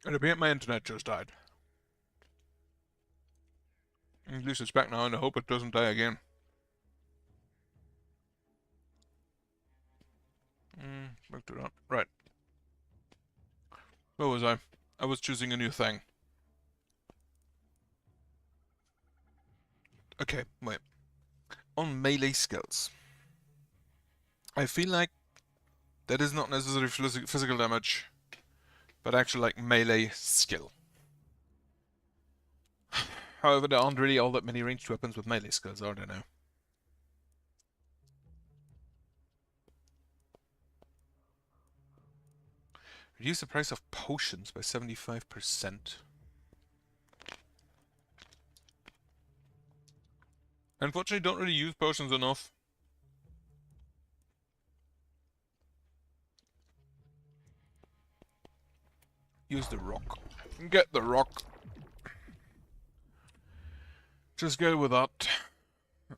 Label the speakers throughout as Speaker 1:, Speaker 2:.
Speaker 1: It appeared my internet just died. At least it's back now, and I hope it doesn't die again. Back to that. Right. Where was I? I was choosing a new thing. Okay, wait. On melee skills. I feel like that is not necessarily physical damage, but actually like melee skill. However, there aren't really all that many ranged weapons with melee skills, are there now? Reduce the price of potions by 75%. Unfortunately, don't really use potions enough. Use the rock. Get the rock. Just go with that.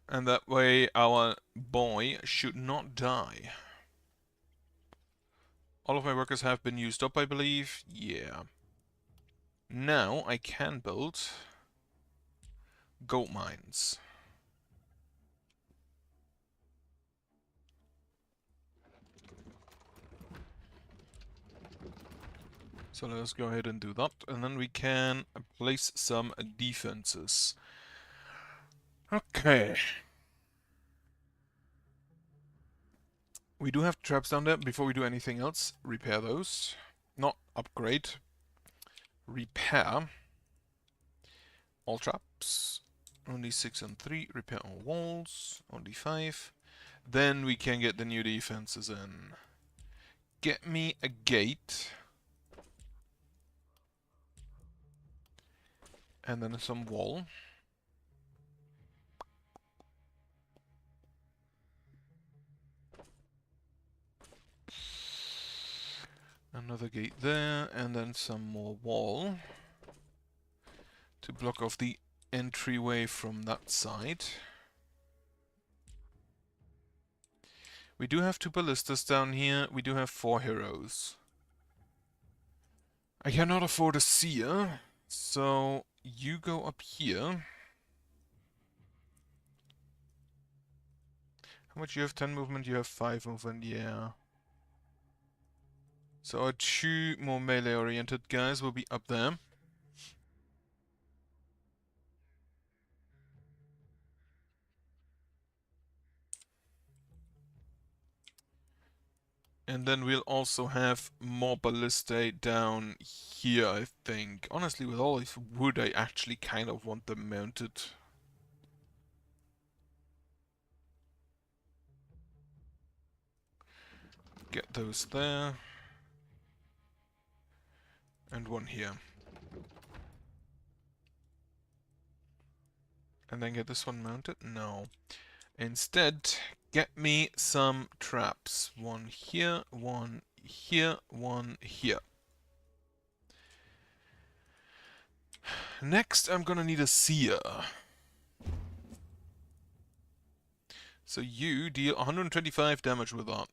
Speaker 1: And that way our boy should not die. All of my workers have been used up, I believe. Yeah. Now I can build gold mines. So let's go ahead and do that, and then we can place some defenses. Okay. We do have traps down there. Before we do anything else, repair those. Not upgrade. Repair. All traps. Only 6 and 3. Repair all walls. Only 5. Then we can get the new defenses in. Get me a gate. And then some wall. Another gate there, and then some more wall to block off the entryway from that side. We do have 2 ballistas down here. We do have 4 heroes. I cannot afford a seer, so you go up here. How much you have? 10 movement, you have 5 movement, yeah. So our 2 more melee-oriented guys will be up there. And then we'll also have more ballistae down here, I think. Honestly, with all this wood, I actually kind of want them mounted. Get those there. And one here. And then get this one mounted? No. Instead, get me some traps. One here, one here, one here. Next, I'm gonna need a seer. So you deal 125 damage with that.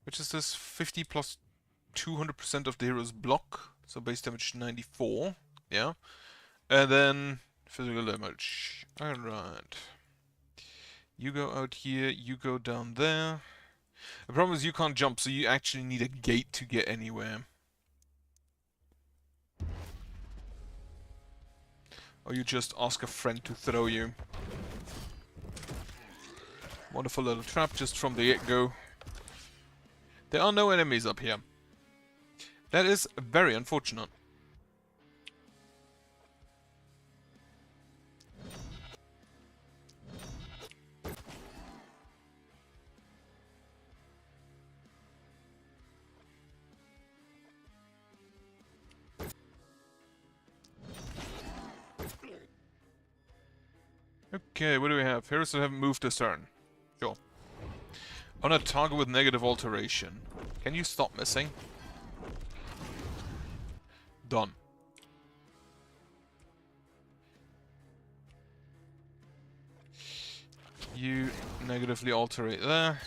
Speaker 1: Which is this 50 plus 200% of the hero's block. So base damage 94. Yeah. And then physical damage. Alright. You go out here, you go down there. The problem is you can't jump, so you actually need a gate to get anywhere. Or you just ask a friend to throw you. Wonderful little trap just from the get-go. There are no enemies up here. That is very unfortunate. Okay, what do we have? Heroes that haven't moved this turn. Sure. On a target with negative alteration. Can you stop missing? Done. You negatively alterate there.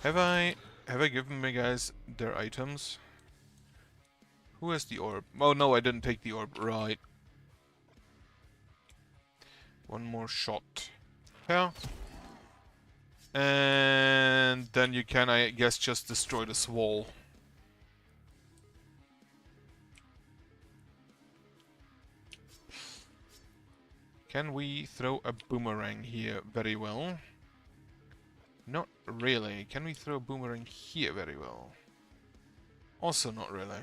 Speaker 1: Have I given my guys their items? Who has the orb? Oh no, I didn't take the orb. Right. One more shot. Yeah. And then you can, I guess, just destroy this wall. Can we throw a boomerang here very well? Not really. Can we throw a boomerang here very well? Also not really.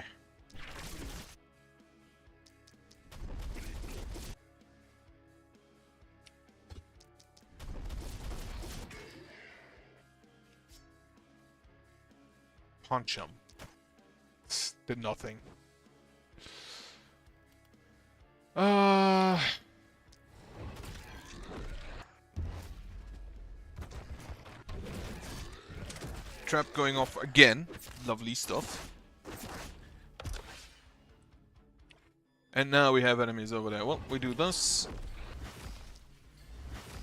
Speaker 1: Punch him. Did nothing. Trap going off again. Lovely stuff. And now we have enemies over there. Well, we do this.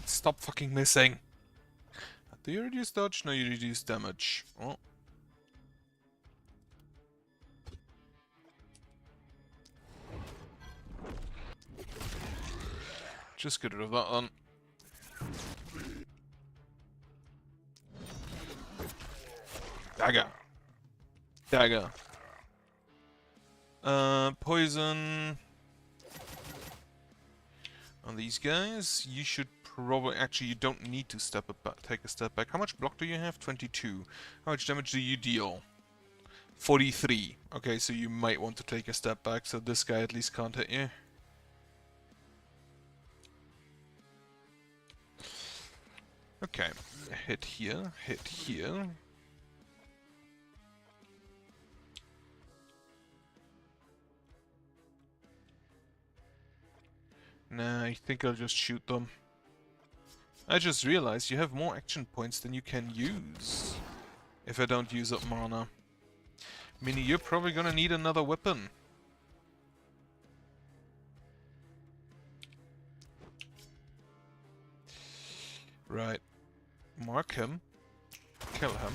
Speaker 1: Stop fucking missing. Do you reduce dodge? No, you reduce damage. Oh. Just get rid of that one. Dagger. Dagger. Poison. On these guys, you should probably... Actually, you don't need to take a step back. How much block do you have? 22. How much damage do you deal? 43. Okay, so you might want to take a step back, so this guy at least can't hit you. Okay, hit here, hit here. Nah, I think I'll just shoot them. I just realized you have more action points than you can use if I don't use up mana. Meaning you're probably gonna need another weapon. Right. Mark him. Kill him.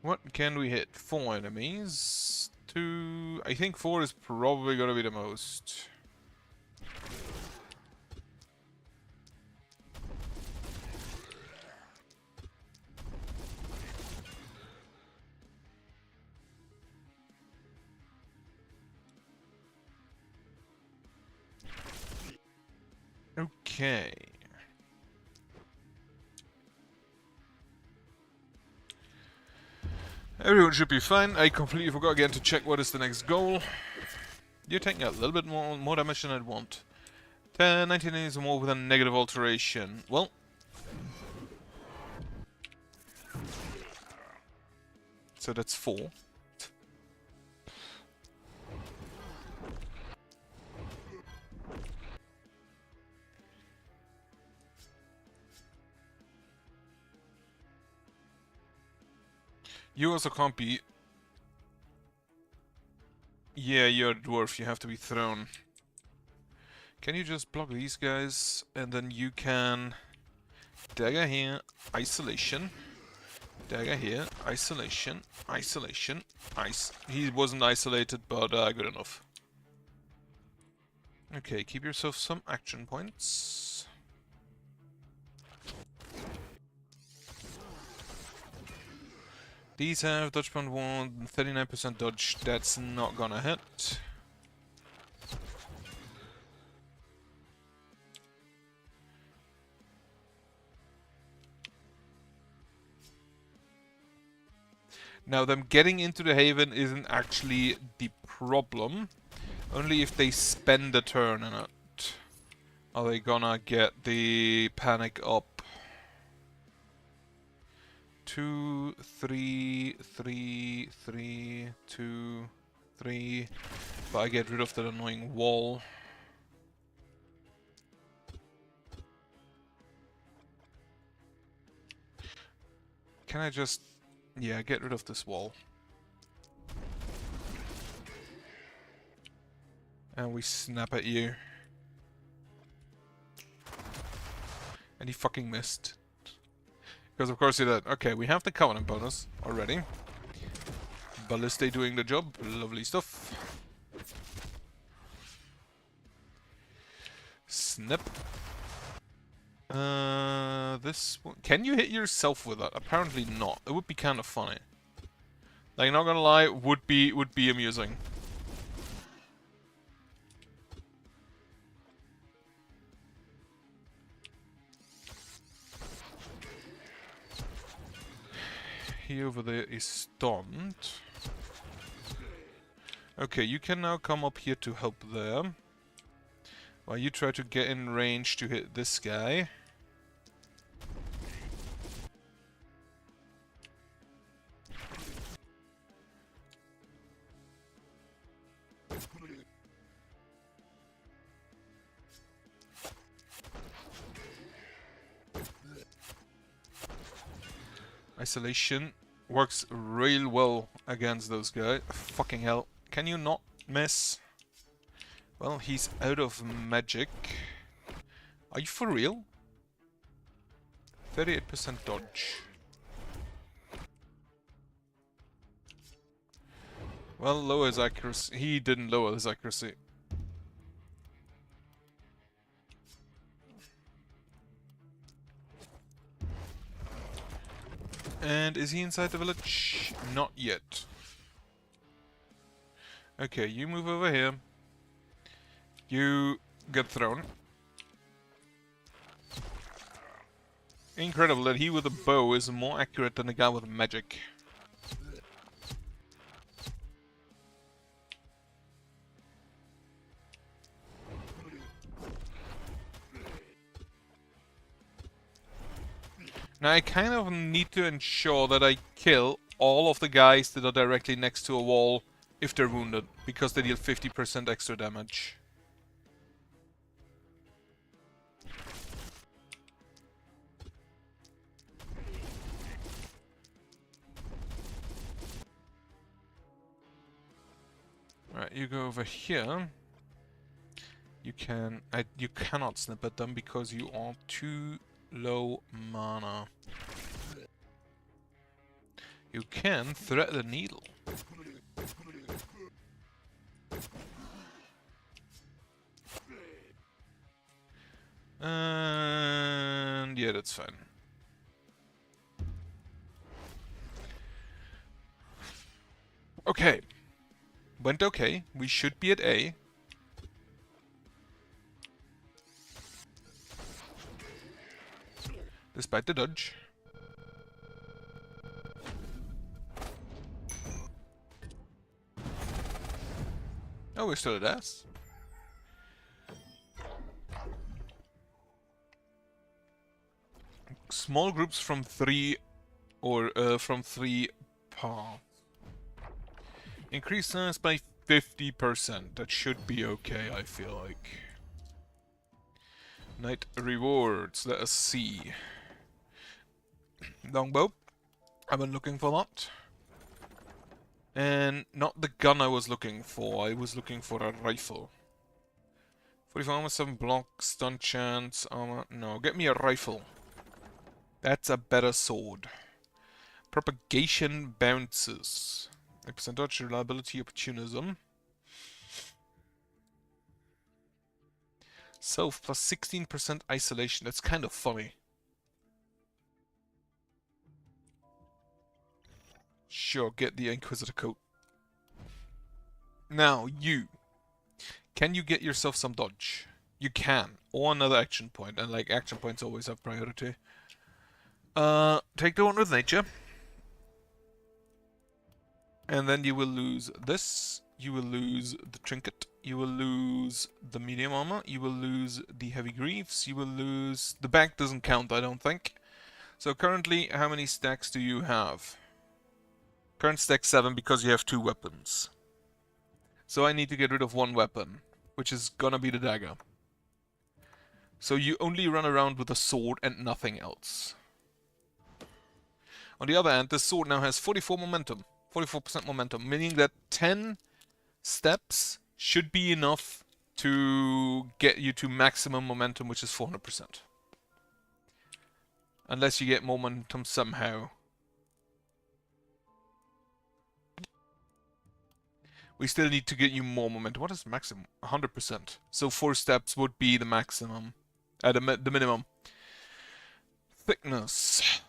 Speaker 1: What can we hit? 4 enemies. 2... I think 4 is probably gonna be the most. Okay. Everyone should be fine. I completely forgot again to check what is the next goal. You're taking a little bit more damage than I'd want. 19 is more with a negative alteration. Well. So that's 4. You also can't be... Yeah, you're a dwarf, you have to be thrown. Can you just block these guys, and then you can... Dagger here, isolation. Dagger here, isolation, isolation, He wasn't isolated, but good enough. Okay, keep yourself some action points. These have dodge point 1, 39% dodge, that's not gonna hit. Now them getting into the haven isn't actually the problem, only if they spend a turn in it. Are they gonna get the panic up? 2, 3, 3, 3, 2, 3. But I get rid of that annoying wall. Can I just... Yeah, get rid of this wall. And we snap at you. And he fucking missed. Because of course he did. Okay, we have the Covenant bonus already. Ballista doing the job. Lovely stuff. Snip. This one. Can you hit yourself with that? Apparently not. It would be kind of funny. Like, not gonna lie, would be amusing. He over there is stunned. Okay, you can now come up here to help there. While you try to get in range to hit this guy. Isolation works real well against those guys. Fucking hell. Can you not miss? Well, he's out of magic. Are you for real? 38% dodge. Well, lower his accuracy. He didn't lower his accuracy. And is he inside the village? Not yet. Okay, you move over here. You get thrown. Incredible that he with a bow is more accurate than the guy with magic. Now I kind of need to ensure that I kill all of the guys that are directly next to a wall if they're wounded, because they deal 50% extra damage. Right, you go over here. You cannot snip at them because you are too low mana. You can thread the needle. And yeah, that's fine. Okay. Went okay. We should be at A. Despite the dodge. Oh, we're still at S. Small groups from 3 paths. Increase size by 50%. That should be okay, I feel like. Night rewards. Let us see. Longbow. I've been looking for that. And not the gun I was looking for. I was looking for a rifle. 44 armor, 7 block, stun chance, armor. No, get me a rifle. That's a better sword. Propagation bounces. 8% dodge, reliability, opportunism. Self plus 16% isolation. That's kind of funny. Sure, get the Inquisitor coat. Now, you. Can you get yourself some dodge? You can. Or another action point. And like, action points always have priority. Take the one with nature. And then you will lose this. You will lose the trinket. You will lose the medium armor. You will lose the heavy greaves. You will lose... The bag doesn't count, I don't think. So currently, how many stacks do you have? Current stack 7 because you have 2 weapons. So I need to get rid of 1 weapon, which is gonna be the dagger. So you only run around with a sword and nothing else. On the other hand, this sword now has 44 momentum. 44% momentum, meaning that 10 steps should be enough to get you to maximum momentum, which is 400%. Unless you get momentum somehow. We still need to get you more momentum. What is maximum? 100%. So 4 steps would be the maximum. The minimum. Thickness.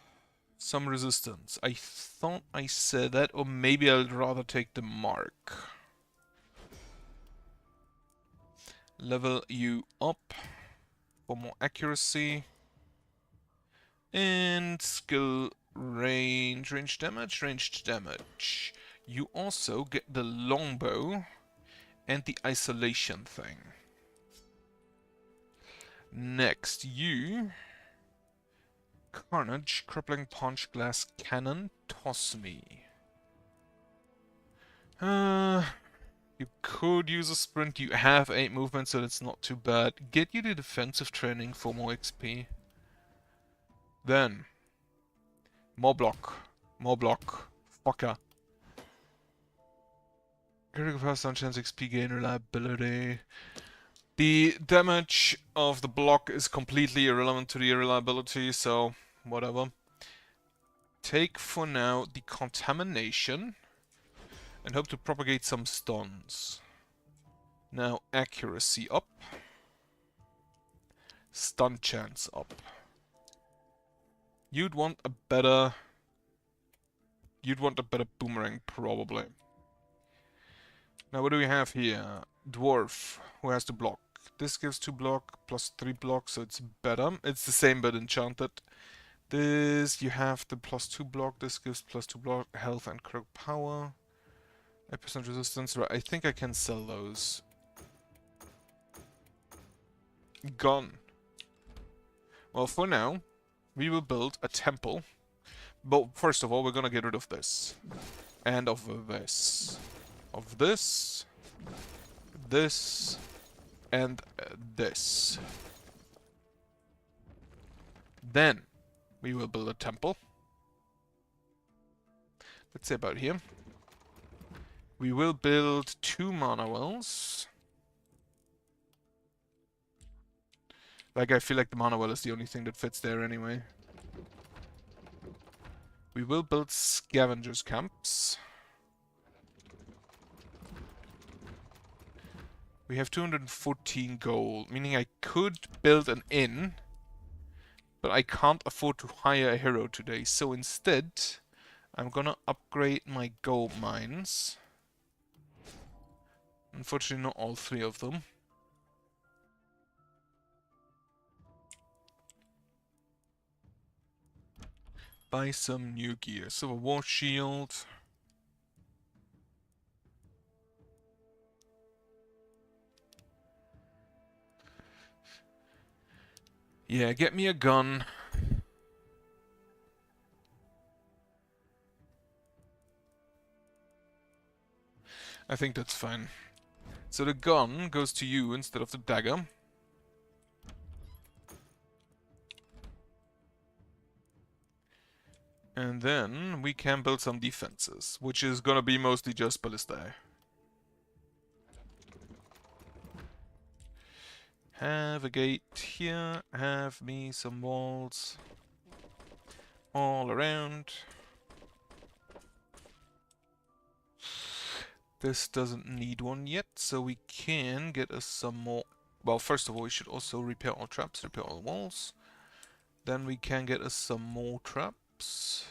Speaker 1: Some resistance. I thought I said that, or maybe I'd rather take the mark. Level you up for more accuracy. And skill ranged damage. You also get the longbow and the isolation thing. Next, you... Carnage, crippling punch, glass cannon, toss me. You could use a sprint, you have 8 movement, so that's not too bad. Get you the defensive training for more XP. Then, more block, fucker. Critical fast on chance XP gain, reliability. The damage of the block is completely irrelevant to the reliability, so whatever. Take for now the contamination and hope to propagate some stuns. Now accuracy up. Stun chance up. You'd want a better boomerang probably. Now what do we have here? Dwarf, who has to block. This gives 2 block plus 3 block, so it's better. It's the same but enchanted. This, you have the plus 2 block. This gives plus 2 block, health and crit power. 8% resistance. Right, I think I can sell those. Gun. Well, for now, we will build a temple. But first of all, we're gonna get rid of this. And of this. Of this. This. And this. Then, we will build a temple. Let's say about here. We will build 2 mana wells. Like, I feel like the mana well is the only thing that fits there anyway. We will build scavengers camps. We have 214 gold, meaning I could build an inn, but I can't afford to hire a hero today. So instead, I'm gonna upgrade my gold mines. Unfortunately, not all 3 of them. Buy some new gear. Silver War Shield. Yeah, get me a gun. I think that's fine. So the gun goes to you instead of the dagger. And then we can build some defenses, which is gonna be mostly just ballistae. Have a gate here, have me some walls all around. This doesn't need one yet, so we can get us some more. Well, first of all, we should also repair all traps, repair all walls. Then we can get us some more traps.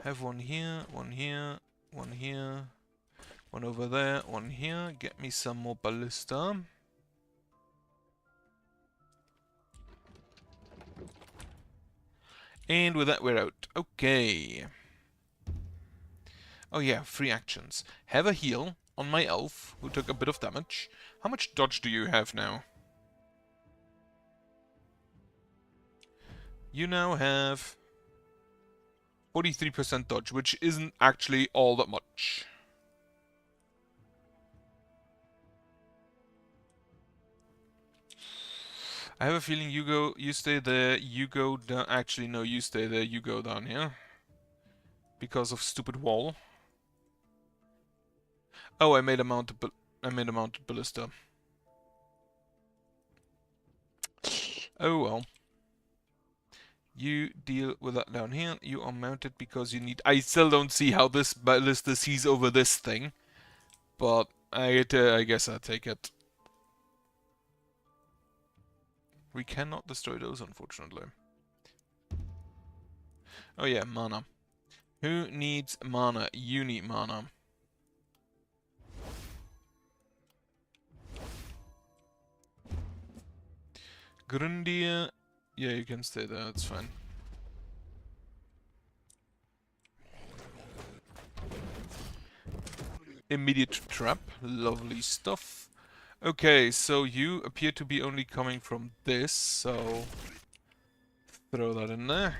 Speaker 1: Have one here, one here, one here, one over there, one here. Get me some more ballista. And with that, we're out. Okay. Oh yeah, 3 actions. Have a heal on my elf, who took a bit of damage. How much dodge do you have now? You now have 43% dodge, which isn't actually all that much. I have a feeling you stay there, you go down. Actually, no, you stay there, you go down here. Because of stupid wall. Oh, I made a mounted ballista. Oh well. You deal with that down here. You are mounted because you need... I still don't see how this ballista sees over this thing. but I guess I'll take it. We cannot destroy those, unfortunately. Oh yeah, mana. Who needs mana? You need mana. Grundia. Yeah, you can stay there, that's fine. Immediate trap. Lovely stuff. Okay, so you appear to be only coming from this, so throw that in there.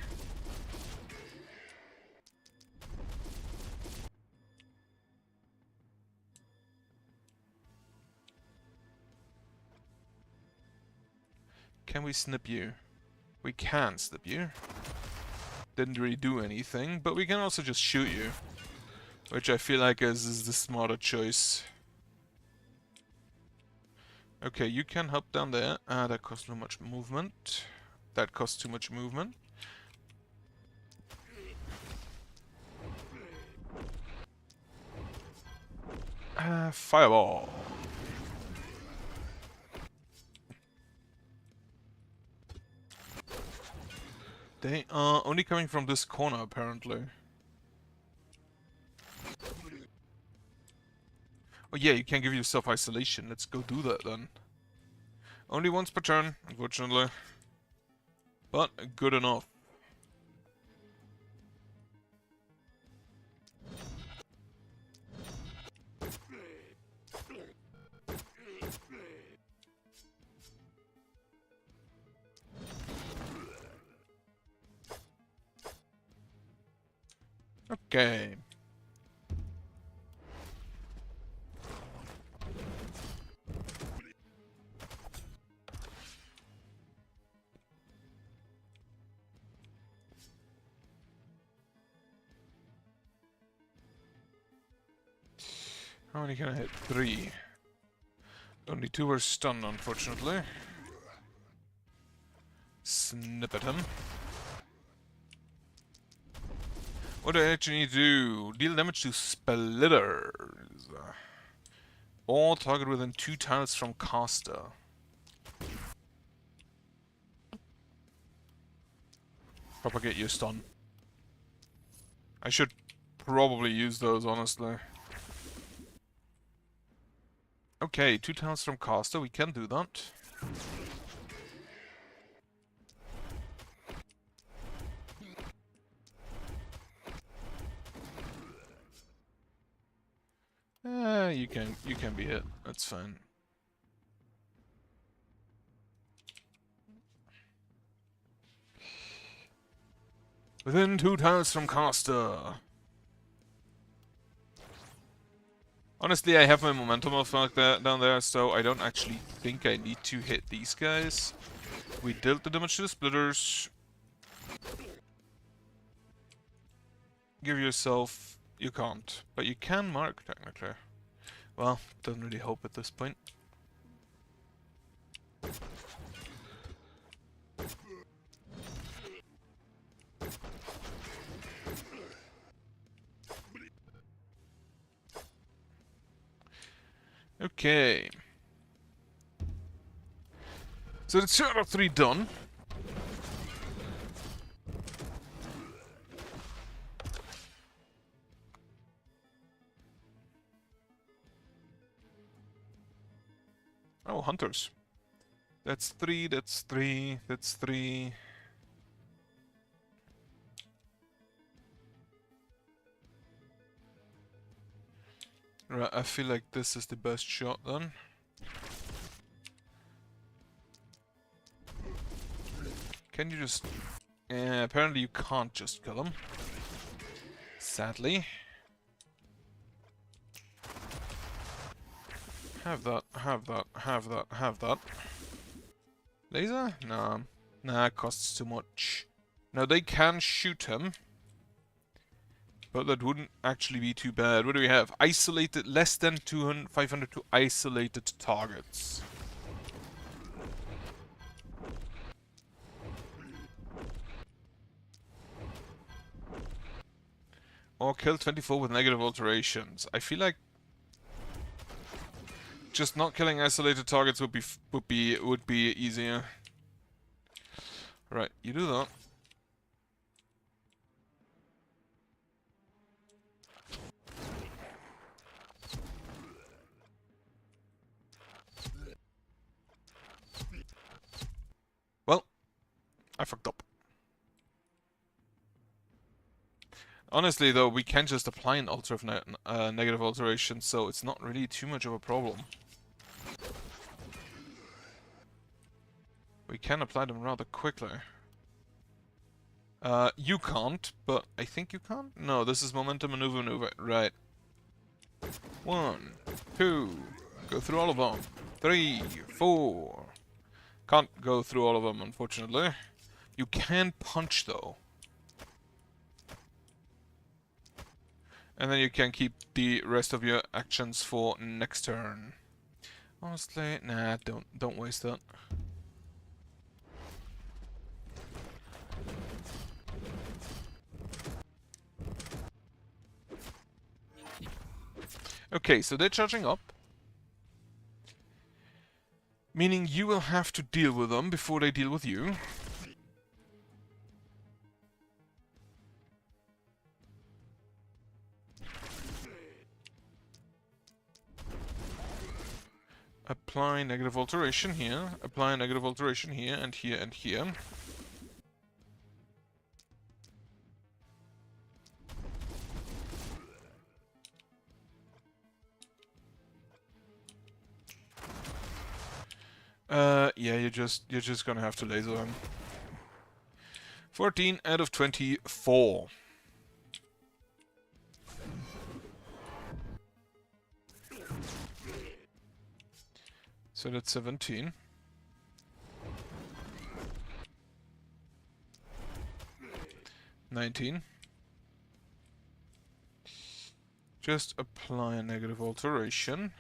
Speaker 1: Can we snip you? We can snip you. Didn't really do anything, but we can also just shoot you. Which I feel like is the smarter choice. Okay, you can hop down there. That costs too much movement. That costs too much movement. Fireball. They are only coming from this corner, apparently. Oh yeah, you can give yourself isolation. Let's go do that then. Only once per turn, unfortunately. But good enough. Okay. How many can I hit? 3. Only 2 were stunned, unfortunately. Snip at him. What do I actually need to do? Deal damage to splitters. All target within 2 tiles from caster. Propagate your stun. I should probably use those, honestly. Okay, 2 tiles from caster, we can do that. You can be hit. That's fine. Within 2 tiles from caster. Honestly, I have my momentum off like that down there, so I don't actually think I need to hit these guys. We dealt the damage to the splitters. Give yourself... You can't, but you can mark, technically. Well, doesn't really hope at this point. Okay. So the 2 out of 3 done. Oh, hunters. That's 3, that's 3, that's 3. Right, I feel like this is the best shot then. Can you just... apparently you can't just kill him. Sadly. Have that, have that, have that, have that. Laser? Nah. Nah, it costs too much. Now they can shoot him. But that wouldn't actually be too bad. What do we have? Isolated, less than 200, 500 to isolated targets. Or kill 24 with negative alterations. I feel like just not killing isolated targets would be easier. Right, you do that. Well, I fucked up. Honestly, though, we can just apply an negative alteration, so it's not really too much of a problem. We can apply them rather quickly. You can't, but I think you can? No, this is momentum maneuver. Right. 1, 2, go through all of them. 3, 4. Can't go through all of them, unfortunately. You can punch, though. And then you can keep the rest of your actions for next turn. Honestly, nah, don't waste that. Okay, so they're charging up. Meaning you will have to deal with them before they deal with you. Apply negative alteration here, apply negative alteration here, and here, and here. Yeah, you're just gonna have to laser him. 14 out of 24. So that's 17. $19. Just apply a negative alteration.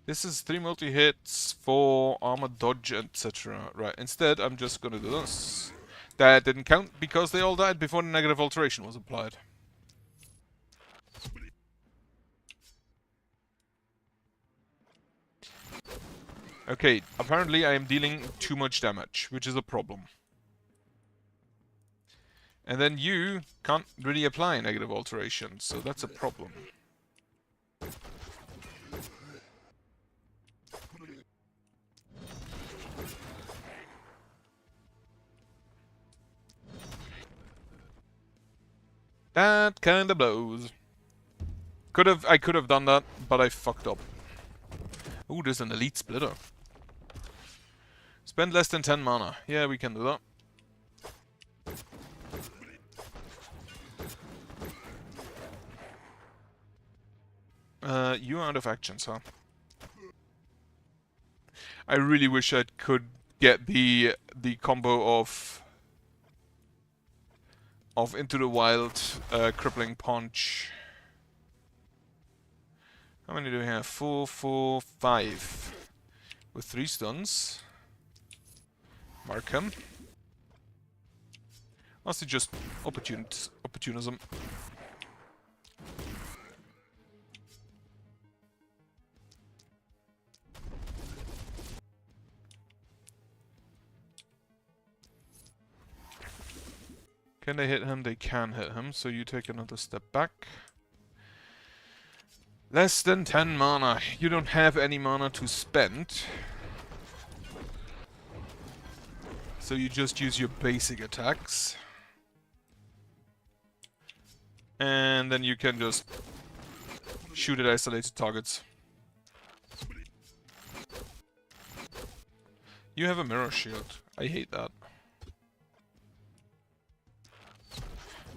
Speaker 1: This is 3 multi-hits, 4 armor dodge, etc. Right, instead I'm just gonna do this. That didn't count because they all died before the negative alteration was applied. Okay, apparently I am dealing too much damage, which is a problem. And then you can't really apply negative alteration, so that's a problem. That kinda blows. I could have done that, but I fucked up. Ooh, there's an elite splitter. Spend less than 10 mana. Yeah, we can do that. You're out of actions, huh? I really wish I could get the combo of Into the Wild, Crippling Punch. How many do we have? 4, 4, 5. With 3 stuns. Mark him. Mostly just opportunism. Can they hit him? They can hit him, so you take another step back. Less than 10 mana. You don't have any mana to spend. So you just use your basic attacks. And then you can just shoot at isolated targets. You have a mirror shield. I hate that.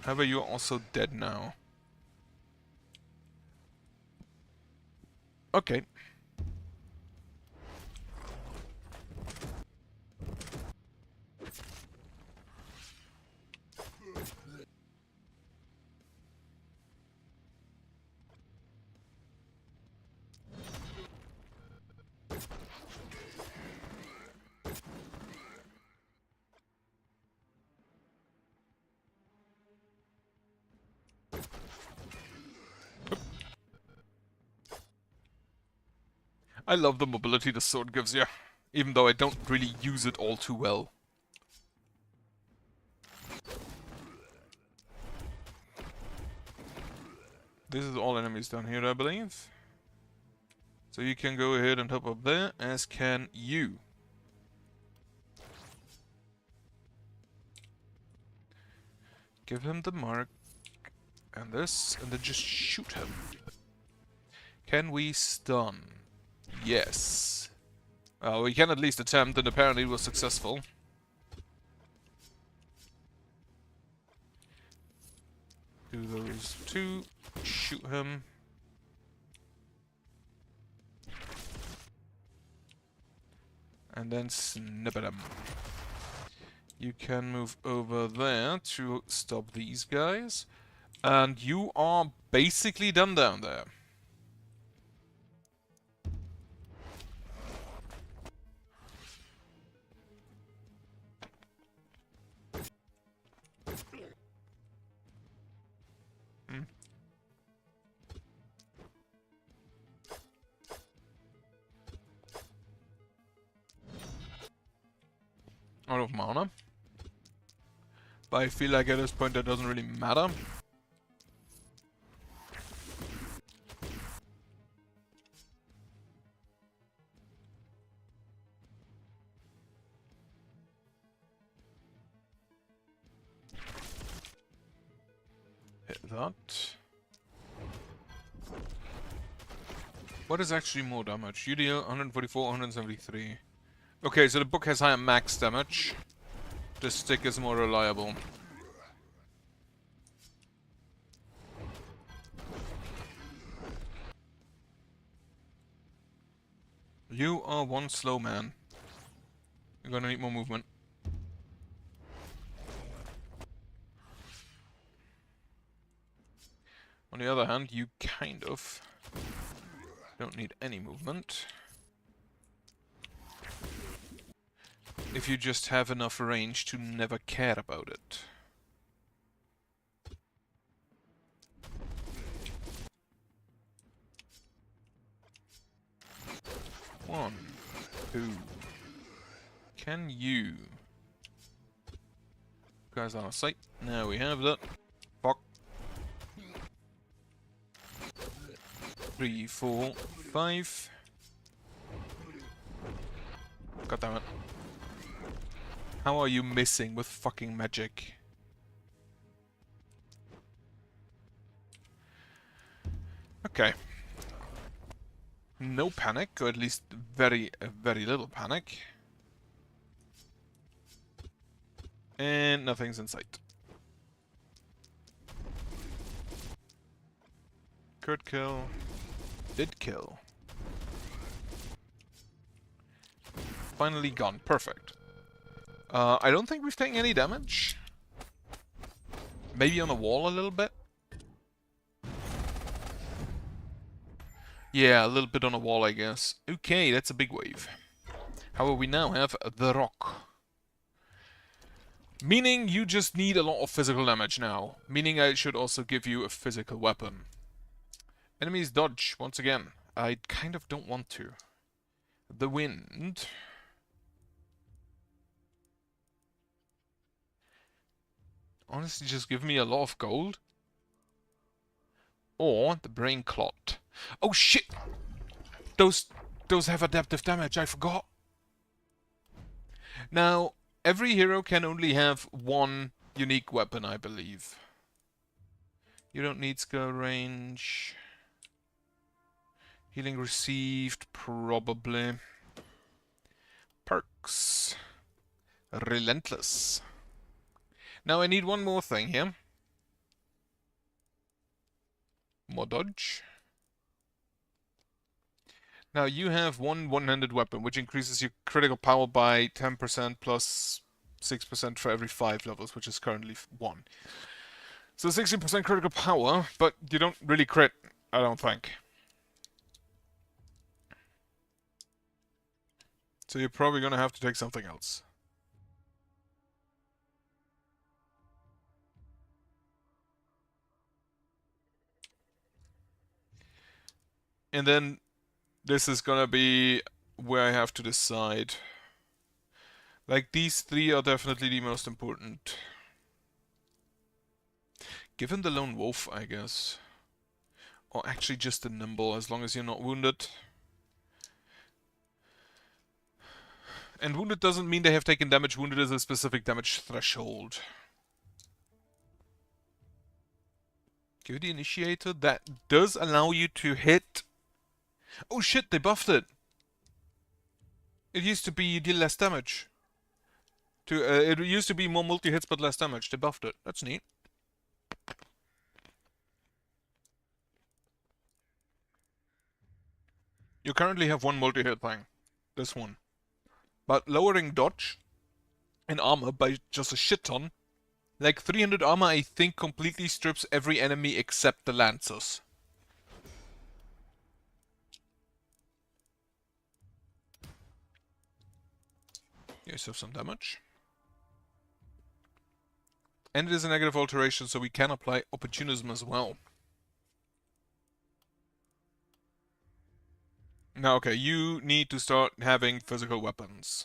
Speaker 1: However, you're also dead now. Okay. I love the mobility the sword gives you, even though I don't really use it all too well. This is all enemies down here, I believe. So you can go ahead and hop up there, as can you. Give him the mark, and this, and then just shoot him. Can we stun? Yes. We can at least attempt, and apparently it was successful. Do those two. Shoot him. And then snip at him. You can move over there to stop these guys. And you are basically done down there. Out of mana. But I feel like at this point that doesn't really matter. Hit that. What is actually more damage? You deal 144, 173. Okay, so the book has higher max damage. The stick is more reliable. You are one slow man. You're gonna need more movement. On the other hand, you kind of don't need any movement. If you just have enough range to never care about it. One, two. Can you? Guys on our sight. Now we have that. Fuck. 3, 4, 5. God damn it. How are you missing with fucking magic? Okay. No panic, or at least very little panic. And nothing's in sight. Could kill. Did kill. Finally gone. Perfect. I don't think we've taken any damage. Maybe on the wall a little bit. Yeah, a little bit on the wall, I guess. Okay, that's a big wave. However, we now have the rock. Meaning you just need a lot of physical damage now. Meaning I should also give you a physical weapon. Enemies dodge, once again. I kind of don't want to. The wind. Honestly, just give me a lot of gold. Or the brain clot. Oh shit! Those have adaptive damage, I forgot. Now, every hero can only have one unique weapon, I believe. You don't need skill range. Healing received, probably. Perks. Relentless. Now I need one more thing here. More dodge. Now you have one one-handed weapon, which increases your critical power by 10% plus 6% for every 5 levels, which is currently 1. So 16% critical power, but you don't really crit, I don't think. So you're probably gonna have to take something else. And then This is gonna be where I have to decide. Like, these three are definitely the most important. Give him the Lone Wolf, I guess. Or actually just the Nimble, as long as you're not wounded. And wounded doesn't mean they have taken damage. Wounded is a specific damage threshold. Give the Initiator. That does allow you to hit... Oh shit, they buffed it! It used to be you deal less damage. It used to be more multi-hits but less damage. They buffed it. That's neat. You currently have one multi-hit thing. This one. But lowering dodge and armor by just a shit ton. Like 300 armor I think completely strips every enemy except the Lancers. Here's some damage. And it is a negative alteration, so we can apply opportunism as well. Now, okay, you need to start having physical weapons.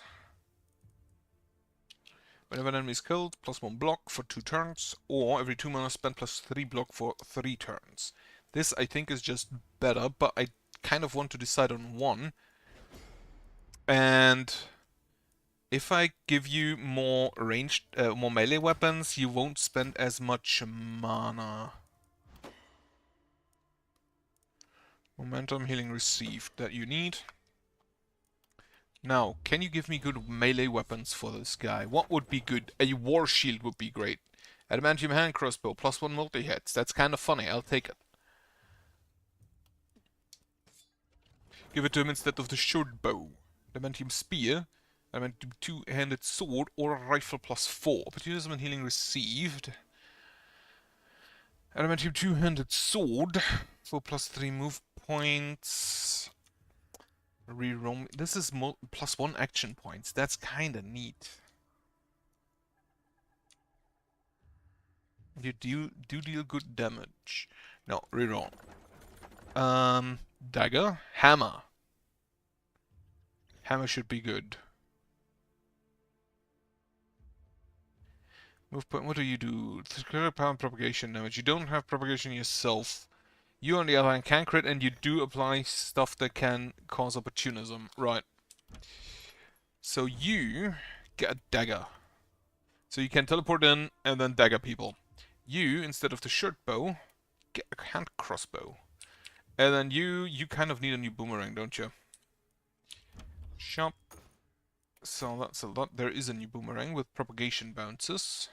Speaker 1: Whenever an enemy is killed, +1 block for 2 turns, or every 2 mana spent +3 block for 3 turns. This, I think, is just better, but I kind of want to decide on one. And if I give you more ranged, more melee weapons, you won't spend as much mana. Momentum healing received that you need. Now, can you give me good melee weapons for this guy? What would be good? A war shield would be great. Adamantium hand crossbow, +1 multi-hits. That's kind of funny. I'll take it. Give it to him instead of the short bow. Adamantium spear, adamantium two-handed sword, or a rifle +4. Opportunism and healing received. Adamantium two-handed sword for +3 move points. Reroam. This is +1 action points. That's kinda neat. You do deal good damage. No, reroll. Dagger, hammer. Hammer should be good. Move point. What do you do? Critical power and propagation damage. You don't have propagation yourself. You, on the other hand, can crit, and you do apply stuff that can cause opportunism. Right. So you get a dagger. So you can teleport in and then dagger people. You, instead of the short bow, get a hand crossbow. And then you kind of need a new boomerang, don't you? Shop. So that's a lot. There is a new boomerang with propagation bounces.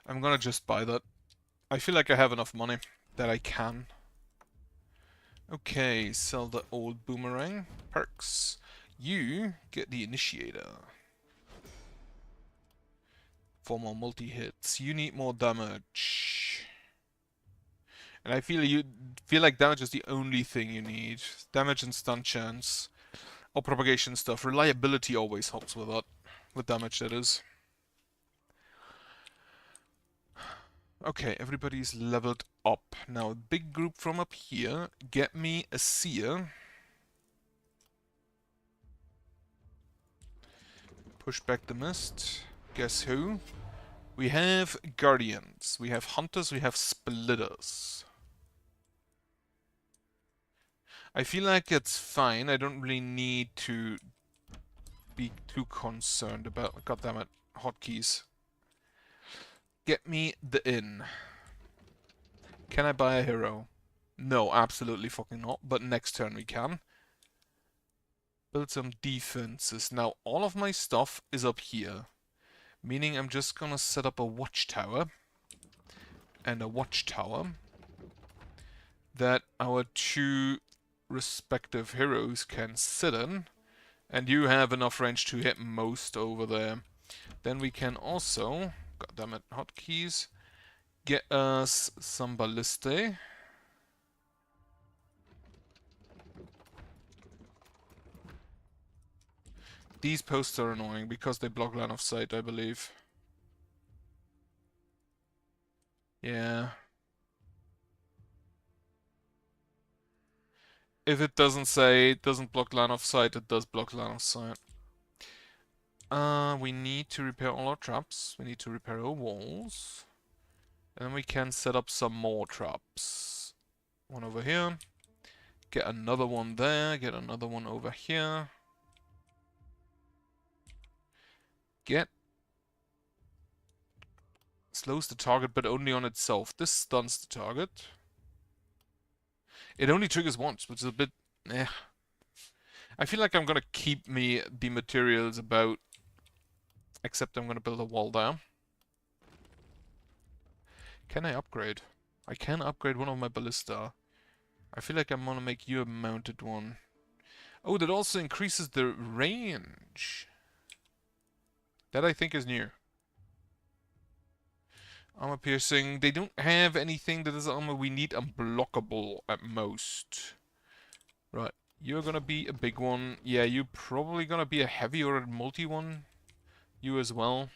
Speaker 1: I'm gonna just buy that. I feel like I have enough money that I can. Okay, sell the old boomerang. Perks. You get the initiator. 4 more multi-hits. You need more damage. And I feel like damage is the only thing you need. Damage and stun chance. Or propagation stuff. Reliability always helps with that. With damage, that is. Okay, everybody's leveled up. Now, big group from up here. Get me a seer. Push back the mist. Guess who? We have guardians. We have hunters. We have splitters. I feel like it's fine. I don't really need to be too concerned about... Goddammit, hotkeys. Get me the inn. Can I buy a hero? No, absolutely fucking not. But next turn we can. Build some defenses. Now, all of my stuff is up here. Meaning I'm just gonna set up a watchtower. And a watchtower. That our two respective heroes can sit in. And you have enough range to hit most over there. Then we can also... Goddammit, hotkeys. Get us some ballistae. These posts are annoying because they block line of sight, I believe. Yeah. If it doesn't say it doesn't block line of sight, it does block line of sight. We need to repair all our traps. We need to repair our walls. And then we can set up some more traps. One over here. Get another one there. Get another one over here. Get... Slows the target, but only on itself. This stuns the target. It only triggers once, which is a bit... eh. I feel like I'm gonna keep me the materials about... Except I'm gonna build a wall there. Can I upgrade? I can upgrade one of my ballista. I feel like I'm gonna make you a mounted one. Oh, that also increases the range. That I think is new. Armor piercing. They don't have anything that is armor. We need unblockable at most. Right. You're gonna be a big one. Yeah, you're probably gonna be a heavy or a multi one. You as well.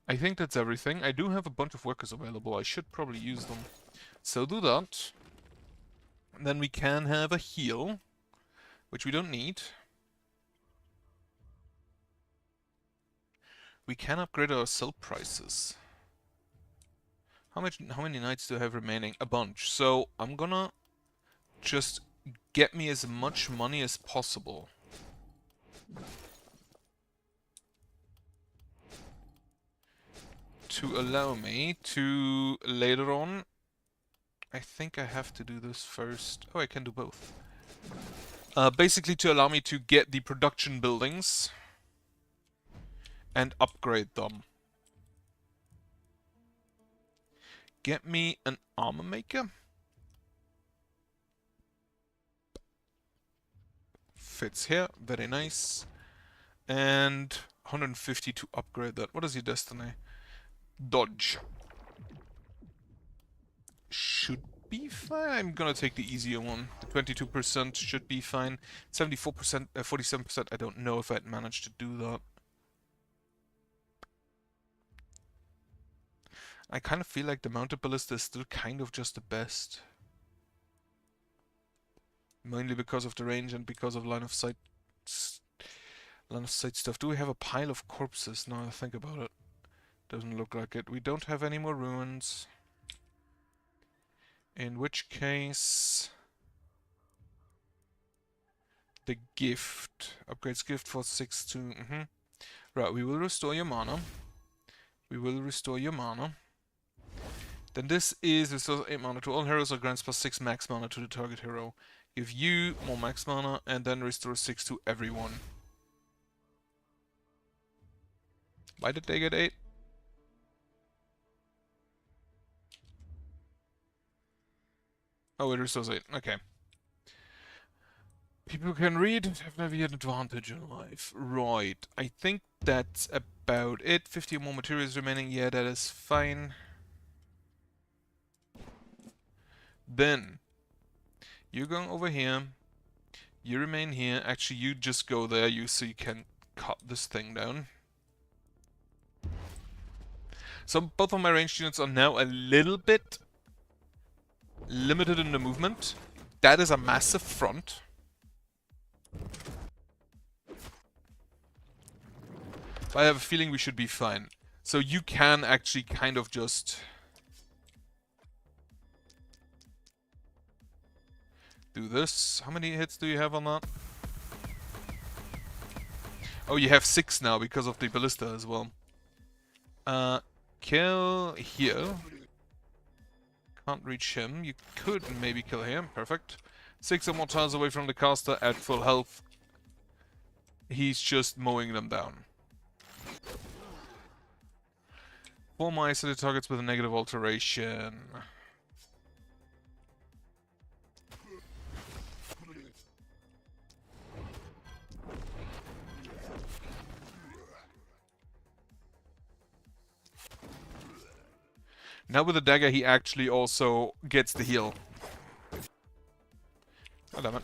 Speaker 1: I think that's everything. I do have a bunch of workers available. I should probably use them. So do that. And then we can have a heal, which we don't need. We can upgrade our sell prices. How many knights do I have remaining? A bunch. So I'm gonna just get me as much money as possible. To allow me to later on... I think I have to do this first. Oh, I can do both. Basically to allow me to get the production buildings and upgrade them. Get me an armor maker. Fits here, very nice. And 150 to upgrade that. What is your destiny? Dodge. Should be fine. I'm gonna take the easier one. The 22% should be fine. 74%, 47%. I don't know if I'd manage to do that. I kind of feel like the mounted ballista is still kind of just the best. Mainly because of the range and because of line of sight stuff. Do we have a pile of corpses now I think about it? Doesn't look like it. We don't have any more ruins. In which case... the gift. Upgrades gift for 6 to... Right, we will restore your mana. We will restore your mana. Then this is restores 8 mana to all heroes or grants plus 6 max mana to the target hero. Give you more max mana and then restore 6 to everyone. Why did they get 8? Oh, it restores 8. Okay. People who can read have never had an advantage in life. Right. I think that's about it. 50 more materials remaining. Yeah, that is fine. Then, you're going over here. You remain here. Actually, you just go there so you can cut this thing down. So both of my ranged units are now a little bit limited in the movement. That is a massive front. But I have a feeling we should be fine. So you can actually kind of just... do this. How many hits do you have on that? Oh, you have 6 now because of the ballista as well. Kill here. Can't reach him. You could maybe kill him. Perfect. 6 or more tiles away from the caster at full health. He's just mowing them down. 4 more isolated targets with a negative alteration. Now with the dagger, he actually also gets the heal. Oh, damn it.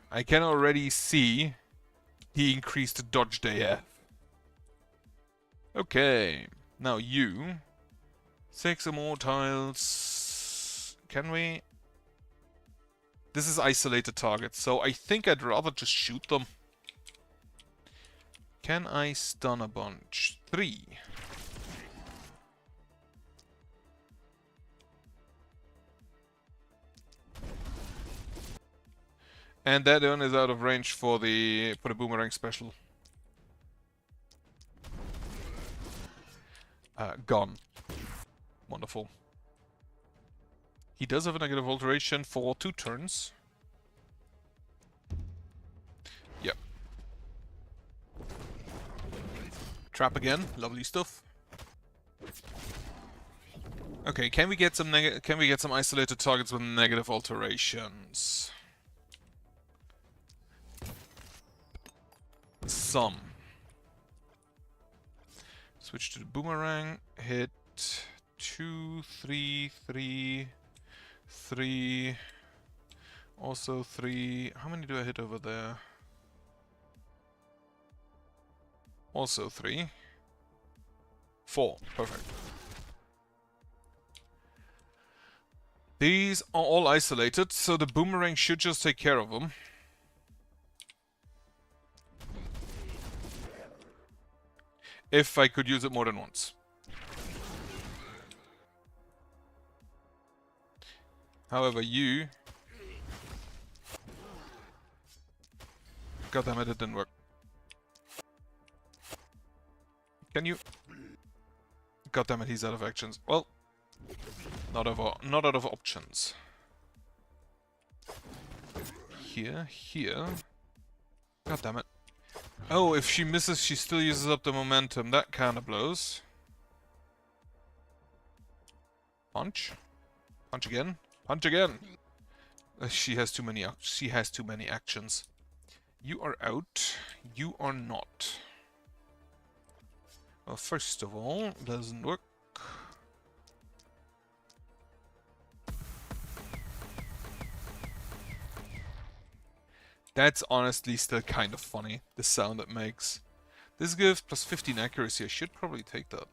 Speaker 1: I can already see He increased the dodge AF. Okay, now you. 6 or more tiles. Can we? This is isolated targets, so I think I'd rather just shoot them. Can I stun a bunch? 3. And that one is out of range for the boomerang special. Gone. Wonderful. He does have a negative alteration for 2 turns. Yep. Trap again. Lovely stuff. Okay, can we get some isolated targets with negative alterations? Some. Switch to the boomerang. Hit 2, 3, 3, 3. Also 3. How many do I hit over there? Also 3. 4. Perfect. These are all isolated, so the boomerang should just take care of them. If I could use it more than once. However, you... God damn it, it didn't work. Can you... God damn it, he's out of actions. Well, not out of options. Here. God damn it. Oh, if she misses, she still uses up the momentum. That kind of blows. Punch. Punch again. Punch again. She has too many actions. You are out. You are not. Well, first of all, doesn't work. That's honestly still kind of funny, the sound it makes. This gives plus 15 accuracy. I should probably take that.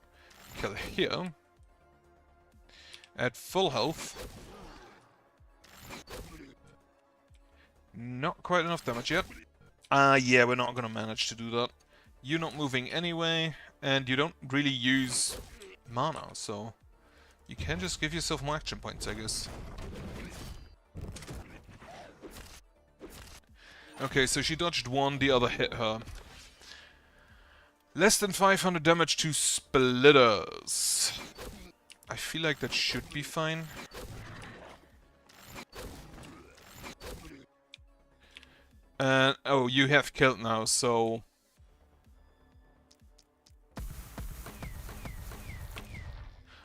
Speaker 1: Kill here. At full health. Not quite enough damage yet. Yeah, we're not gonna manage to do that. You're not moving anyway, and you don't really use mana, so you can just give yourself more action points, I guess. Okay, so she dodged 1, the other hit her. Less than 500 damage to splitters. I feel like that should be fine. And oh, you have killed now, so...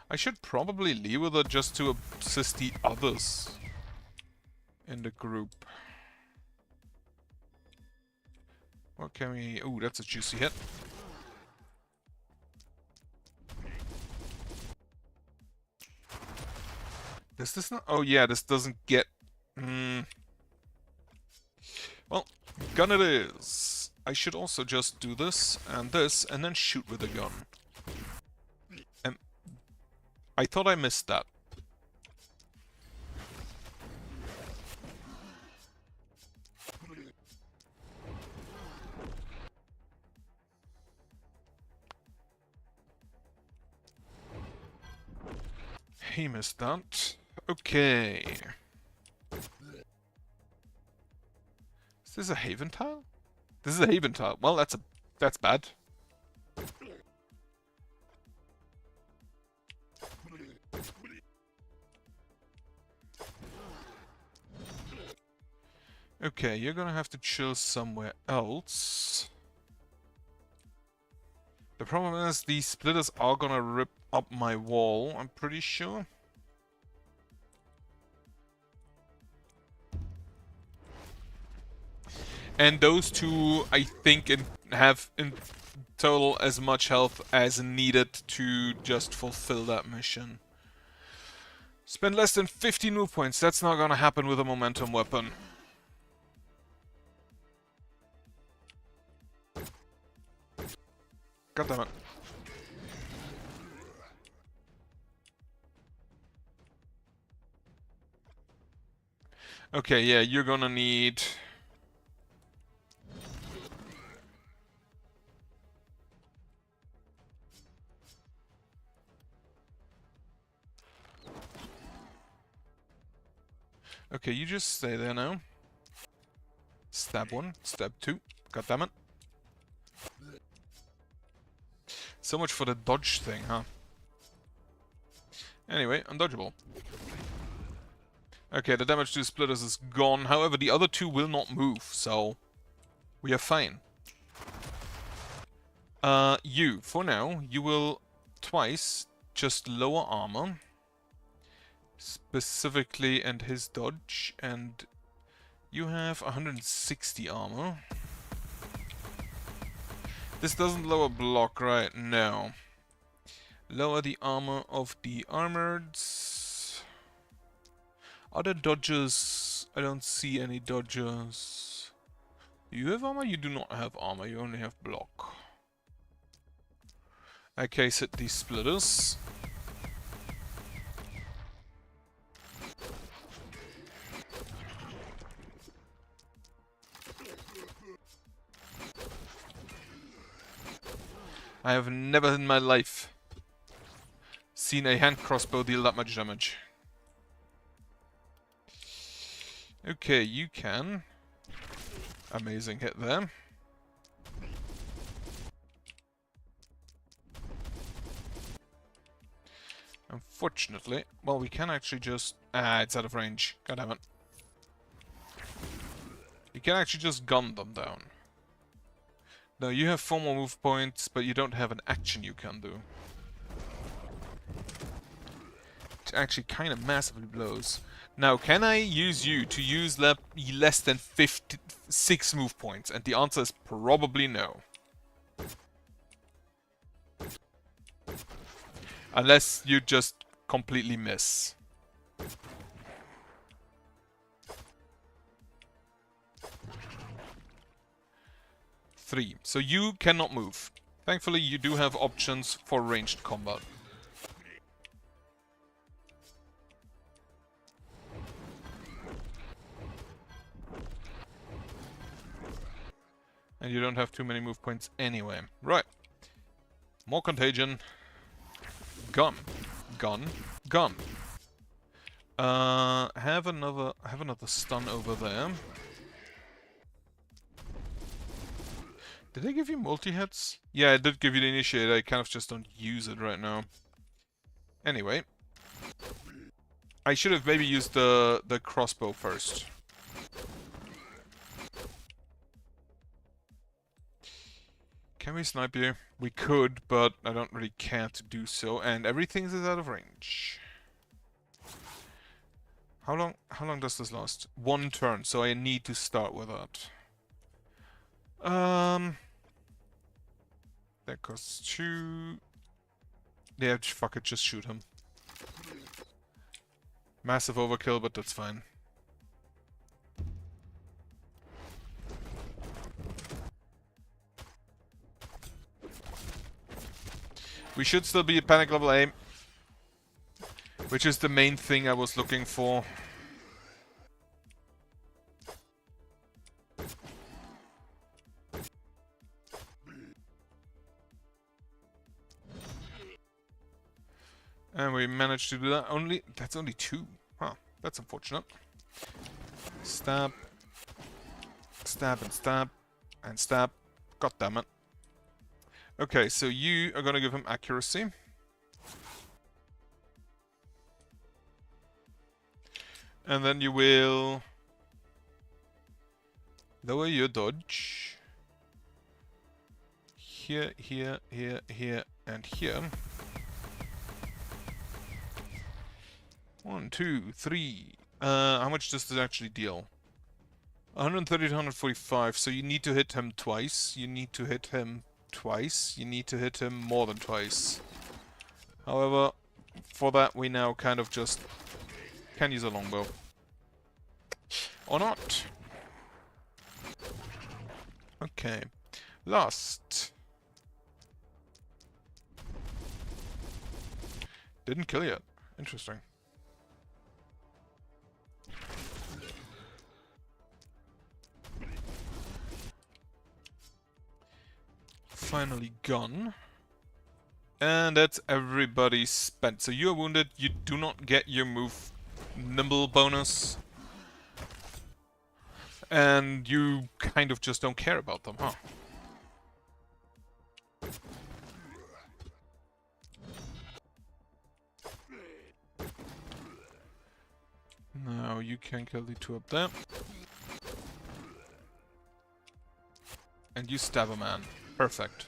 Speaker 1: I should probably leave with her just to assist the others in the group. What can we... Ooh, that's a juicy hit. Does this not... Oh yeah, this doesn't get... Well, gun it is. I should also just do this, and then shoot with a gun. I thought I missed that. He missed that. Okay. Is this a Haven tile? This is a Haven tile. Well, that's bad. Okay, you're gonna have to chill somewhere else. The problem is these splitters are gonna rip up my wall, I'm pretty sure. And those two, I think, have in total as much health as needed to just fulfill that mission. Spend less than 15 move points. That's not gonna happen with a momentum weapon. God damn it. Okay, yeah, you're gonna need... Okay, you just stay there now. Stab 1, stab 2. God damn it. So much for the dodge thing, huh? Anyway, undodgeable. Okay, the damage to the splitters is gone. However, the other two will not move, so we are fine. You, for now, you will twice just lower armor. Specifically, and his dodge, and you have 160 armor. This doesn't lower block, right? No. Lower the armor of the armoreds. Are there dodges? I don't see any dodges. Do you have armor? You do not have armor, you only have block. Okay, set these splitters. I have never in my life seen a hand crossbow deal that much damage. Okay, you can. Amazing hit there. Unfortunately, well, we can actually just... Ah, it's out of range. God damn it. You can actually just gun them down. No, you have 4 more move points, but you don't have an action you can do. It actually kind of massively blows. Now, can I use you to use less than 6 move points? And the answer is probably no. Unless you just completely miss. Three. So you cannot move. Thankfully, you do have options for ranged combat. And you don't have too many move points anyway. Right. More contagion. Gun. Gun. Gun. Have another stun over there. Did I give you multi-hits? Yeah, I did give you the initiate. I kind of just don't use it right now. Anyway. I should have maybe used the crossbow first. Can we snipe you? We could, but I don't really care to do so, and everything is out of range. How long does this last? 1 turn, so I need to start with that. That costs 2. Yeah, fuck it, just shoot him. Massive overkill, but that's fine. We should still be at panic level A, which is the main thing I was looking for. And we managed to do that. That's only 2. Huh, that's unfortunate. Stab. Stab and stab. And stab. God damn it. Okay, so you are gonna give him accuracy. And then you will lower your dodge. Here, here, here, here, and here. 1, 2, 3. How much does this actually deal? 130 to 145, so you need to hit him twice. You need to hit him twice. You need to hit him more than twice. However, for that we now kind of just can use a longbow. Or not. Okay. Last. Didn't kill yet. Interesting. Finally gone. And that's everybody spent. So you're wounded, you do not get your move nimble bonus. And you kind of just don't care about them, huh? Now you can kill the two up there. And you stab a man. Perfect.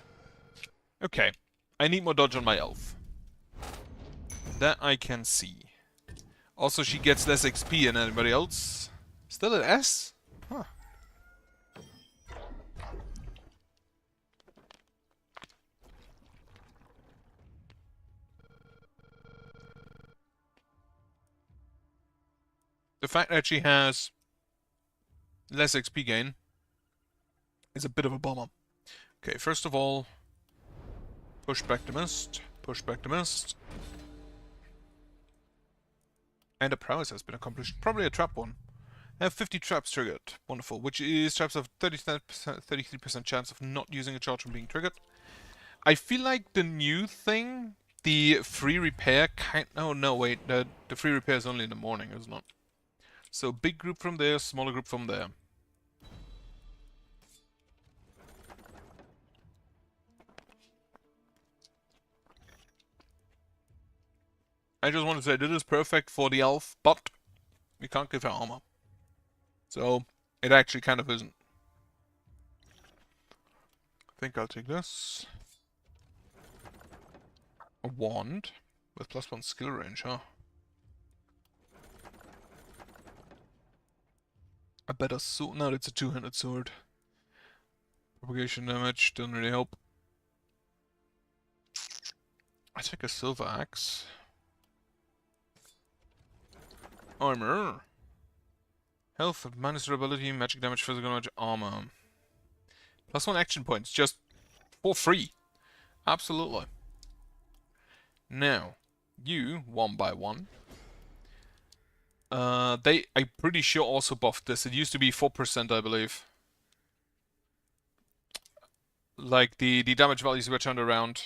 Speaker 1: Okay. I need more dodge on my elf. That I can see. Also, she gets less XP than anybody else. Still an S? Huh. The fact that she has less XP gain is a bit of a bummer. Okay, first of all, push back the mist. Push back the mist. And a prowess has been accomplished. Probably a trap one. I have 50 traps triggered. Wonderful. Which is traps of 33% chance of not using a charge from being triggered. I feel like the new thing, the free repair oh no, wait. The free repair is only in the morning, isn't it? So big group from there, smaller group from there. I just want to say this is perfect for the elf, but we can't give her armor. So it actually kind of isn't. I think I'll take this. A wand with +1 skill range, huh? A better sword. No, it's a two-handed sword. Propagation damage doesn't really help. I take a silver axe. Armor. Health, minus durability, magic damage, physical damage, armor. +1 action points, just for free. Absolutely. Now, you, one by one. I'm pretty sure also buffed this. It used to be 4%, I believe. Like, the damage values were turned around.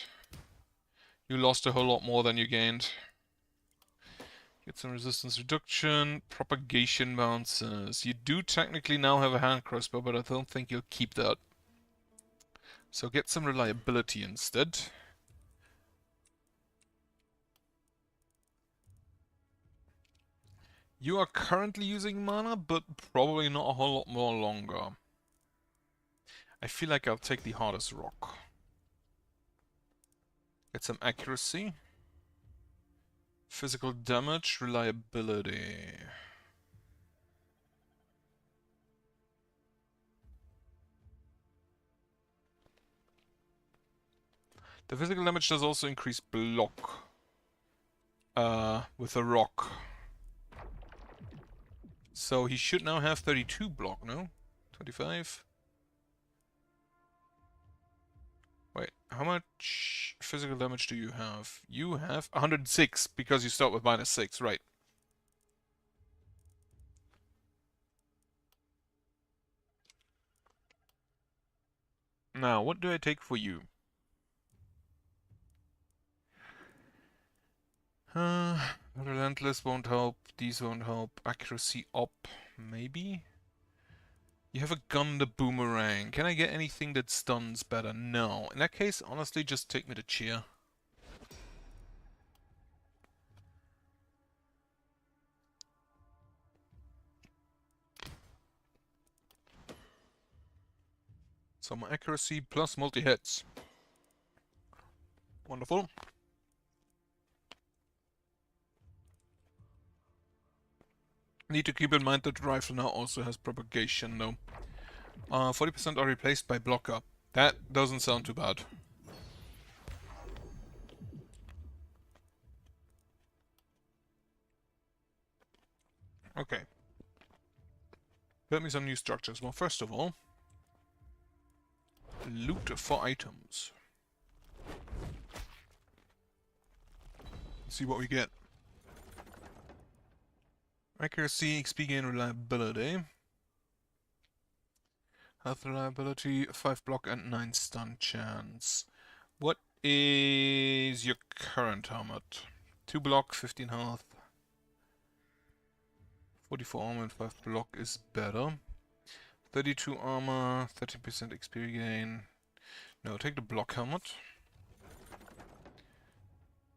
Speaker 1: You lost a whole lot more than you gained. Get some resistance reduction, propagation bounces. You do technically now have a hand crossbow, but I don't think you'll keep that. So get some reliability instead. You are currently using mana, but probably not a whole lot more longer. I feel like I'll take the hardest rock. Get some accuracy. Physical damage, reliability. The physical damage does also increase block. With a rock. So he should now have 32 block, no? 25? Wait, how much physical damage do you have? You have 106 because you start with -6, right? Now, what do I take for you? Relentless won't help, these won't help, accuracy up, maybe? You have a gun, the boomerang. Can I get anything that stuns better? No. In that case, honestly, just take me to cheer. So my accuracy plus multi-hits. Wonderful. Need to keep in mind that the rifle now also has propagation though. 40% are replaced by blocker. That doesn't sound too bad. Okay. Build me some new structures. Well, first of all, loot for items. See what we get. Accuracy, XP gain, reliability. Health reliability, 5 block and 9 stun chance. What is your current helmet? 2 block, 15 health. 44 armor and 5 block is better. 32 armor, 30% XP gain. No, take the block helmet.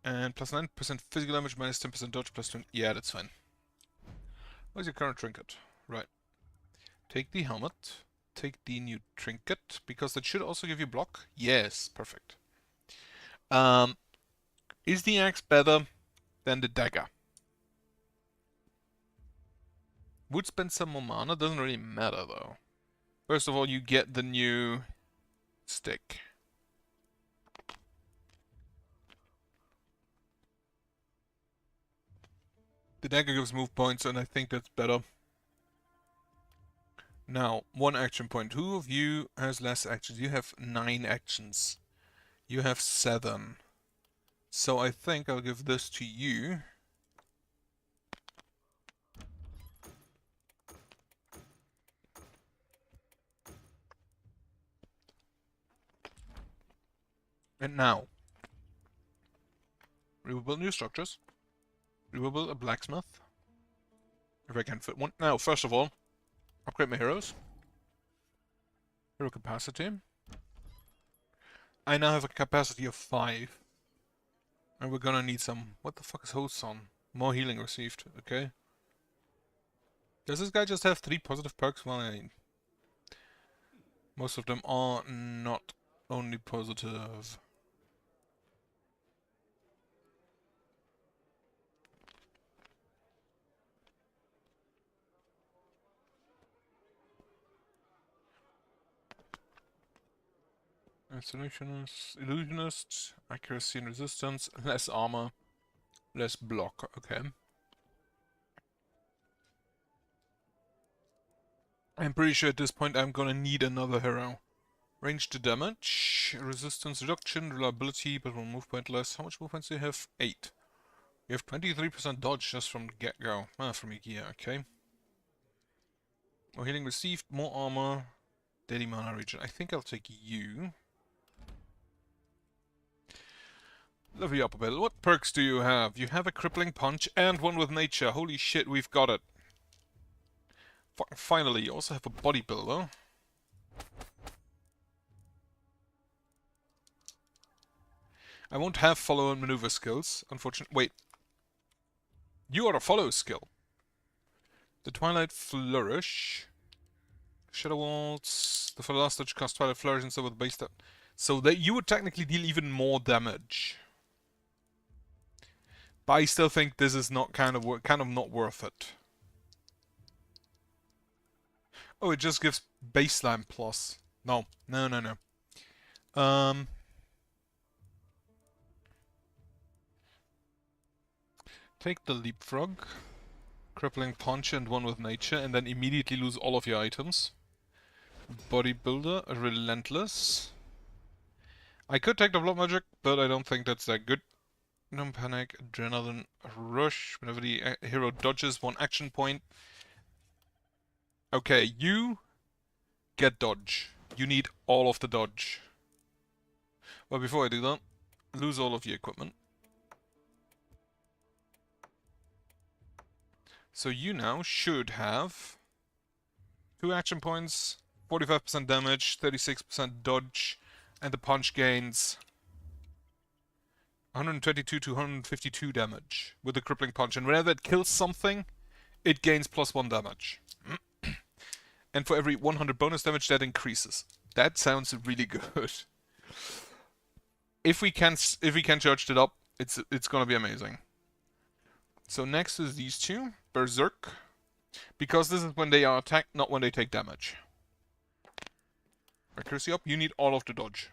Speaker 1: And plus 9% physical damage, minus 10% dodge, plus 20. Yeah, that's fine. What's your current trinket? Right. Take the helmet. Take the new trinket, because that should also give you block. Yes, perfect. Is the axe better than the dagger? Would spend some more mana, doesn't really matter though. First of all, you get the new stick. The dagger gives move points, and I think that's better. Now, 1 action point. Who of you has less actions? You have 9 actions. You have 7. So I think I'll give this to you. And now, we will build new structures. We will build a blacksmith. If I can fit one. Now, first of all, upgrade my heroes. Hero capacity. I now have a capacity of 5. And we're gonna need some... What the fuck is hosts on? More healing received. Okay. Does this guy just have 3 positive perks? Well, I mean, most of them are not only positive. Illusionist, accuracy and resistance, less armor, less block, okay. I'm pretty sure at this point I'm gonna need another hero. Range to damage, resistance reduction, reliability, but one move point less. How much move points do you have? 8. You have 23% dodge just from the get-go. From your gear, okay. More healing received, more armor, daily mana regen. I think I'll take you. Level you up a bit. What perks do you have? You have a crippling punch and one with nature. Holy shit, we've got it. Finally, you also have a bodybuilder. I won't have follow and maneuver skills, unfortunately. Wait. You are a follow skill. The Twilight Flourish. Shadow Waltz. The last touch costs Twilight Flourish and so with base stat. So that you would technically deal even more damage. But I still think this is not kind of not worth it. Oh, it just gives baseline plus. No. Take the leapfrog, crippling punch and one with nature, and then immediately lose all of your items. Bodybuilder, relentless. I could take the blood magic, but I don't think that's that good. No panic, adrenaline rush. Whenever the hero dodges 1 action point. Okay, you get dodge. You need all of the dodge. Well, before I do that, lose all of your equipment. So you now should have 2 action points, 45% damage, 36% dodge, and the punch gains 122 to 152 damage with the crippling punch. And whenever it kills something, it gains +1 damage. And for every 100 bonus damage, that increases. That sounds really good. If we can charge it up, it's gonna be amazing. So next is these two, Berserk, because this is when they are attacked, not when they take damage. Accuracy up, you need all of the dodge.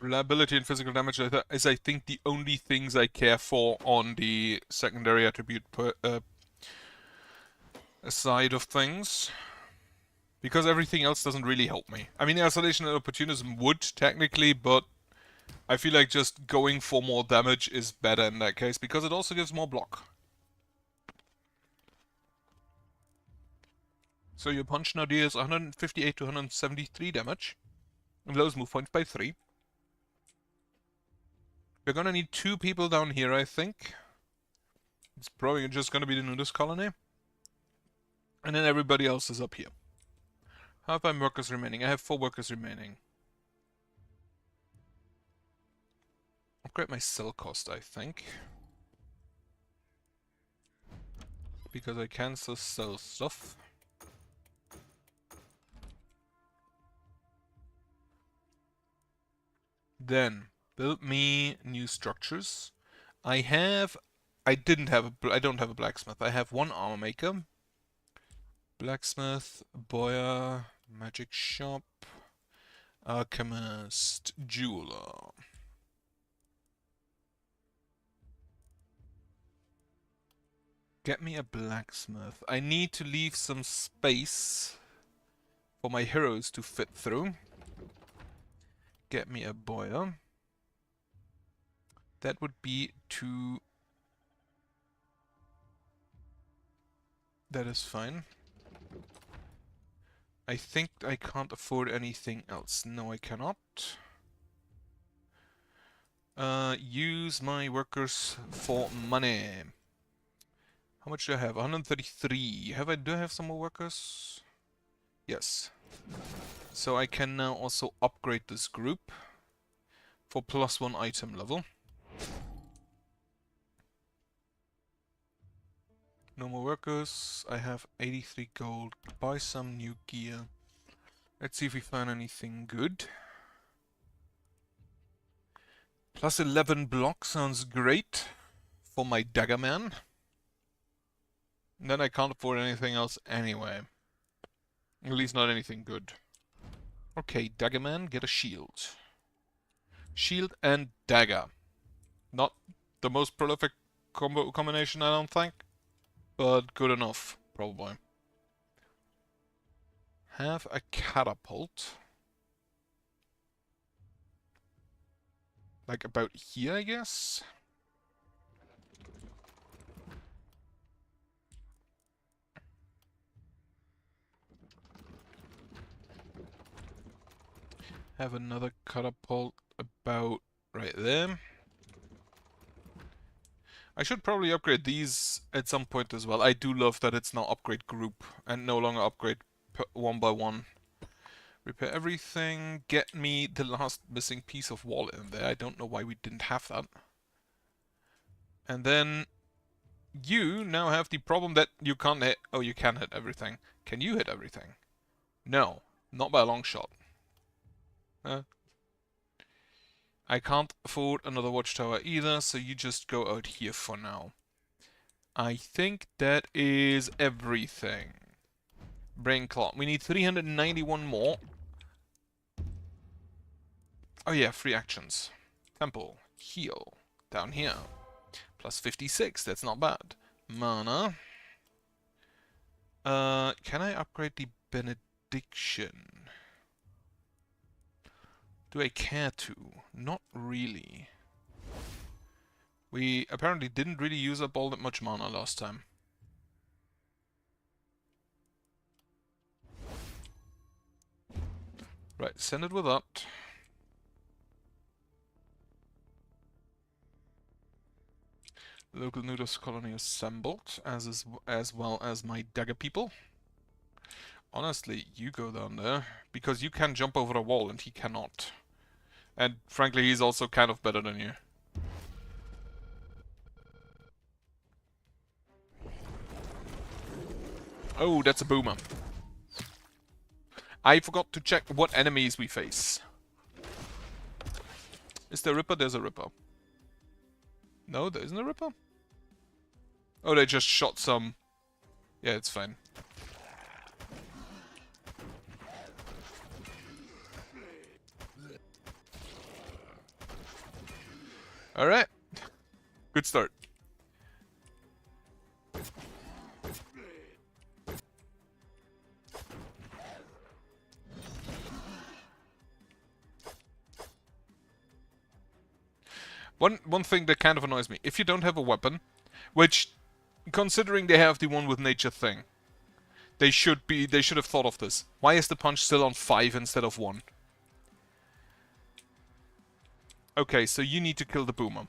Speaker 1: Reliability and physical damage is, I think, the only things I care for on the secondary attribute side of things. Because everything else doesn't really help me. I mean, isolation and opportunism would, technically, but I feel like just going for more damage is better in that case, because it also gives more block. So your punch now deals 158 to 173 damage. And lowers move points by 3. We're gonna need 2 people down here, I think. It's probably just gonna be the nudist colony. And then everybody else is up here. How have I workers remaining? I have 4 workers remaining. Upgrade my cell cost, I think. Because I can still sell stuff. Then, build me new structures. I don't have a blacksmith. I have 1 armor maker. Blacksmith, boyar, magic shop, alchemist, jeweler. Get me a blacksmith. I need to leave some space for my heroes to fit through. Get me a boyar. That would be 2. That is fine. I think I can't afford anything else. No, I cannot. Use my workers for money. How much do I have? 133. Do I have some more workers? Yes. So I can now also upgrade this group for +1 item level. No more workers. I have 83 gold. Buy some new gear. Let's see if we find anything good. +11 block sounds great for my dagger man. And then I can't afford anything else anyway. At least not anything good. Okay, dagger man, get a shield. Shield and dagger. Not the most prolific combination, I don't think. But good enough, probably. Have a catapult. Like about here, I guess? Have another catapult about right there. I should probably upgrade these at some point as well. I do love that it's now upgrade group and no longer upgrade 1 by 1. Repair everything. Get me the last missing piece of wall in there. I don't know why we didn't have that. And then you now have the problem that you can't hit. Oh, you can hit everything. Can you hit everything? No, not by a long shot. I can't afford another watchtower either, so you just go out here for now. I think that is everything. Brain clot. We need 391 more. Oh yeah, free actions. Temple. Heal. Down here. +56, that's not bad. Mana. Can I upgrade the benediction? Do I care to? Not really. We apparently didn't really use up all that much mana last time. Right, send it with that. Local nudist colony assembled, as well as my dagger people. Honestly, you go down there, because you can jump over a wall and he cannot. And frankly, he's also kind of better than you. Oh, that's a boomer. I forgot to check what enemies we face. Is there a Ripper? There's a Ripper. No, there isn't a Ripper? Oh, they just shot some... Yeah, it's fine. Alright. Good start. One thing that kind of annoys me, if you don't have a weapon, which, considering they have the one with nature thing, they should have thought of this. Why is the punch still on 5 instead of 1? Okay, so you need to kill the boomer.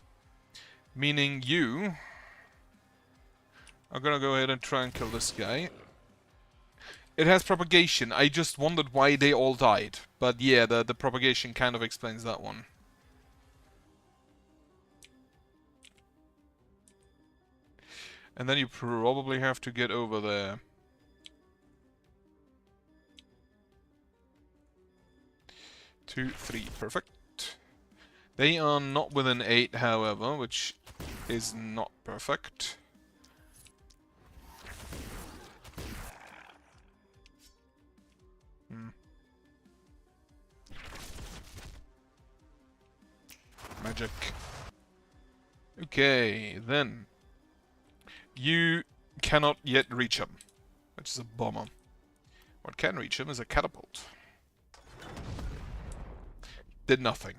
Speaker 1: Meaning you are gonna go ahead and try and kill this guy. It has propagation. I just wondered why they all died. But yeah, the propagation kind of explains that one. And then you probably have to get over there. Two, three, perfect. They are not within 8, however, which is not perfect. Magic. Okay, then. You cannot yet reach him, which is a bummer. What can reach him is a catapult. Did nothing.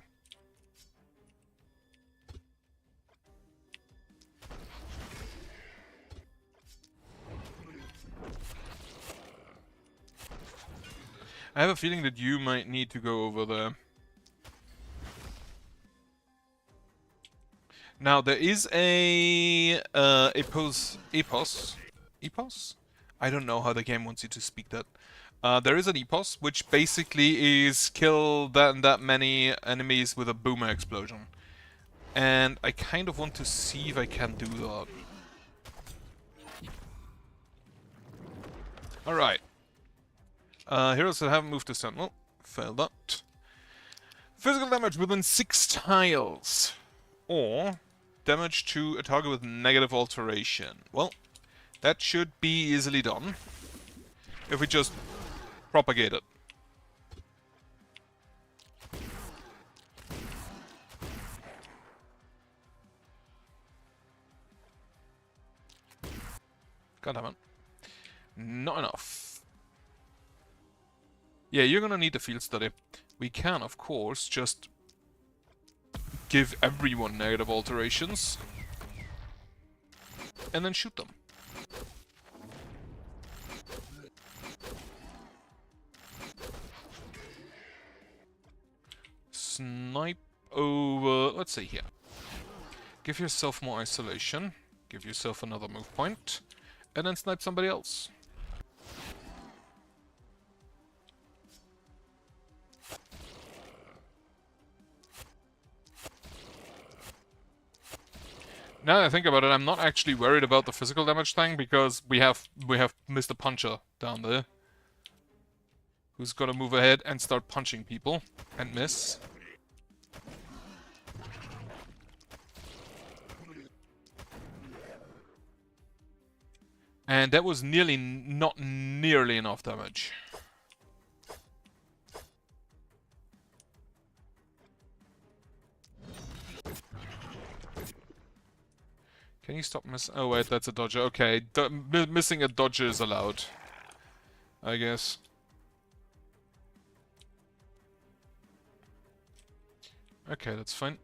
Speaker 1: I have a feeling that you might need to go over there. Now, there is a epos? Epos? I don't know how the game wants you to speak that. There is an epos, which basically is kill that and that many enemies with a boomer explosion. And I kind of want to see if I can do that. Alright. Heroes that haven't moved to Sentinel. Failed that. Physical damage within 6 tiles. Or damage to a target with negative alteration. Well, that should be easily done if we just propagate it. God damn it. Not enough. Yeah, you're gonna need a field study. We can, of course, just give everyone negative alterations and then shoot them. Snipe over... let's see here. Give yourself more isolation. Give yourself another move point. And then snipe somebody else. Now that I think about it, I'm not actually worried about the physical damage thing because we have Mr. Puncher down there, who's gonna move ahead and start punching people and miss. And that was not nearly enough damage. Can you stop miss? Oh wait, that's a dodger. Okay, missing a dodger is allowed, I guess. Okay, that's fine.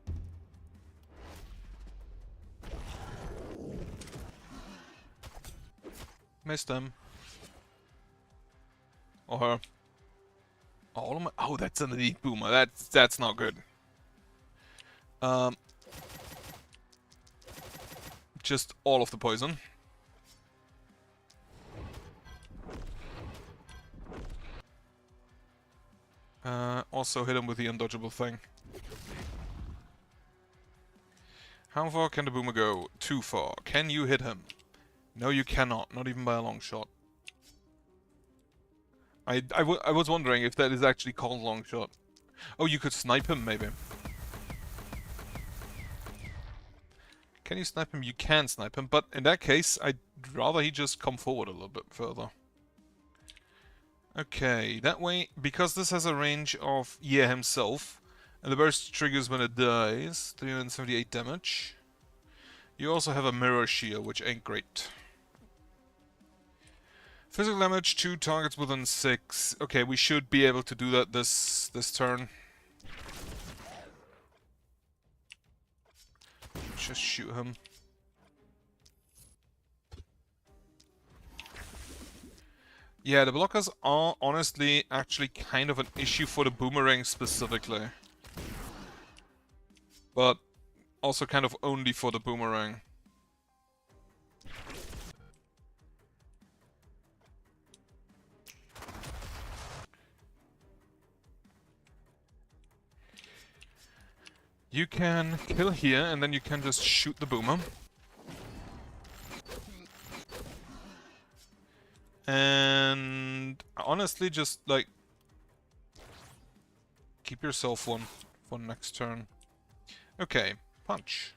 Speaker 1: Missed him. Or her. All of my... oh, that's an elite boomer. That's not good. Just all of the poison. Also hit him with the undodgeable thing. How far can the boomer go? Too far. Can you hit him? No, you cannot. Not even by a long shot. I was wondering if that is actually called long shot. Oh, you could snipe him, maybe. Can you snipe him? You can snipe him, but in that case, I'd rather he just come forward a little bit further. Okay, that way, because this has a range of himself, And the burst triggers when it dies. 378 damage. You also have a mirror shield, which ain't great. Physical damage to targets within 6. Okay, we should be able to do that this turn. Just shoot him. Yeah, the blockers are honestly actually kind of an issue for the boomerang specifically. But also kind of only for the boomerang. You can kill here, and then you can just shoot the boomer. And honestly, just like keep yourself one for next turn. Okay, punch.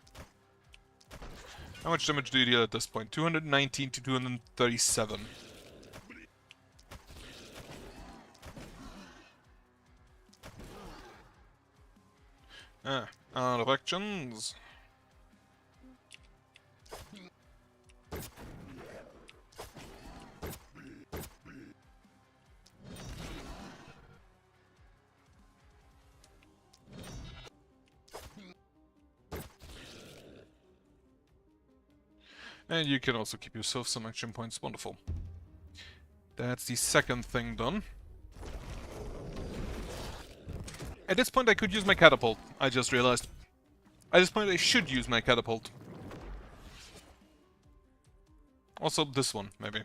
Speaker 1: How much damage do you deal at this point? 219 to 237. Out of actions. And you can also keep yourself some action points. Wonderful. That's the second thing done. At this point I could use my catapult, I just realized. At this point I should use my catapult. Also this one, maybe.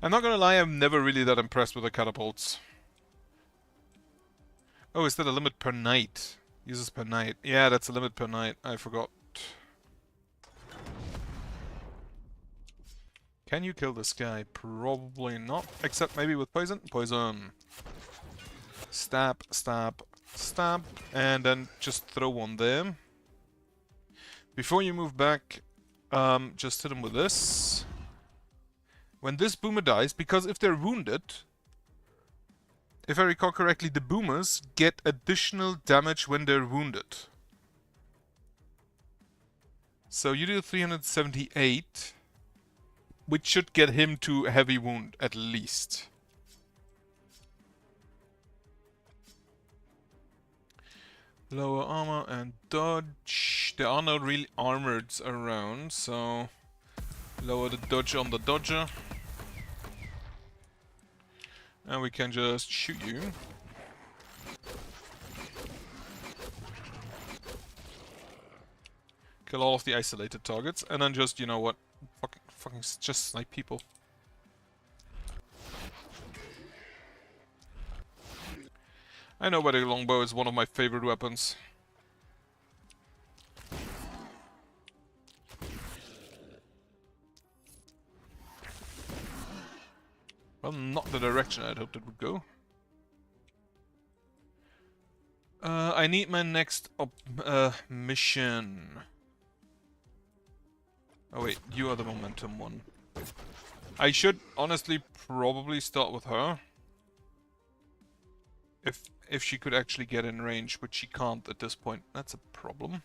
Speaker 1: I'm not gonna lie, I'm never really that impressed with the catapults. Oh, is that a limit per night? Uses per night. Yeah, that's a limit per night. I forgot. Can you kill this guy? Probably not. Except maybe with poison? Poison. Stab, stab, stab. And then just throw one there. Before you move back, just hit him with this. When this boomer dies, because if they're wounded, if I recall correctly, the boomers get additional damage when they're wounded. So you do 378, which should get him to heavy wound at least. Lower armor and dodge. There are no real armoreds around, so lower the dodge on the dodger. And we can just shoot you. Kill all of the isolated targets, and then just, you know what, fucking just snipe people. I know, but the longbow is one of my favorite weapons. Well, not the direction I'd hoped it would go. I need my next mission. Oh wait, you are the momentum one. I should honestly probably start with her. If she could actually get in range, which she can't at this point. That's a problem.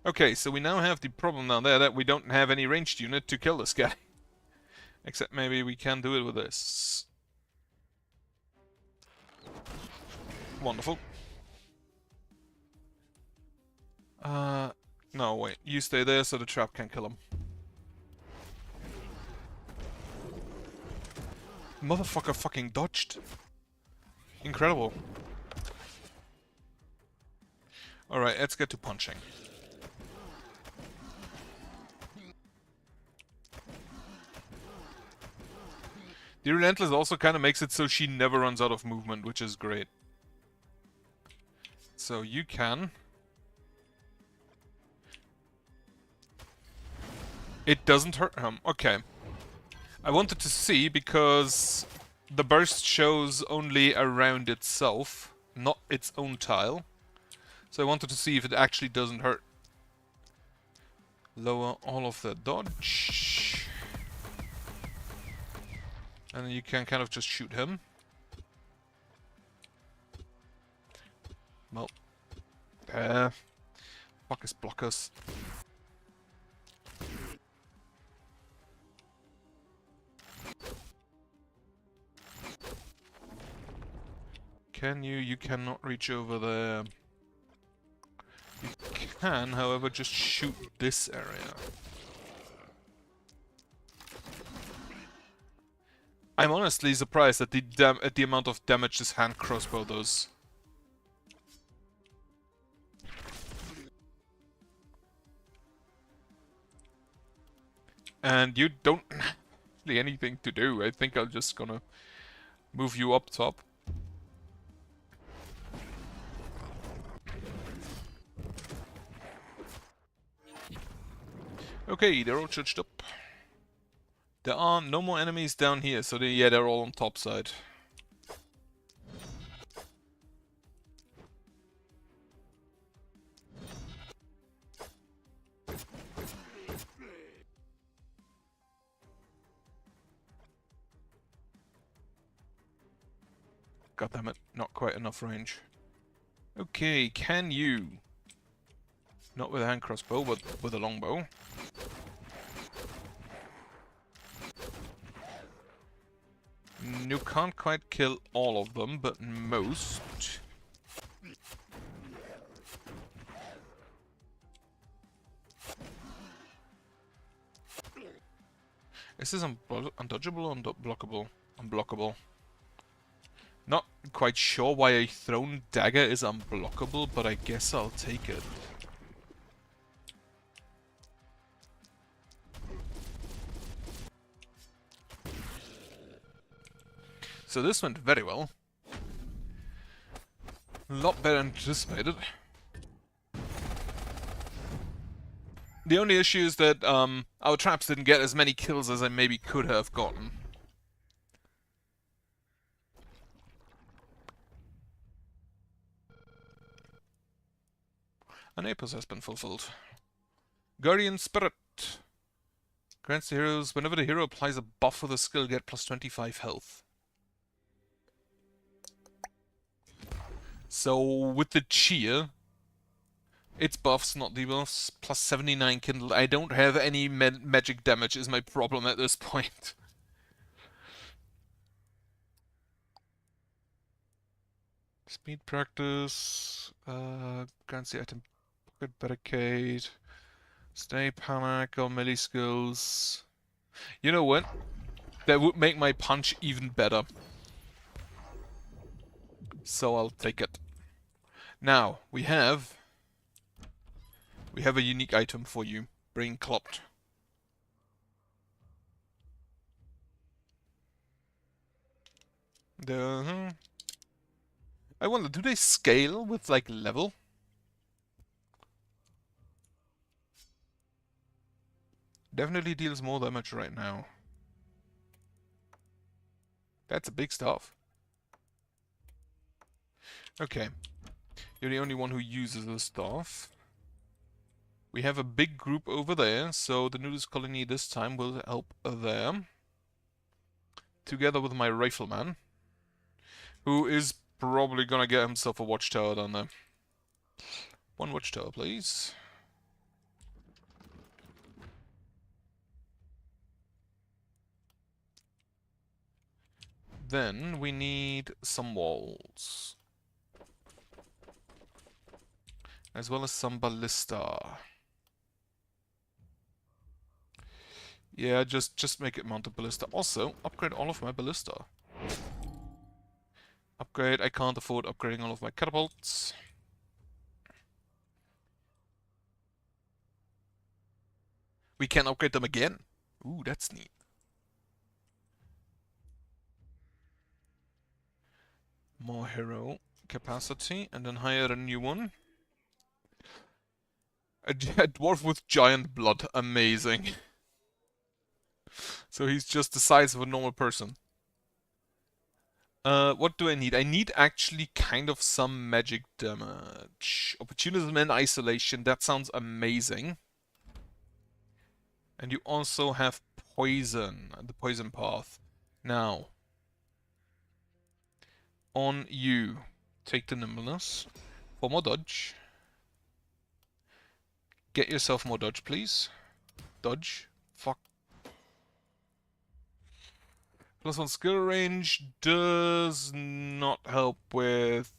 Speaker 1: Okay, so we now have the problem down there that we don't have any ranged unit to kill this guy. Except maybe we can do it with this. Wonderful. No, wait. You stay there so the trap can kill him. Motherfucker fucking dodged. Incredible. Alright, let's get to punching. The Relentless also kind of makes it so she never runs out of movement, which is great. So you can. It doesn't hurt him. Okay. I wanted to see because the burst shows only around itself, not its own tile. So I wanted to see if it actually doesn't hurt. Lower all of their dodge. And then you can kind of just shoot him. Well, fuck his blockers. Can you? You cannot reach over there. You can, however, just shoot this area. I'm honestly surprised at the amount of damage this hand crossbow does. And you don't have really anything to do. I think I'm just gonna move you up top. Okay, they're all charged up. There are no more enemies down here, so they're all on top side. God damn it, not quite enough range. Okay, can you? Not with a hand crossbow, but with a longbow. You can't quite kill all of them, but most. Is this undodgeable or unblockable? Unblockable. Not quite sure why a thrown dagger is unblockable, but I guess I'll take it. So this went very well. A lot better than anticipated. The only issue is that our traps didn't get as many kills as I maybe could have gotten. An Apos has been fulfilled. Guardian Spirit. Grants the heroes, whenever the hero applies a buff with a skill, get plus 25 health. So, with the cheer, it's buffs, not debuffs, plus 79 kindle. I don't have any magic damage is my problem at this point. Speed practice, grants the item pocket barricade, stay panic or melee skills. You know what? That would make my punch even better. So I'll take it. Now, we have a unique item for you. Brain Clopped. I wonder, do they scale with, like, level? Definitely deals more damage right now. That's a big stuff. Okay. You're the only one who uses the stuff. We have a big group over there, so the nudist colony this time will help there. Together with my rifleman, who is probably gonna get himself a watchtower down there. One watchtower, please. Then we need some walls. As well as some ballista. Yeah, just make it mount a ballista. Also, upgrade all of my ballista. Upgrade, I can't afford upgrading all of my catapults. We can upgrade them again. Ooh, that's neat. More hero capacity, and then hire a new one. A dwarf with giant blood, amazing. So he's just the size of a normal person. What do I need? I need actually kind of some magic damage. Opportunism and isolation, that sounds amazing. And you also have poison, the poison path. Now, on you, take the nimbleness for more dodge. Get yourself more dodge, please. Dodge. Fuck. +1 skill range does not help with...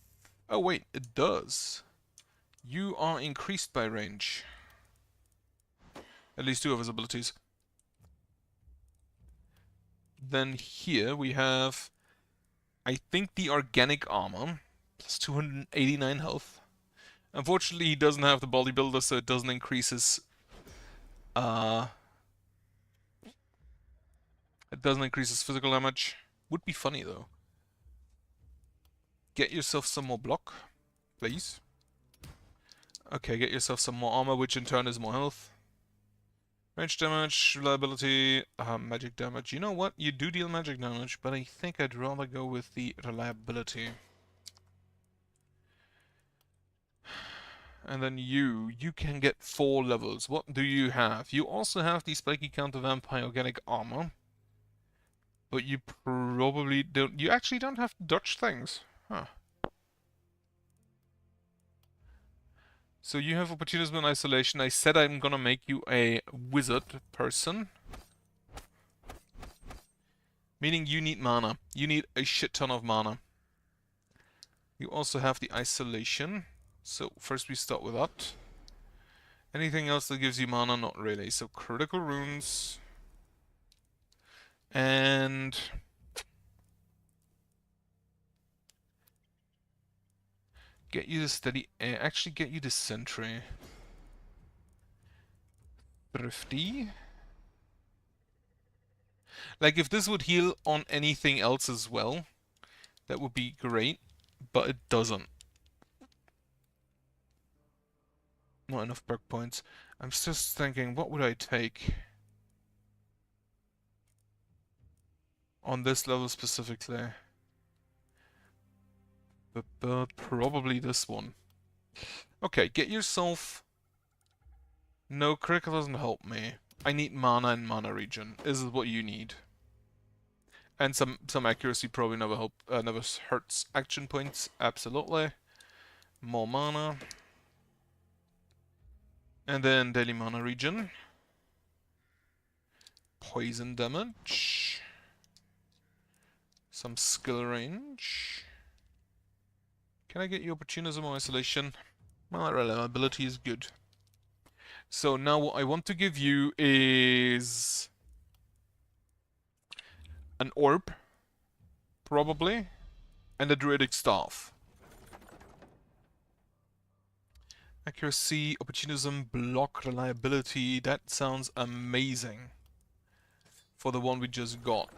Speaker 1: Oh wait, it does. You are increased by range. At least 2 of his abilities. Then here we have, I think, the organic armor. Plus 289 health. Unfortunately, he doesn't have the bodybuilder, so it doesn't increase his... It doesn't increase his physical damage. Would be funny, though. Get yourself some more block, please. Okay, get yourself some more armor, which in turn is more health. Range damage, reliability, magic damage. You know what? You do deal magic damage, but I think I'd rather go with the reliability. And then you can get 4 levels. What do you have? You also have the spiky counter vampire organic armor. But you probably don't... You actually don't have to dodge things. Huh. So you have opportunism and isolation. I said I'm gonna make you a wizard person. Meaning you need mana. You need a shit ton of mana. You also have the isolation. So first we start with that. Anything else that gives you mana? Not really. So critical runes. And... get you the steady... actually get you the sentry. Thrifty. Like, if this would heal on anything else as well, that would be great. But it doesn't. Not enough perk points. I'm just thinking, what would I take? On this level specifically. But probably this one. Okay, get yourself... No, critical doesn't help me. I need mana and mana regen. This is what you need. And some accuracy probably never never hurts. Action points, absolutely. More mana. And then daily mana regen. Poison damage. Some skill range. Can I get you opportunism or isolation? Well, reliability is good. So now what I want to give you is an orb, probably, and a druidic staff. Accuracy, opportunism, block, reliability. That sounds amazing for the one we just got.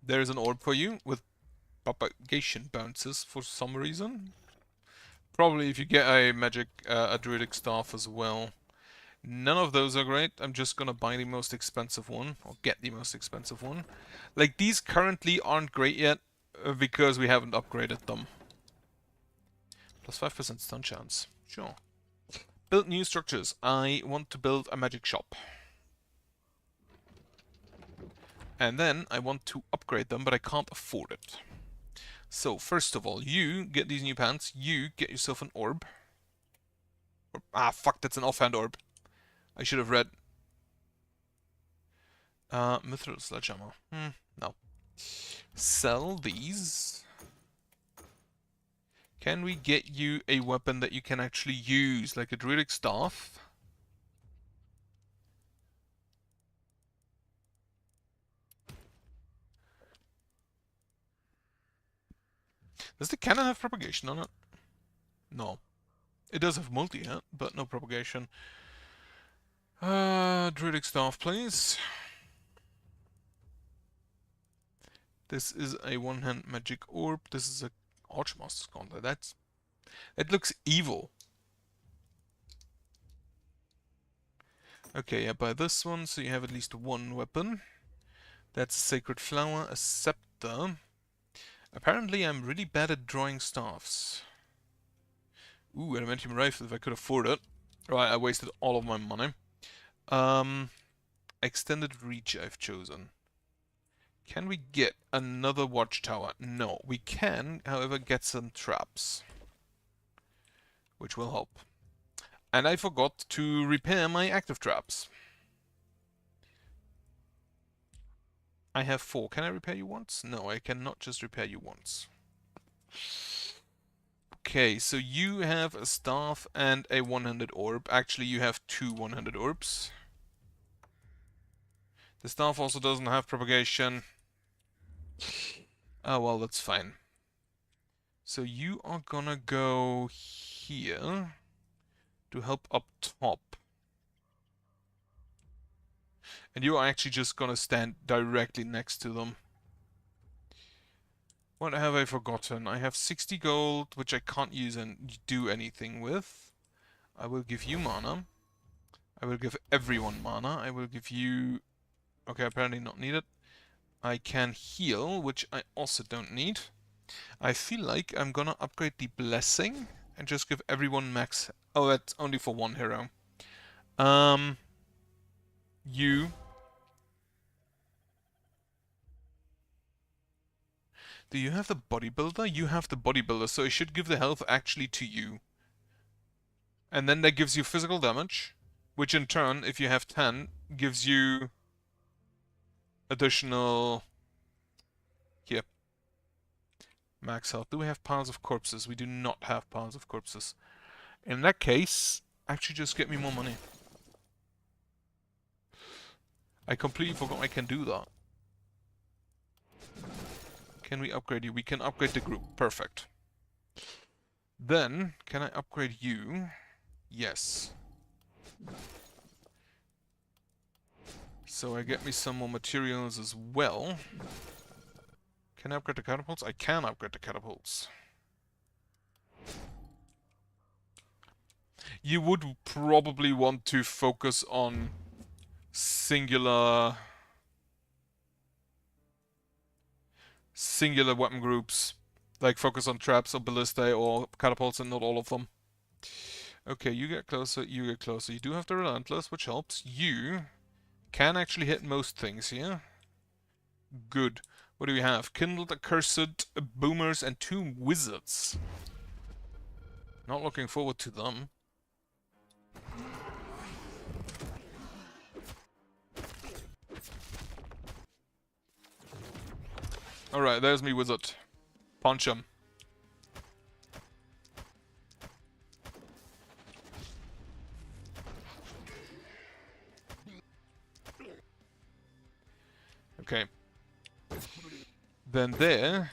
Speaker 1: There's an orb for you with propagation bounces for some reason. Probably if you get a magic, a druidic staff as well. None of those are great. I'm just gonna buy the most expensive one, or get the most expensive one. Like, these currently aren't great yet, because we haven't upgraded them. Plus 5% stun chance. Sure. Build new structures. I want to build a magic shop. And then I want to upgrade them, but I can't afford it. So, first of all, you get these new pants. You get yourself an orb. Ah, fuck, that's an offhand orb. I should have read. Mithril sledgehammer. No. Sell these. Can we get you a weapon that you can actually use, like a druidic staff? Does the cannon have propagation on it? No. It does have multi-hit, but no propagation. Druidic staff, please. This is a one-hand magic orb. This is a Archmaster's Gauntlet. That looks evil. Okay, I buy this one, so you have at least one weapon. That's a Sacred Flower, a Scepter. Apparently I'm really bad at drawing staffs. Ooh, Adamantium Rifle if I could afford it. Right, I wasted all of my money. extended reach I've chosen. Can we get another watchtower? No. We can, however, get some traps, which will help. And I forgot to repair my active traps. I have 4. Can I repair you once? No, I cannot just repair you once. Okay, so you have a staff and a one-handed orb. Actually, you have 2 one-handed orbs. The staff also doesn't have propagation. Oh, well, that's fine. So you are gonna go here to help up top. And you are actually just gonna stand directly next to them. What have I forgotten? I have 60 gold, which I can't use and do anything with. I will give you mana. I will give everyone mana. I will give you... Okay, apparently not needed. I can heal, which I also don't need. I feel like I'm gonna upgrade the blessing and just give everyone max... Oh, that's only for one hero. You... Do you have the bodybuilder? You have the bodybuilder, so I should give the health actually to you. And then that gives you physical damage, which in turn, if you have 10, gives you additional... Here. Max health. Do we have piles of corpses? We do not have piles of corpses. In that case, actually just get me more money. I completely forgot I can do that. Can we upgrade you? We can upgrade the group. Perfect. Then, can I upgrade you? Yes. So I get me some more materials as well. Can I upgrade the catapults? I can upgrade the catapults. You would probably want to focus on singular weapon groups. Like focus on traps or ballistae or catapults and not all of them. Okay, you get closer, you get closer. You do have the relentless, which helps. You can actually hit most things here. Good. What do we have? Kindled, Accursed, Boomers, and 2 Wizards. Not looking forward to them. Alright, there's me wizard. Punch him. Okay. Then there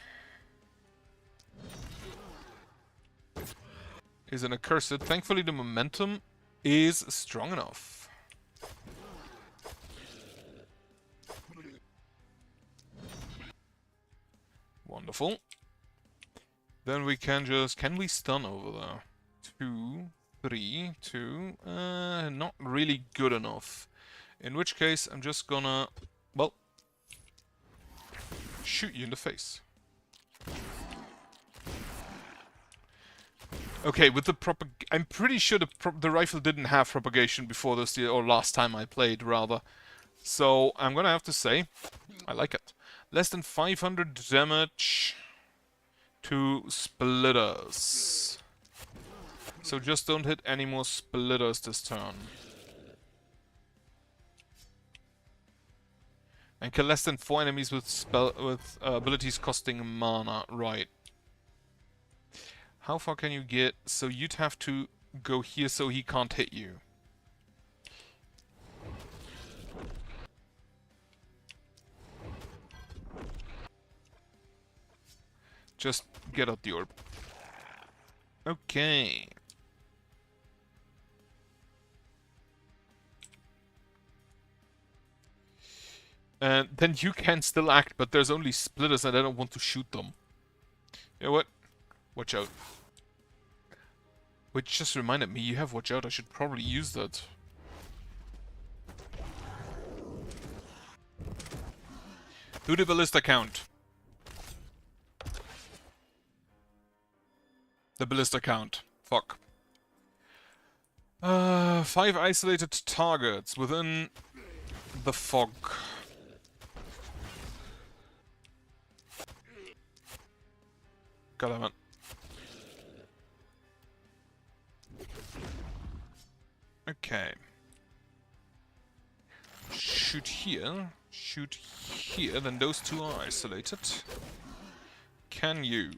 Speaker 1: is an Accursed. Thankfully the momentum is strong enough. Wonderful. Then we can just... Can we stun over there? 2, 3, 2... not really good enough. In which case, I'm just gonna... Well... shoot you in the face. Okay, with the I'm pretty sure the rifle didn't have propagation before this, or last time I played, rather. So, I'm gonna have to say, I like it. Less than 500 damage to splitters. So just don't hit any more splitters this turn. And kill less than 4 enemies with abilities costing mana. Right. How far can you get? So you'd have to go here so he can't hit you. Just get out the orb. Okay. And then you can still act, but there's only splitters and I don't want to shoot them. You know what? Watch out. Which just reminded me, you have watch out, I should probably use that. Do the ballista count? The ballista count. Fuck. 5 isolated targets within the fog. God damn it. Okay. Shoot here. Shoot here. Then those two are isolated. Can you?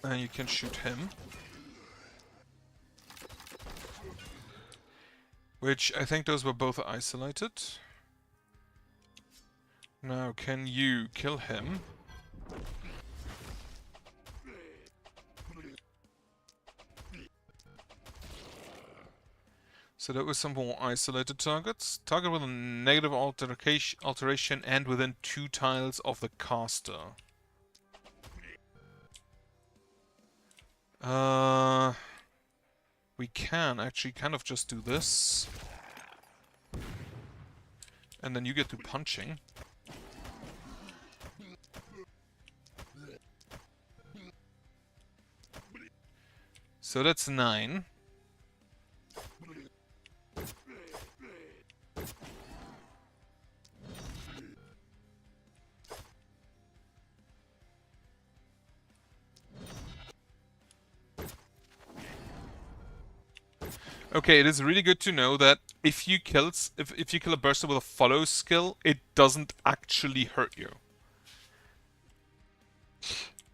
Speaker 1: And you can shoot him. Which, I think those were both isolated. Now, can you kill him? So that was some more isolated targets. Target with a negative alteration and within 2 tiles of the caster. We can actually kind of just do this. And then you get to punching. So that's 9. Okay, it is really good to know that if you kill a burster with a follow skill, it doesn't actually hurt you.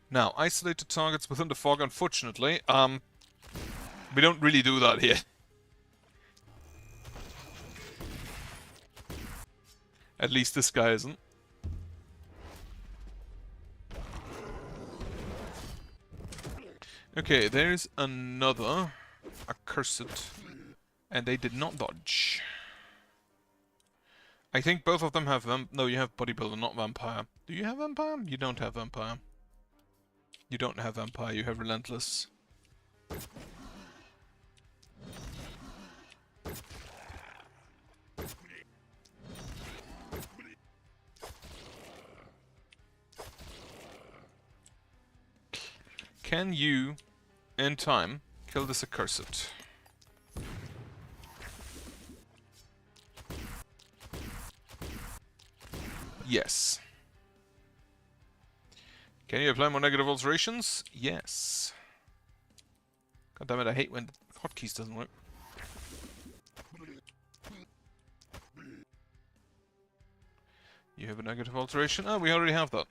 Speaker 1: Now, isolated targets within the fog, unfortunately, we don't really do that here. At least this guy isn't. Okay, there's another accursed. And they did not dodge. I think both of them have no, you have bodybuilder, not vampire. Do you have vampire? You don't have vampire. You don't have vampire, you have relentless. Can you, in time, kill this accursed? Yes. Can you apply more negative alterations? Yes. God damn it, I hate when hotkeys doesn't work. You have a negative alteration? Oh, we already have that.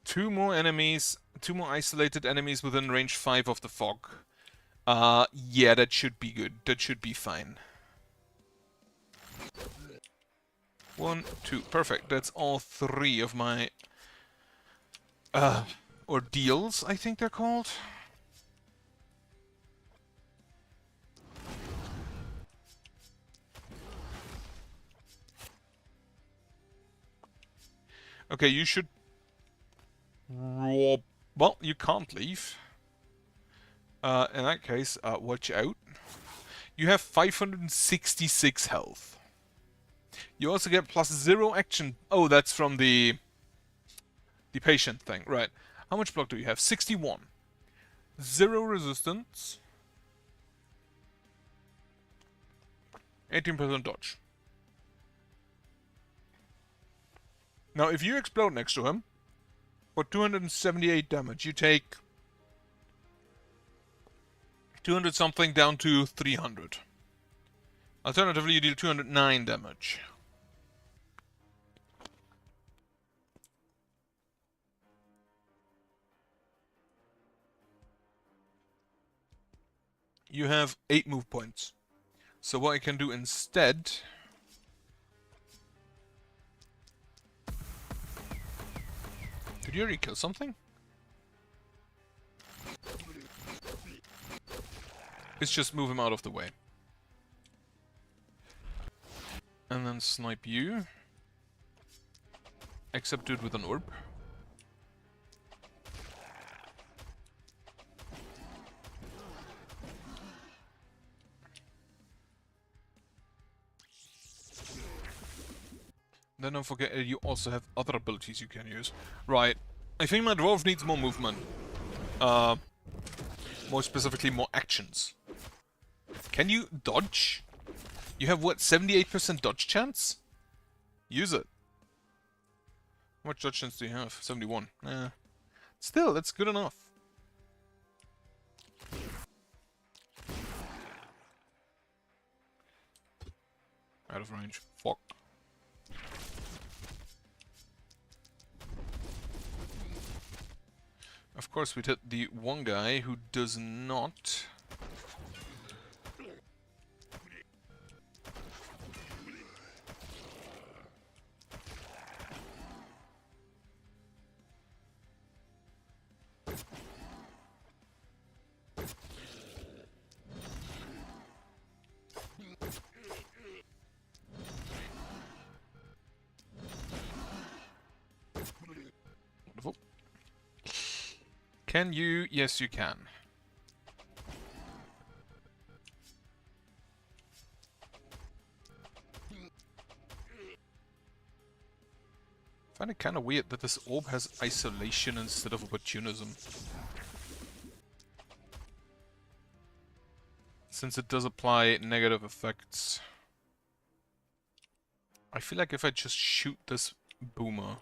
Speaker 1: Two more isolated enemies within range 5 of the fog. Yeah, that should be good. That should be fine. 1, 2, perfect. That's all 3 of my ordeals, I think they're called. Okay, you should... Well, you can't leave. In that case, watch out. You have 566 health. You also get +0 action. Oh, that's from the patient thing, right? How much block do you have? 61. 0 resistance. 18% dodge. Now, if you explode next to him, for 278 damage, you take 200 something down to 300. Alternatively, you deal 209 damage. You have 8 move points. So what I can do instead... Did you already kill something? Let's just move him out of the way. And then snipe you. Except do it with an orb. Then don't forget you also have other abilities you can use. Right. I think my dwarf needs more movement. More specifically, more actions. Can you dodge? You have what, 78% dodge chance? Use it. How much dodge chance do you have? 71. Still, that's good enough. Out of range. Fuck. Of course, we'd hit the one guy who does not. Wonderful. Can you? Yes, you can. I find it kind of weird that this orb has isolation instead of opportunism. Since it does apply negative effects. I feel like if I just shoot this boomer...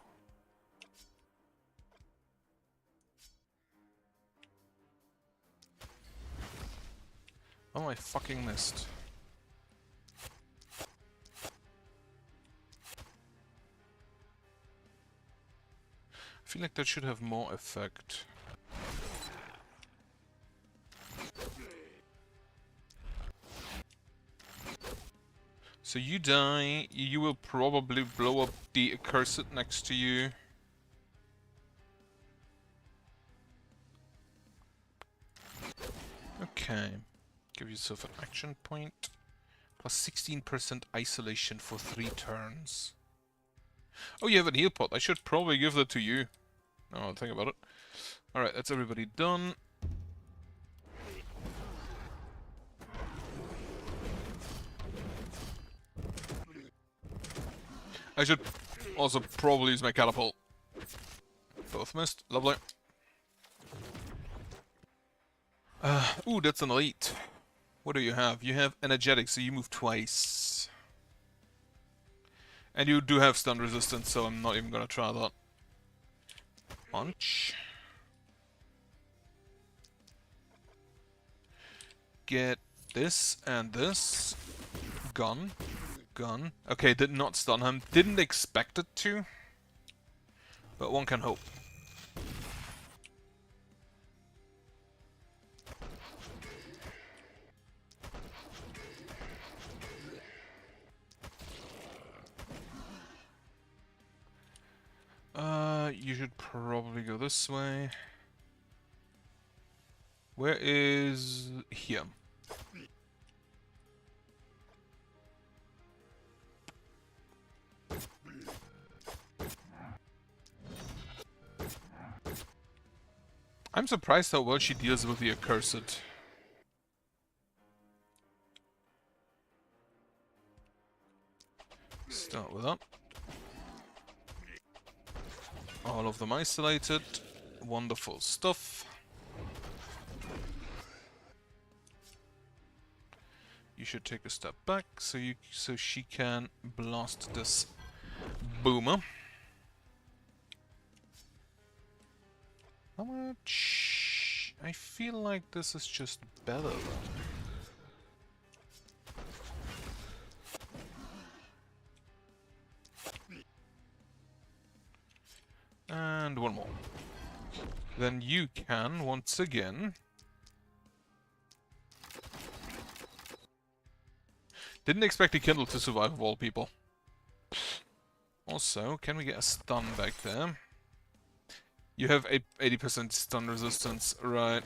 Speaker 1: Oh, I fucking missed. I feel like that should have more effect. So you die, you will probably blow up the accursed next to you. Okay. Give yourself an action point. Plus 16% isolation for 3 turns. Oh, you have a heal pot. I should probably give that to you. No, I'll think about it. Alright, that's everybody done. I should also probably use my catapult. Both missed. Lovely. Ooh, that's an elite. What do you have? You have energetic, so you move twice. And you do have stun resistance, so I'm not even gonna try that. Punch. Get this and this. Gun. Gun. Okay, did not stun him. Didn't expect it to. But one can hope. You should probably go this way. Where is... here. I'm surprised how well she deals with the accursed. Start with that. All of them isolated. Wonderful stuff. You should take a step back so she can blast this boomer. How much? I feel like this is just better. And one more. Then you can, once again... Didn't expect the Kindle to survive of all people. Also, can we get a stun back there? You have 80% stun resistance, right.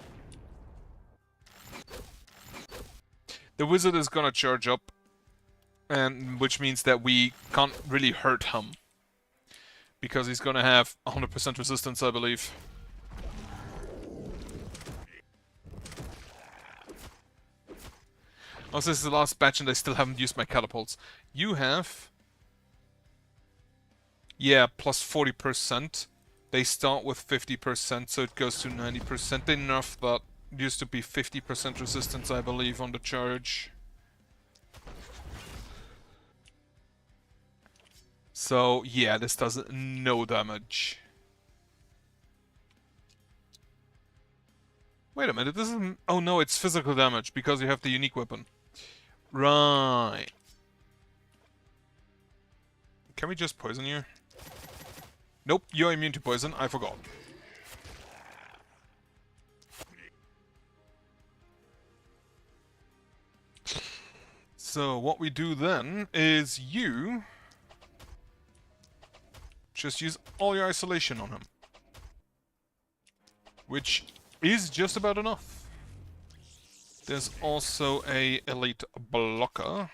Speaker 1: The wizard is gonna charge up, and which means that we can't really hurt him. Because he's gonna have 100% resistance, I believe. Also, this is the last batch and I still haven't used my catapults. You have... yeah, plus 40%. They start with 50%, so it goes to 90%. They nerfed that. It used to be 50% resistance, I believe, on the charge. So, yeah, this does no damage. Wait a minute, this isn't... Oh no, it's physical damage, because you have the unique weapon. Right. Can we just poison you? Nope, you're immune to poison, I forgot. So, what we do then is you... just use all your isolation on him. Which is just about enough. There's also a elite blocker.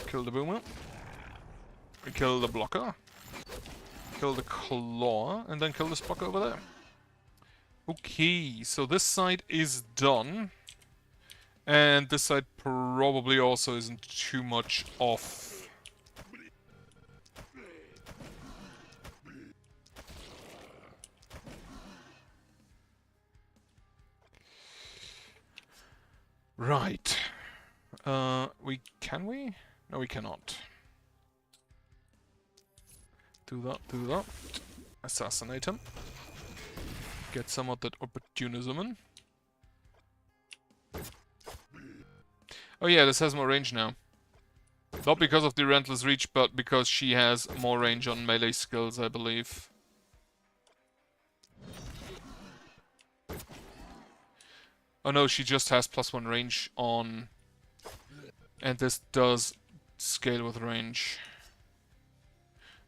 Speaker 1: Kill the boomer. Kill the blocker. Kill the claw. And then kill this blocker over there. Okay, so this side is done. And this side probably also isn't too much off. Right. Can we? No, we cannot. Do that, do that. Assassinate him. Get some of that opportunism in. Oh yeah, this has more range now. Not because of the Relentless Reach, but because she has more range on melee skills, I believe. Oh no, she just has +1 range on... And this does scale with range.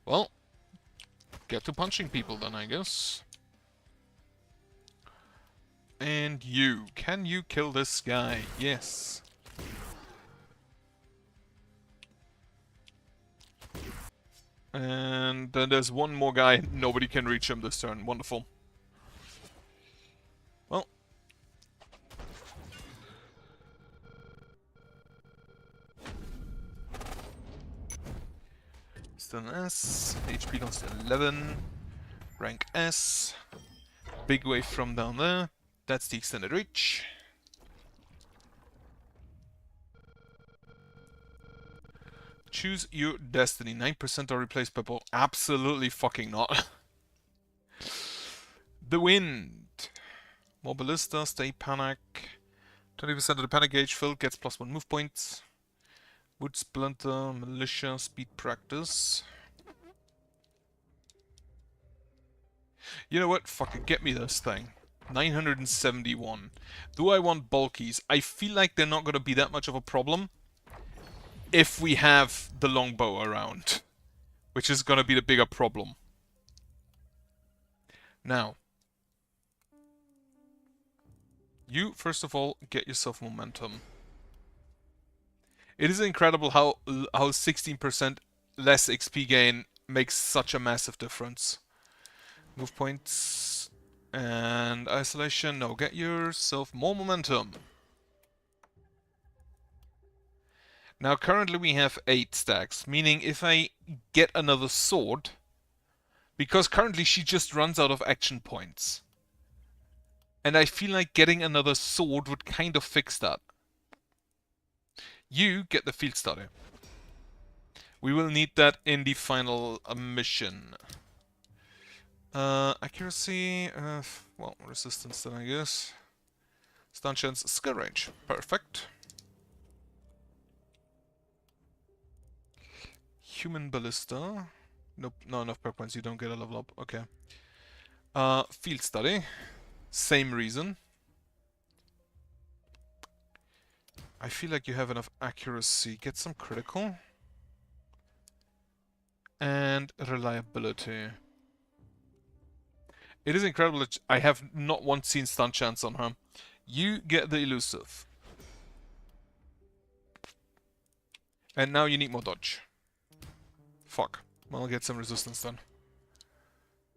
Speaker 1: Well, get to punching people then, I guess. And you. Can you kill this guy? Yes. And then there's one more guy. Nobody can reach him this turn. Wonderful. Well. Still an S. HP goes to 11. Rank S. Big wave from down there. That's the extended reach. Choose your destiny. 9% are replaced by ball. Absolutely fucking not. The wind. More ballista, stay panic. 20% of the panic gauge filled gets +1 move points. Wood splinter, militia, speed practice. You know what? Fuck it, get me this thing. 971. Do I want bulkies? I feel like they're not gonna be that much of a problem if we have the longbow around, which is gonna be the bigger problem. Now, you first of all get yourself momentum. It is incredible how 16% less XP gain makes such a massive difference. Move points and isolation. No, get yourself more momentum. Now currently we have 8 stacks, meaning if I get another sword, because currently she just runs out of action points. And I feel like getting another sword would kind of fix that. You get the field study. We will need that in the final mission. Accuracy, well, resistance then I guess. Stun chance, skill range. Perfect. Human ballista. Nope, not enough perk points, you don't get a level up. Okay. Field study. Same reason. I feel like you have enough accuracy. Get some critical. And reliability. It is incredible that I have not once seen stun chance on her. You get the elusive. And now you need more dodge. Fuck. Well, I'll get some resistance then.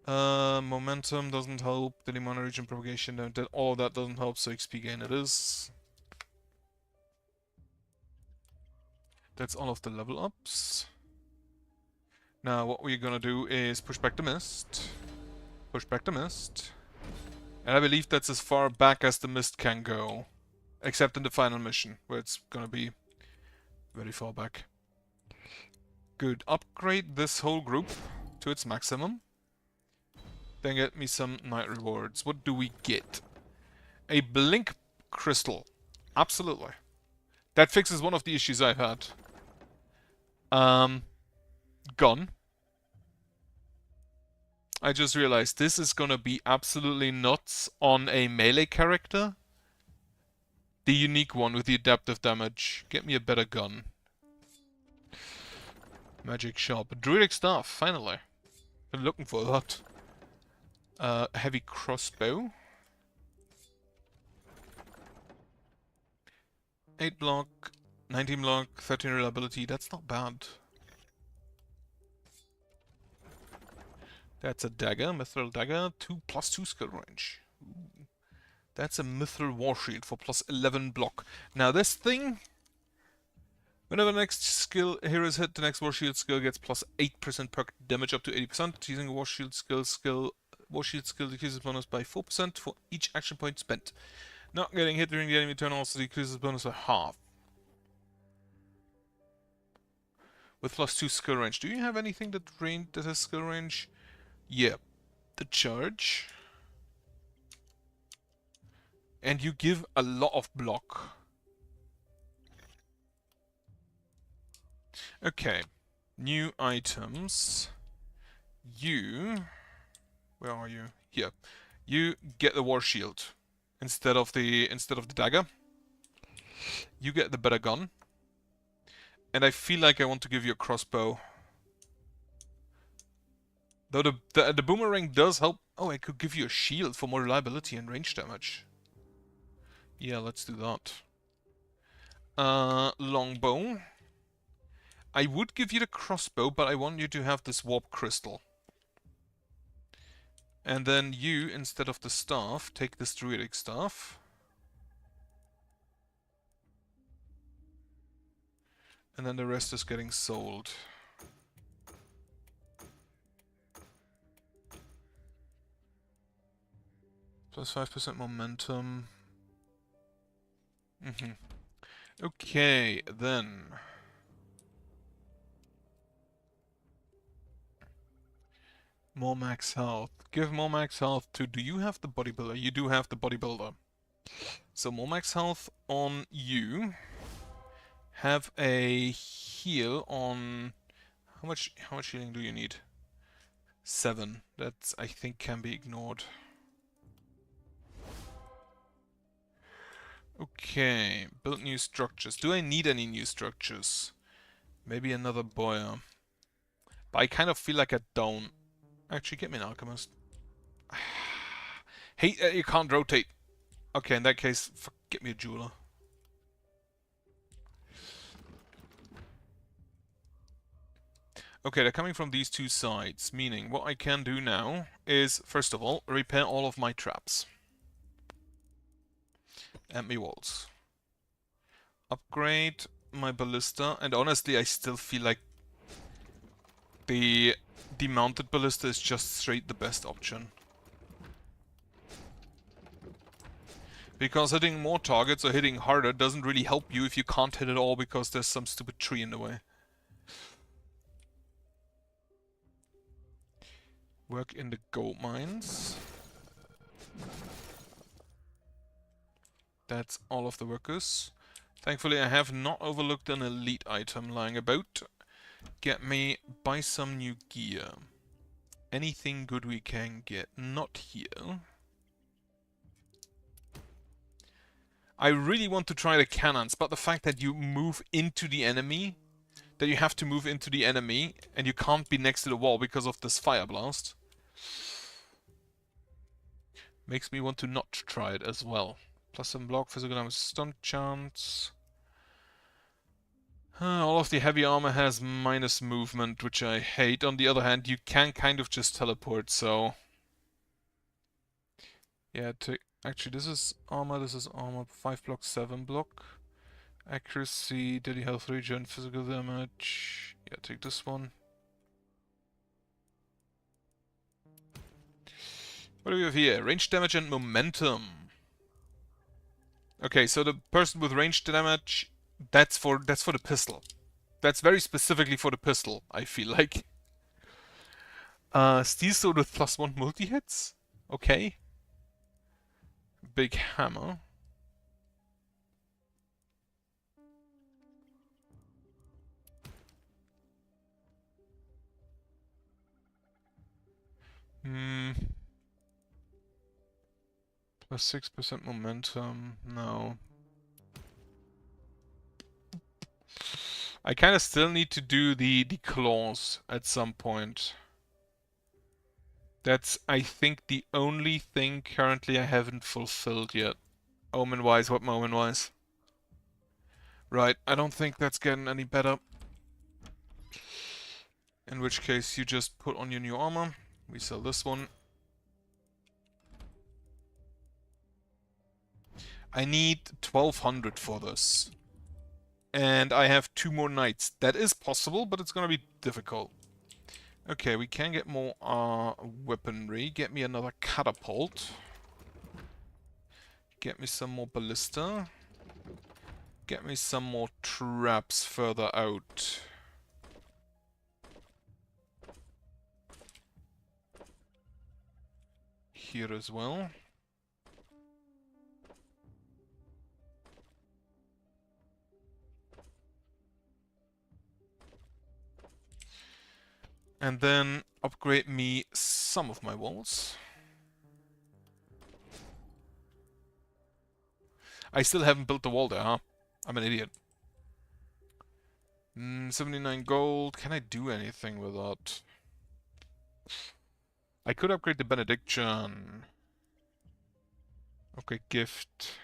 Speaker 1: Momentum doesn't help. Daily mana region propagation. All of that doesn't help, so XP gain it is. That's all of the level ups. Now what we're gonna do is push back the mist. Push back the mist. And I believe that's as far back as the mist can go. Except in the final mission, where it's gonna be very far back. Good. Upgrade this whole group to its maximum. Then get me some night rewards. What do we get? A blink crystal. Absolutely. That fixes one of the issues I've had. Gun. I just realized this is gonna be absolutely nuts on a melee character. The unique one with the adaptive damage. Get me a better gun. Magic shop. Druidic staff, finally. Been looking for that. Heavy crossbow. 8 block, 19 block, 13 reliability. That's not bad. That's a dagger, mithril dagger, +2 skill range. Ooh. That's a mithril war shield for +11 block. Now this thing, whenever the next skill here is hit, the next war shield skill gets +8% perk damage up to 80%. Using a war shield skill decreases bonus by 4% for each action point spent. Not getting hit during the enemy turn also decreases bonus by half. With +2 skill range. Do you have anything that has skill range? Yeah. The charge. And you give a lot of block. Okay. New items. You... Where are you? Here. You get the war shield. Instead of the dagger. You get the better gun. And I feel like I want to give you a crossbow. Though the boomerang does help. Oh, I could give you a shield for more reliability and range damage. Yeah, let's do that. Longbow. I would give you the crossbow, but I want you to have this warp crystal. And then you, instead of the staff, take this druidic staff. And then the rest is getting sold. +5% momentum. Okay, then. More max health. Give more max health to... Do you have the bodybuilder? You do have the bodybuilder. So more max health on you. Have a heal on... How much healing do you need? 7. That's, I think, can be ignored. Okay, build new structures. Do I need any new structures? Maybe another boiler. But I kind of feel like I don't. Actually, get me an alchemist. Hey, you can't rotate. Okay, in that case, get me a jeweler. Okay, they're coming from these two sides, meaning what I can do now is, first of all, repair all of my traps. And my walls. Upgrade my ballista, and honestly I still feel like the demounted ballista is just straight the best option. Because hitting more targets or hitting harder doesn't really help you if you can't hit it all because there's some stupid tree in the way. Work in the gold mines. That's all of the workers. Thankfully I have not overlooked an elite item lying about. Buy some new gear. Anything good we can get. Not here. I really want to try the cannons, but the fact that you move into the enemy, that you have to move into the enemy, and you can't be next to the wall because of this fire blast, makes me want to not try it as well. +7 block, physical damage, stun chance. All of the heavy armor has minus movement, which I hate. On the other hand, you can kind of just teleport, so... Yeah, actually this is armor, 5 block, 7 block. Accuracy, daily health regen, physical damage. Yeah, take this one. What do we have here? Range damage and momentum. Okay, so the person with range damage, that's for the pistol. That's very specifically for the pistol, I feel like. Steel sword with +1 multi-hits? Okay. Big hammer. Plus 6% momentum. No. I kind of still need to do the claws at some point. That's, I think, the only thing currently I haven't fulfilled yet. Omen-wise, what omen-wise? Right, I don't think that's getting any better. In which case, you just put on your new armor. We sell this one. I need 1200 for this. And I have 2 more knights. That is possible, but it's gonna be difficult. Okay, we can get more weaponry. Get me another catapult. Get me some more ballista. Get me some more traps further out. Here as well. And then upgrade me some of my walls. I still haven't built the wall there, huh? I'm an idiot. 79 gold. Can I do anything with that? I could upgrade the benediction. Okay, gift.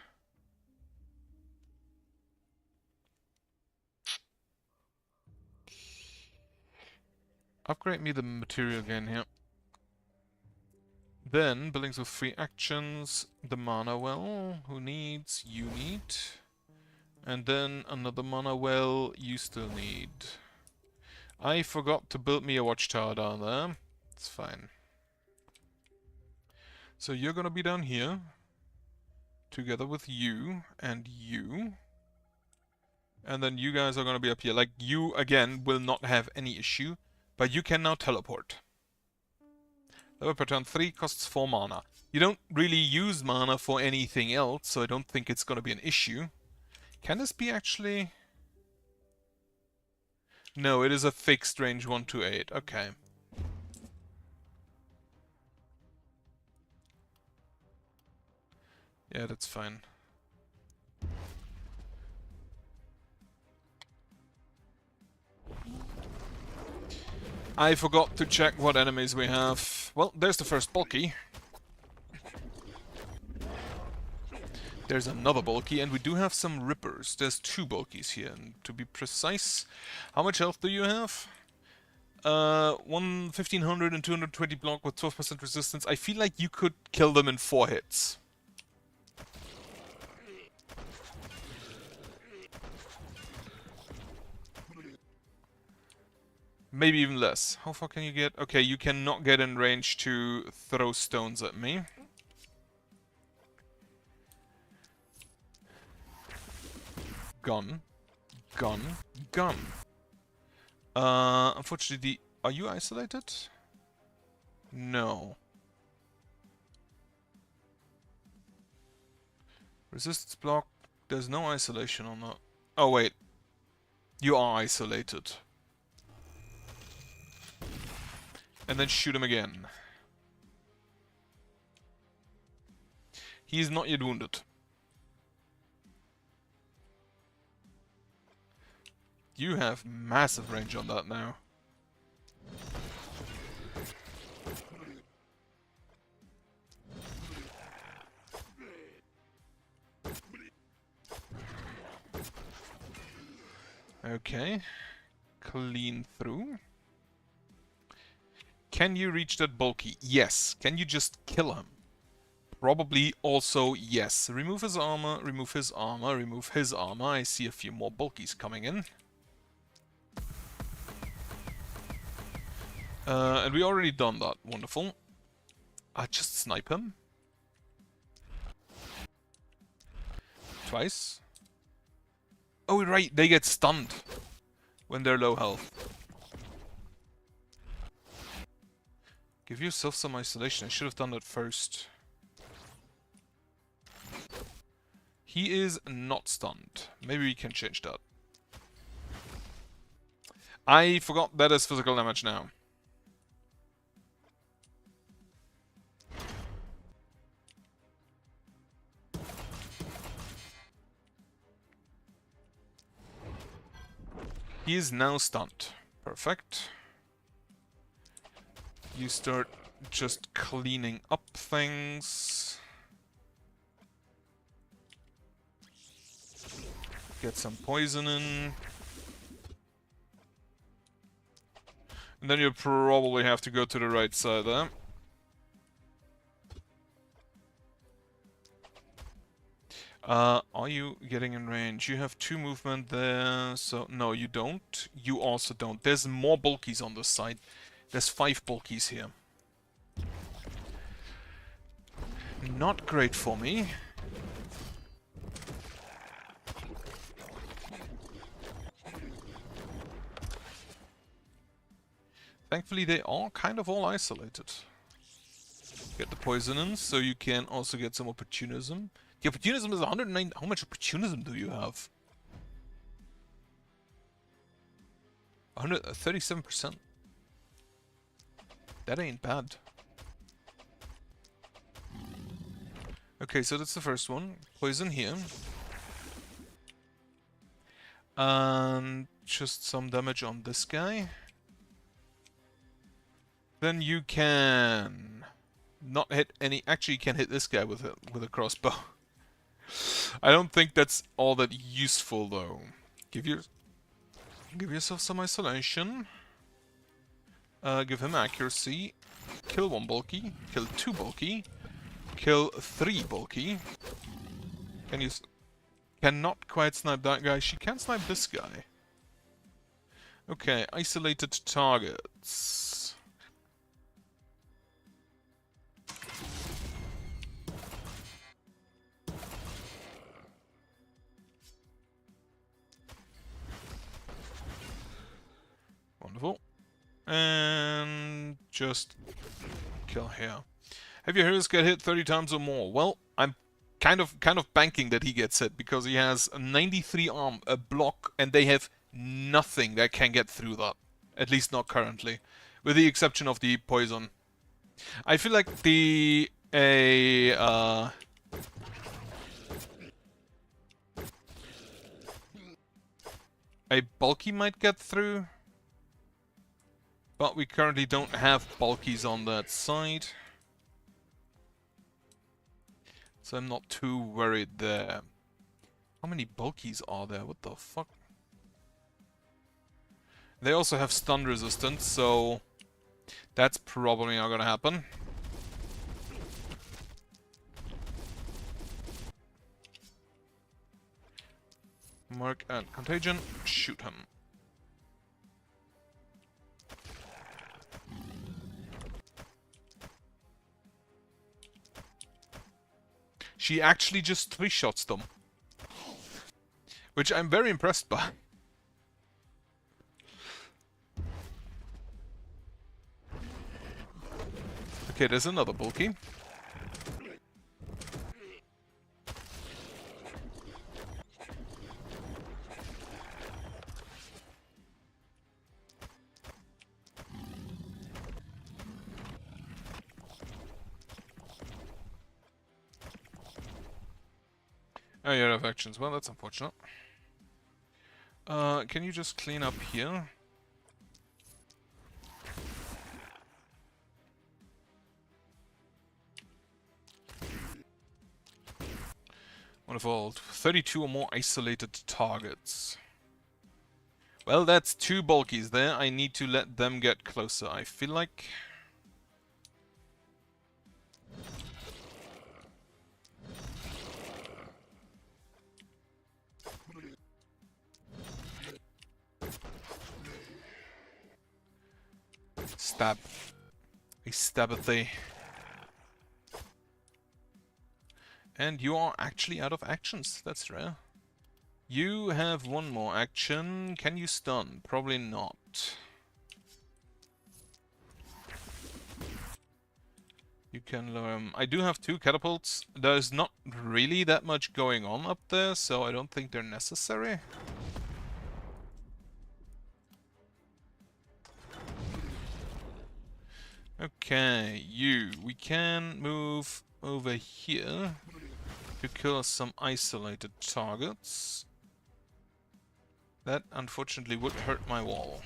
Speaker 1: Upgrade me the material again here. Then, buildings with 3 actions. The mana well. Who needs? You need. And then another mana well. You still need. I forgot to build me a watchtower down there. It's fine. So you're gonna be down here. Together with you and you. And then you guys are gonna be up here. Like, you, again, will not have any issue. But you can now teleport. Level per turn 3 costs 4 mana. You don't really use mana for anything else, so I don't think it's gonna be an issue. Can this be actually... No, it is a fixed range 1 to 8. Okay. Yeah, that's fine. I forgot to check what enemies we have. Well, there's the first bulky. There's another bulky, and we do have some rippers. There's 2 bulkies here, and to be precise, how much health do you have? 1500 and 220 block with 12% resistance. I feel like you could kill them in 4 hits. Maybe even less. How far can you get? Okay, you cannot get in range to throw stones at me. Gun. Gun. Gun. Unfortunately, are you isolated? No. Resistance block. There's no isolation on that. Oh, wait. You are isolated. And then shoot him again. He is not yet wounded. You have massive range on that now. Okay. Clean through. Can you reach that bulky? Yes. Can you just kill him? probably also yes. Remove his armor, remove his armor, remove his armor. I see a few more bulkies coming in. And we already done that. Wonderful. Just snipe him. Twice. Oh, right, they get stunned when they're low health. Give yourself some isolation. I should have done that first. He is not stunned. Maybe we can change that. I forgot that is physical damage now. He is now stunned. Perfect. You start just cleaning up things. Get some poison in. And then you probably have to go to the right side there. Are you getting in range? You have 2 movement there, so no, you don't. You also don't. There's more bulkies on this side. There's 5 bulkies here. Not great for me. Thankfully, they are kind of all isolated. Get the poison in, so you can also get some opportunism. The opportunism is 109. How much opportunism do you have? 137%. That ain't bad. Okay, so that's the first one. Poison here. And just some damage on this guy. Then you can not hit any. Actually, you can hit this guy with a crossbow. I don't think that's all that useful though. Give yourself some isolation. Give him accuracy. Kill 1 bulky. Kill 2 bulky. Kill 3 bulky. Cannot quite snipe that guy. She can snipe this guy. Okay, isolated targets. Wonderful. And just kill here. Have your heroes get hit 30 times or more? Well, I'm kind of banking that he gets hit because he has a 93 arm, a block, and they have nothing that can get through that. At least not currently, with the exception of the poison. I feel like a bulky might get through, but we currently don't have bulkies on that side. So I'm not too worried there. How many bulkies are there? What the fuck? They also have stun resistance, so that's probably not gonna happen. Mark and contagion. Shoot him. She actually just 3-shots them. Which I'm very impressed by. Okay, there's another bulky. Oh, you have actions. Well, that's unfortunate. Can you just clean up here? Wonderful. 32 or more isolated targets. Well, that's 2 bulkies there. I need to let them get closer, I feel like. Stab. I stab at thee. And you are actually out of actions. That's rare. You have one more action. Can you stun? Probably not. You can lower him. I do have 2 catapults. There's not really that much going on up there, so I don't think they're necessary. Okay, you. We can move over here to kill some isolated targets. That, unfortunately, would hurt my wall.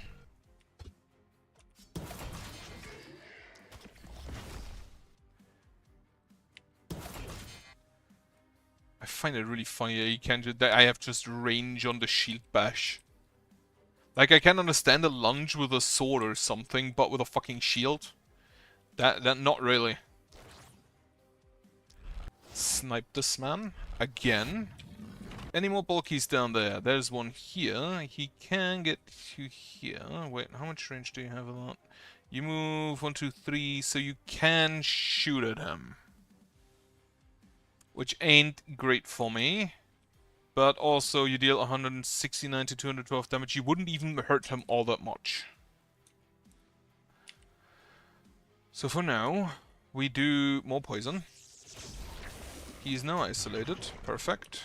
Speaker 1: I find it really funny that you can that I have just range on the shield bash. Like, I can understand a lunge with a sword or something, but with a fucking shield? That not really. Snipe this man. Again. Any more bulkies down there? There's one here. He can get to here. Wait, how much range do you have on that? You move 1, 2, 3, so you can shoot at him. Which ain't great for me. But also you deal 169 to 212 damage. You wouldn't even hurt him all that much. So for now, we do more poison. He's now isolated. Perfect.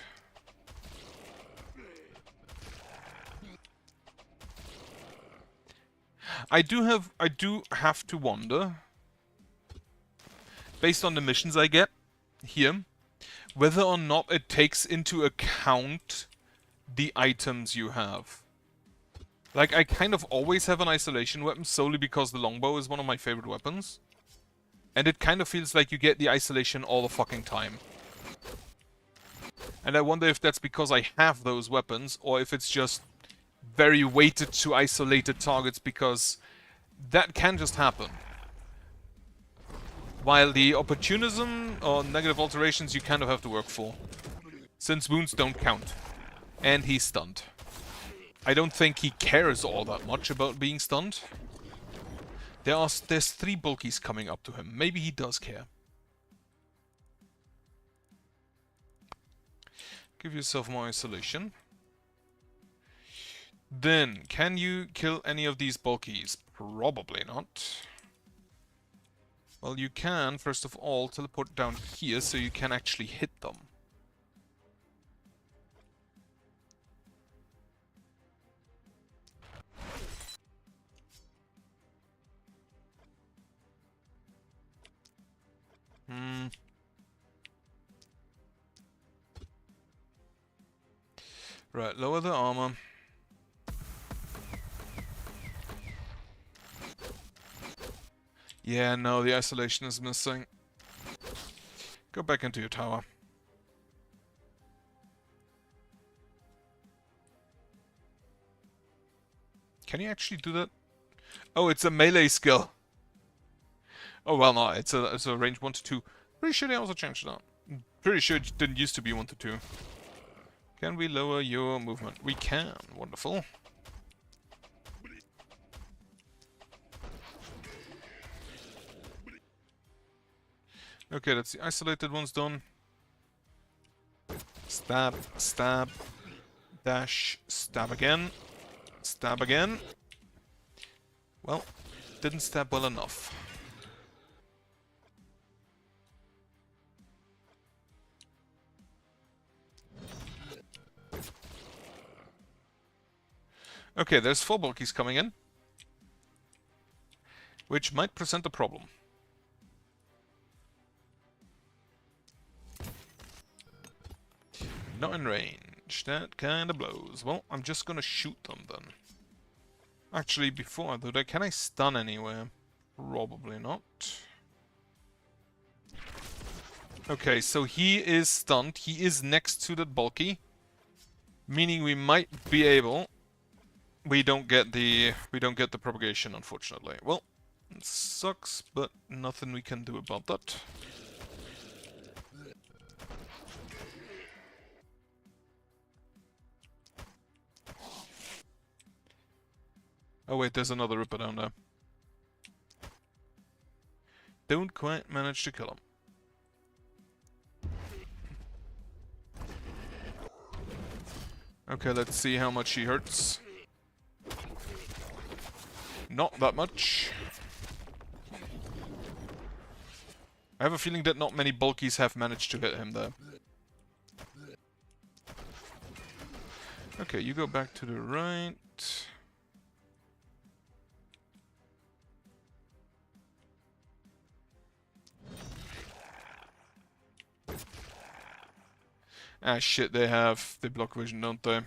Speaker 1: I do have to wonder, based on the missions I get here, whether or not it takes into account the items you have. Like, I kind of always have an isolation weapon solely because the longbow is one of my favorite weapons. And it kind of feels like you get the isolation all the fucking time. And I wonder if that's because I have those weapons, or if it's just very weighted to isolated targets, because that can just happen. While the opportunism or negative alterations you kind of have to work for. Since wounds don't count. And he's stunned. I don't think he cares all that much about being stunned. There's 3 bulkies coming up to him. Maybe he does care. Give yourself more isolation. Then, can you kill any of these bulkies? Probably not. Well, you can, first of all, teleport down here so you can actually hit them. Right, lower the armor. Yeah, no, the isolation is missing. Go back into your tower. Can you actually do that? Oh, it's a melee skill. Oh, well, no, it's a range 1 to 2. Pretty sure they also changed that. Pretty sure it didn't used to be 1 to 2. Can we lower your movement? We can. Wonderful. Okay, that's the isolated ones done. Stab, stab, dash, stab again, stab again. Well, didn't stab well enough. Okay, there's 4 bulkies coming in, which might present a problem. Not in range. That kind of blows. Well, I'm just gonna shoot them then. Actually, before I do that, can I stun anywhere? Probably not. Okay, so he is stunned. He is next to that bulky, meaning we might be able. We don't get the propagation, unfortunately. Well, it sucks, but nothing we can do about that. Oh wait, there's another Ripper down there. Don't quite manage to kill him. Okay, let's see how much he hurts. Not that much. I have a feeling that not many bulkies have managed to hit him there. Okay, you go back to the right. Ah shit, they block vision, don't they?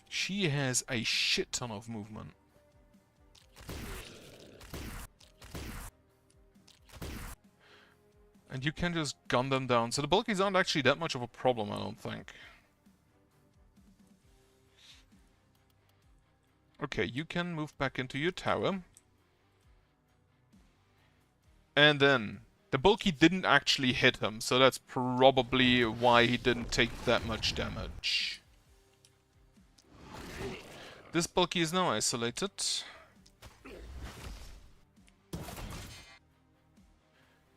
Speaker 1: She has a shit ton of movement. And you can just gun them down. So the bulkies aren't actually that much of a problem, I don't think. Okay, you can move back into your tower. And then, the bulky didn't actually hit him, so that's probably why he didn't take that much damage. This bulky is now isolated.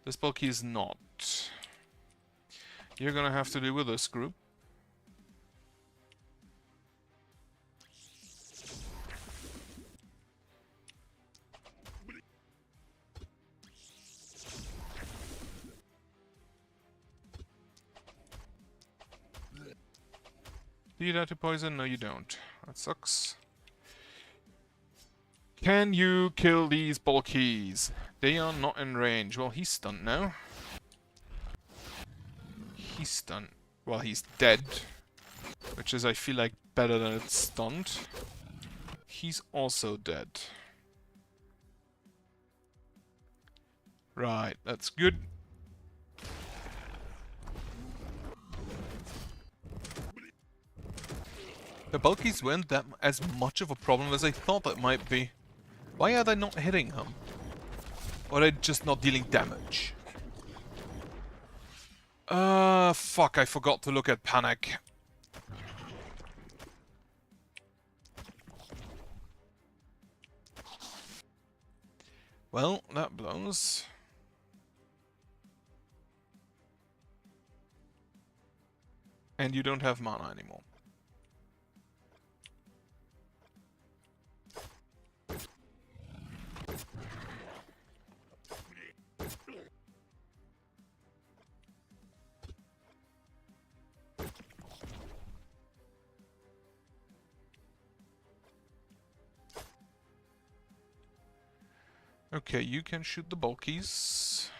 Speaker 1: This bulky is not. You're gonna have to deal with this group. Do you die to poison? No, you don't. That sucks. Can you kill these bulkies? They are not in range. Well, he's stunned now. He's stunned. Well, he's dead. Which is, I feel like, better than it's stunned. He's also dead. Right, that's good. The bulkies weren't that as much of a problem as I thought it might be. Why are they not hitting him? Or are they just not dealing damage? Fuck, I forgot to look at panic. Well, that blows. And you don't have mana anymore. Okay, you can shoot the bulkies.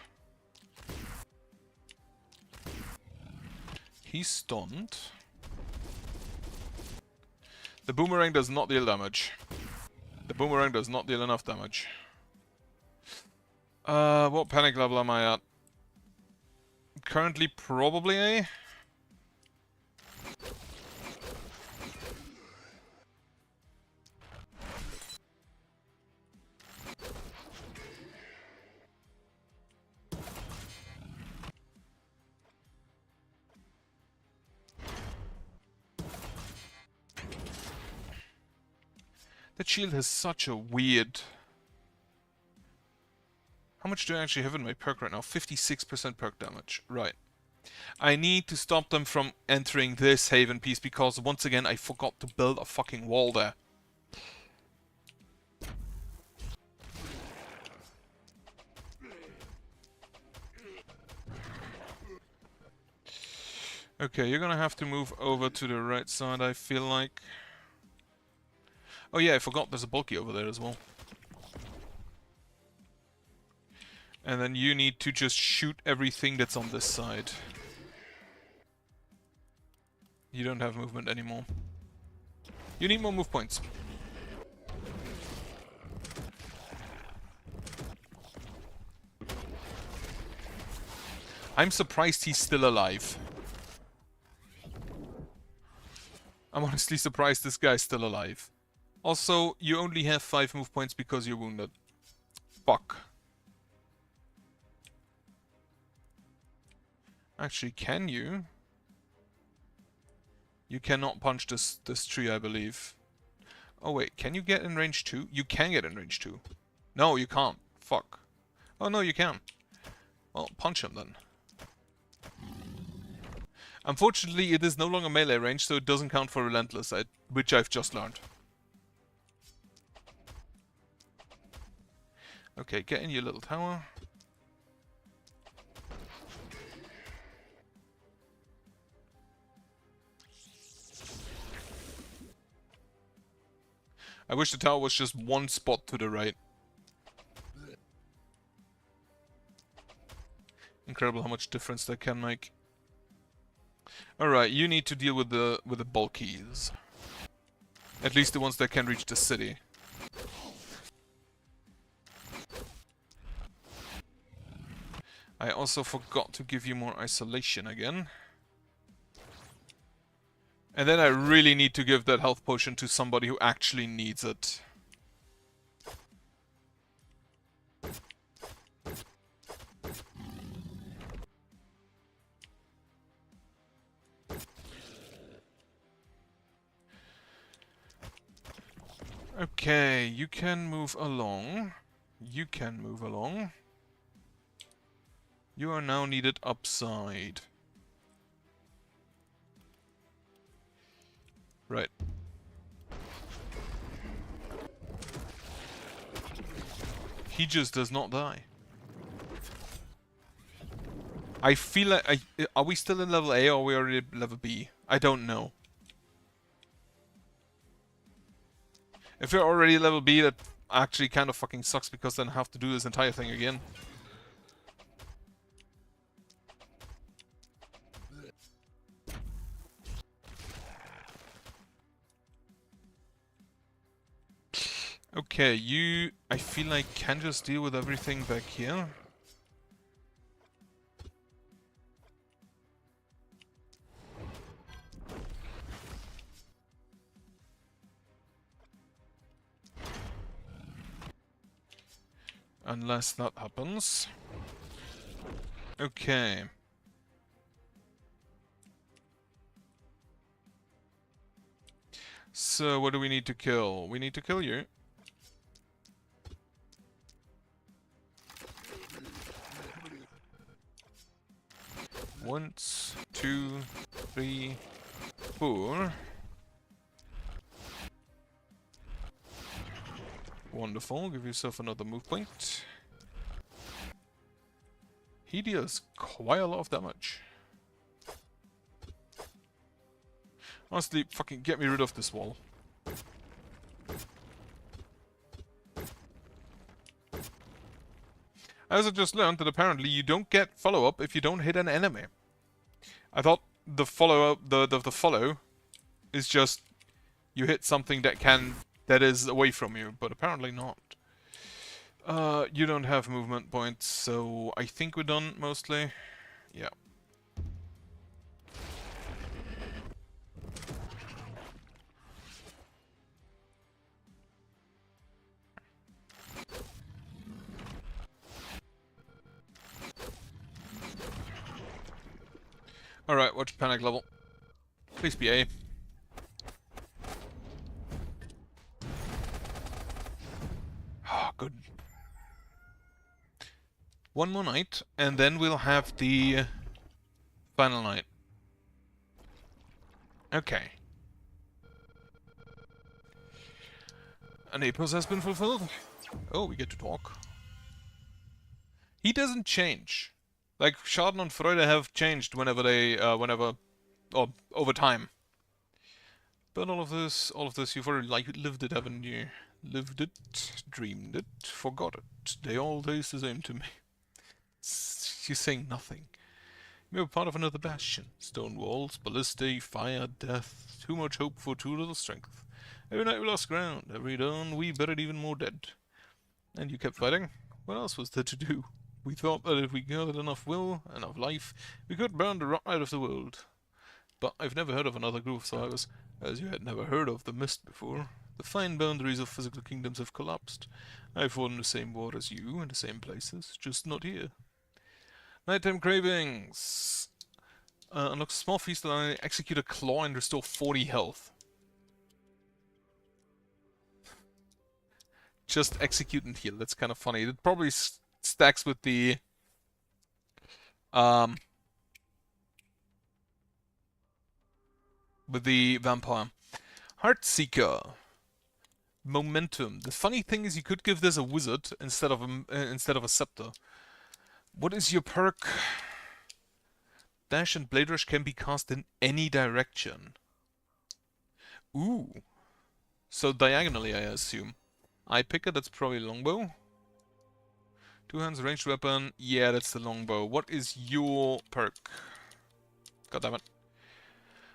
Speaker 1: He's stunned. The boomerang does not deal damage. The boomerang does not deal enough damage. What panic level am I at? Currently probably A. That shield has such a weird... How much do I actually have in my perk right now? 56% perk damage. Right. I need to stop them from entering this haven piece because, once again, I forgot to build a fucking wall there. Okay, you're gonna have to move over to the right side, I feel like. Oh yeah, I forgot there's a bulky over there as well. And then you need to just shoot everything that's on this side. You don't have movement anymore. You need more move points. I'm surprised he's still alive. I'm honestly surprised this guy's still alive. Also, you only have 5 move points because you're wounded. Fuck. Actually, can you? You cannot punch this tree, I believe. Oh wait, can you get in range 2? You can get in range 2. No, you can't. Fuck. Oh no, you can. Well, punch him then. Unfortunately, it is no longer melee range, so it doesn't count for Relentless, which I've just learned. Okay, get in your little tower. I wish the tower was just one spot to the right. Incredible how much difference that can make. Alright, you need to deal with the bulkies. At least the ones that can reach the city. I also forgot to give you more isolation again. And then I really need to give that health potion to somebody who actually needs it. Okay, you can move along. You can move along. You are now needed upside. Right. He just does not die. I feel like... are we still in level A or are we already at level B? I don't know. If you're already level B, that actually kind of fucking sucks because then I have to do this entire thing again. Okay, you... I feel like can just deal with everything back here. Unless that happens. Okay. So, what do we need to kill? We need to kill you. Once, 2, 3, 4. Wonderful. Give yourself another move point. He deals quite a lot of damage. Honestly, fucking get me rid of this wall. I also just learned that apparently you don't get follow-up if you don't hit an enemy. I thought the follow-up, the follow is just you hit something that is away from you, but apparently not. You don't have movement points, so I think we're done mostly. Yeah. Alright, watch panic level. Please be A. Ah, good. One more night, and then we'll have the final night. Okay. An Apos has been fulfilled. Oh, we get to talk. He doesn't change. Like, Schaden and Freude have changed whenever they, or over time. But all of this, you've already lived it, haven't you? Lived it, dreamed it, forgot it. They all taste the same to me. You're saying nothing. You're part of another bastion. Stone walls, ballistae, fire, death. Too much hope for too little strength. Every night we lost ground. Every dawn we buried even more dead. And you kept fighting? What else was there to do? We thought that if we gathered enough will, enough life, we could burn the rot out of the world. But I've never heard of another group of survivors, as you had never heard of the mist before. The fine boundaries of physical kingdoms have collapsed. I fought in the same war as you, in the same places, just not here. Nighttime cravings. Unlock small feast and execute a claw and restore 40 health. Just execute and heal. That's kind of funny. It probably stacks with the vampire. Heartseeker. Momentum. The funny thing is you could give this a wizard instead of a scepter. What is your perk? Dash and Blade Rush can be cast in any direction. Ooh. So diagonally, I assume. Eye Picker, that's probably longbow. Two hands, ranged weapon. Yeah, that's the longbow. What is your perk? God damn it.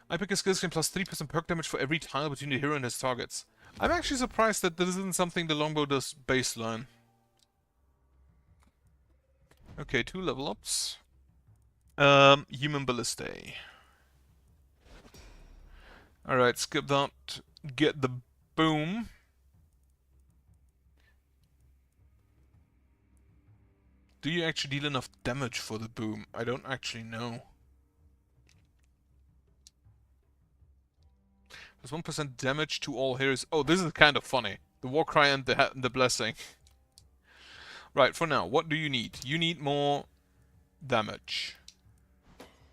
Speaker 1: Eye Picker skills can plus 3% perk damage for every tile between the hero and his targets. I'm actually surprised that this isn't something the longbow does baseline. Okay, 2 level ups. Human Ballistae. Alright, skip that. Get the boom. Do you actually deal enough damage for the boom? I don't actually know. There's 1% damage to all heroes. Oh, this is kind of funny. The Warcry and the Blessing. Right, for now, what do you need? You need more damage.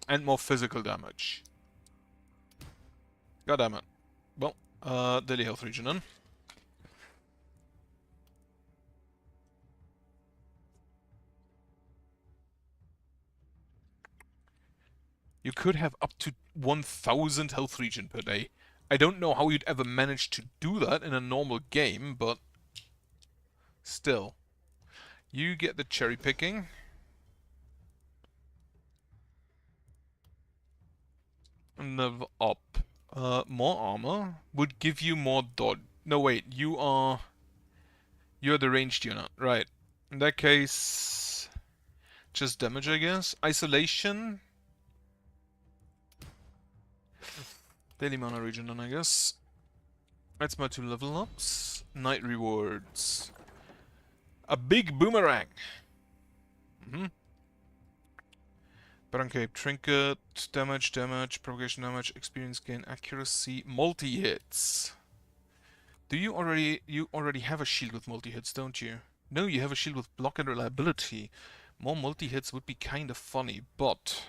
Speaker 1: And more physical damage. God damn it. Well, daily health regen then. You could have up to 1000 health regen per day. I don't know how you'd ever manage to do that in a normal game, but still. You get the cherry picking. And level up. More armor would give you more dodge. No, wait, you're the ranged unit, right? In that case, just damage, I guess. Isolation. Daily mana regen, then I guess. That's my 2 level ups. Night rewards. A big boomerang. Cape, trinket, damage, propagation damage, experience gain, accuracy, multi-hits. You already have a shield with multi-hits, don't you? No, you have a shield with block and reliability. More multi-hits would be kind of funny, but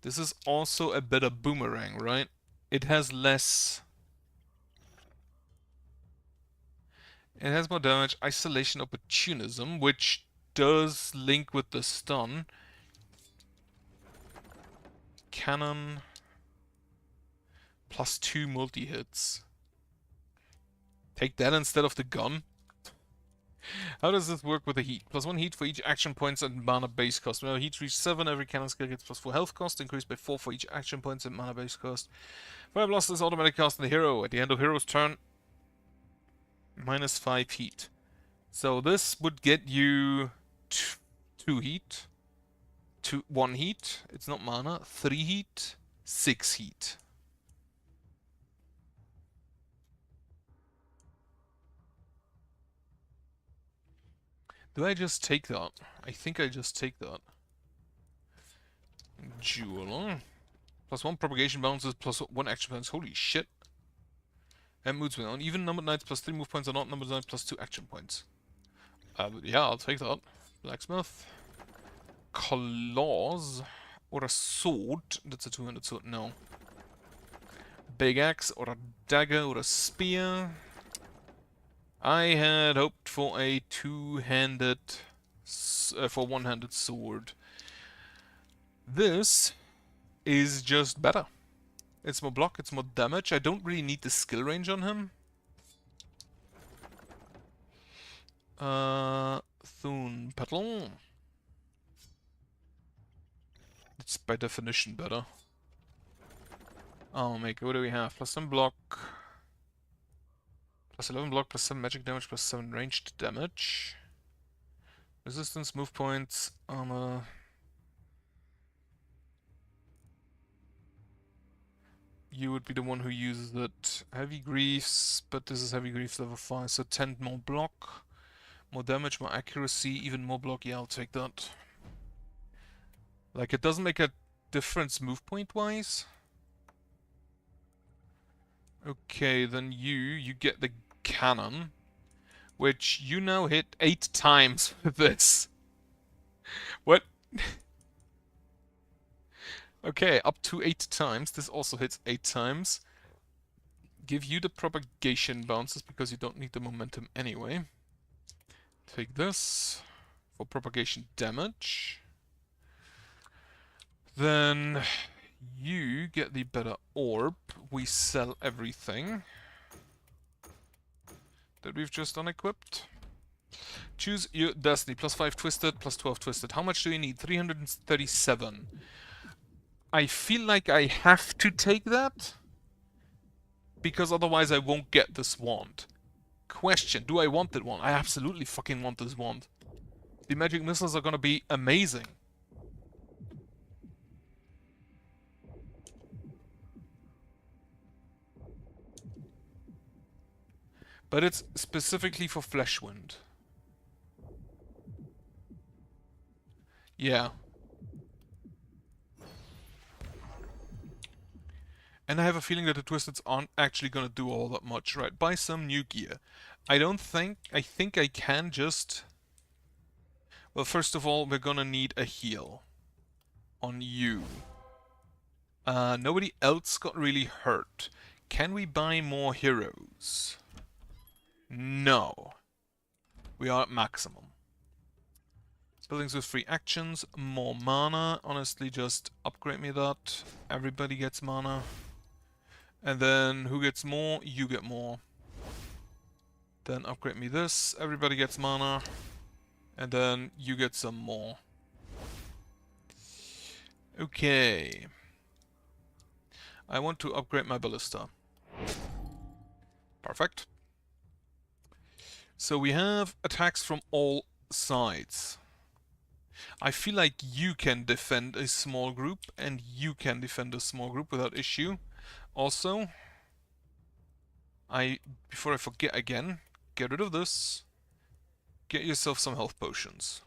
Speaker 1: this is also a better boomerang, right? It has less. It has more damage, isolation, opportunism, which does link with the stun. Cannon. Plus 2 multi-hits. Take that instead of the gun. How does this work with the heat? Plus 1 heat for each action points and mana base cost. Whenever heat reaches 7, every cannon skill gets plus 4 health cost, increased by 4 for each action points and mana base cost. Fire Blast is automatic cast on the hero. At the end of hero's turn, minus 5 heat. So this would get you 2 heat. 1 heat. It's not mana. 3 heat. 6 heat. Do I just take that? I think I just take that. Jeweler. Plus 1 propagation bounces, plus 1 action points. Holy shit. And moods on even numbered knights, plus 3 move points, and not numbered knights, plus 2 action points. Yeah, I'll take that. Blacksmith. Claws. Or a sword. That's a 200 sword. No. Big axe, or a dagger, or a spear. I had hoped for a two-handed, for one-handed sword. This is just better. It's more block, it's more damage. I don't really need the skill range on him. Thune Petal. It's by definition better. Oh, what do we have? Plus 1 block. Plus 11 block, plus 7 magic damage, plus 7 ranged damage. Resistance, move points, armor. You would be the one who uses it. Heavy Griefs, but this is Heavy Griefs level 5, so 10 more block. More damage, more accuracy, even more block. Yeah, I'll take that. Like, it doesn't make a difference move point wise? Okay, then you get the cannon, which you now hit 8 times with this. What? Okay, up to 8 times. This also hits 8 times. Give you the propagation bounces because you don't need the momentum anyway. Take this for propagation damage. Then you get the better orb. We sell everything that we've just unequipped. Choose your destiny. +5 twisted, +12 twisted. How much do you need? 337. I feel like I have to take that, because otherwise I won't get this wand. Question, do I want that wand? I absolutely fucking want this wand. The magic missiles are gonna be amazing. But it's specifically for Fleshwind. Yeah. And I have a feeling that the Twisteds aren't actually gonna do all that much, right? Buy some new gear. I think I can just... Well, first of all, we're gonna need a heal on you. Nobody else got really hurt. Can we buy more heroes? No. We are at maximum. Buildings with free actions, more mana. Honestly, just upgrade me that. Everybody gets mana. And then, who gets more? You get more. Then upgrade me this. Everybody gets mana. And then, you get some more. Okay. I want to upgrade my ballista. Perfect. So we have attacks from all sides. I feel like you can defend a small group, and you can defend a small group without issue. Also, before I forget again, get rid of this. Get yourself some health potions.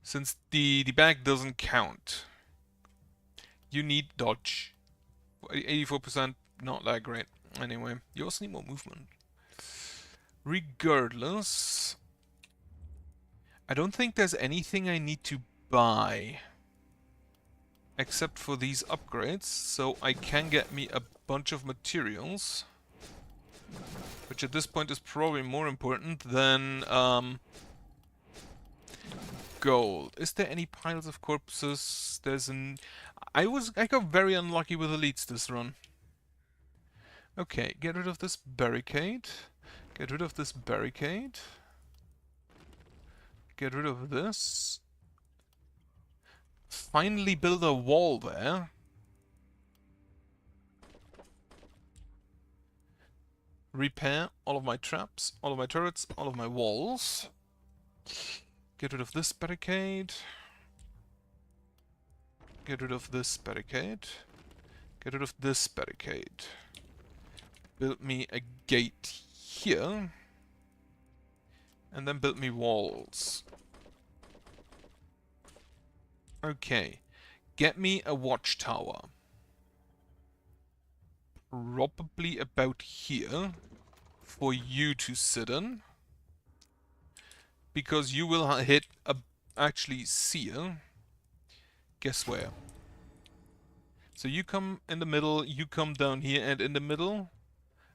Speaker 1: Since the bag doesn't count, you need dodge. 84%, not that great. Anyway, you also need more movement. Regardless, I don't think there's anything I need to buy except for these upgrades, so I can get me a bunch of materials, which at this point is probably more important than gold. Is there any piles of corpses? There's an... I got very unlucky with elites this run. Okay, get rid of this barricade. Get rid of this barricade. Get rid of this. Finally build a wall there. Repair all of my traps, all of my turrets, all of my walls. Get rid of this barricade. Get rid of this barricade. Get rid of this barricade. Build me a gate here. And then build me walls. Okay. Get me a watchtower. Probably about here. For you to sit in. Because you will hit actually seer. Guess where? So you come in the middle, you come down here, and in the middle,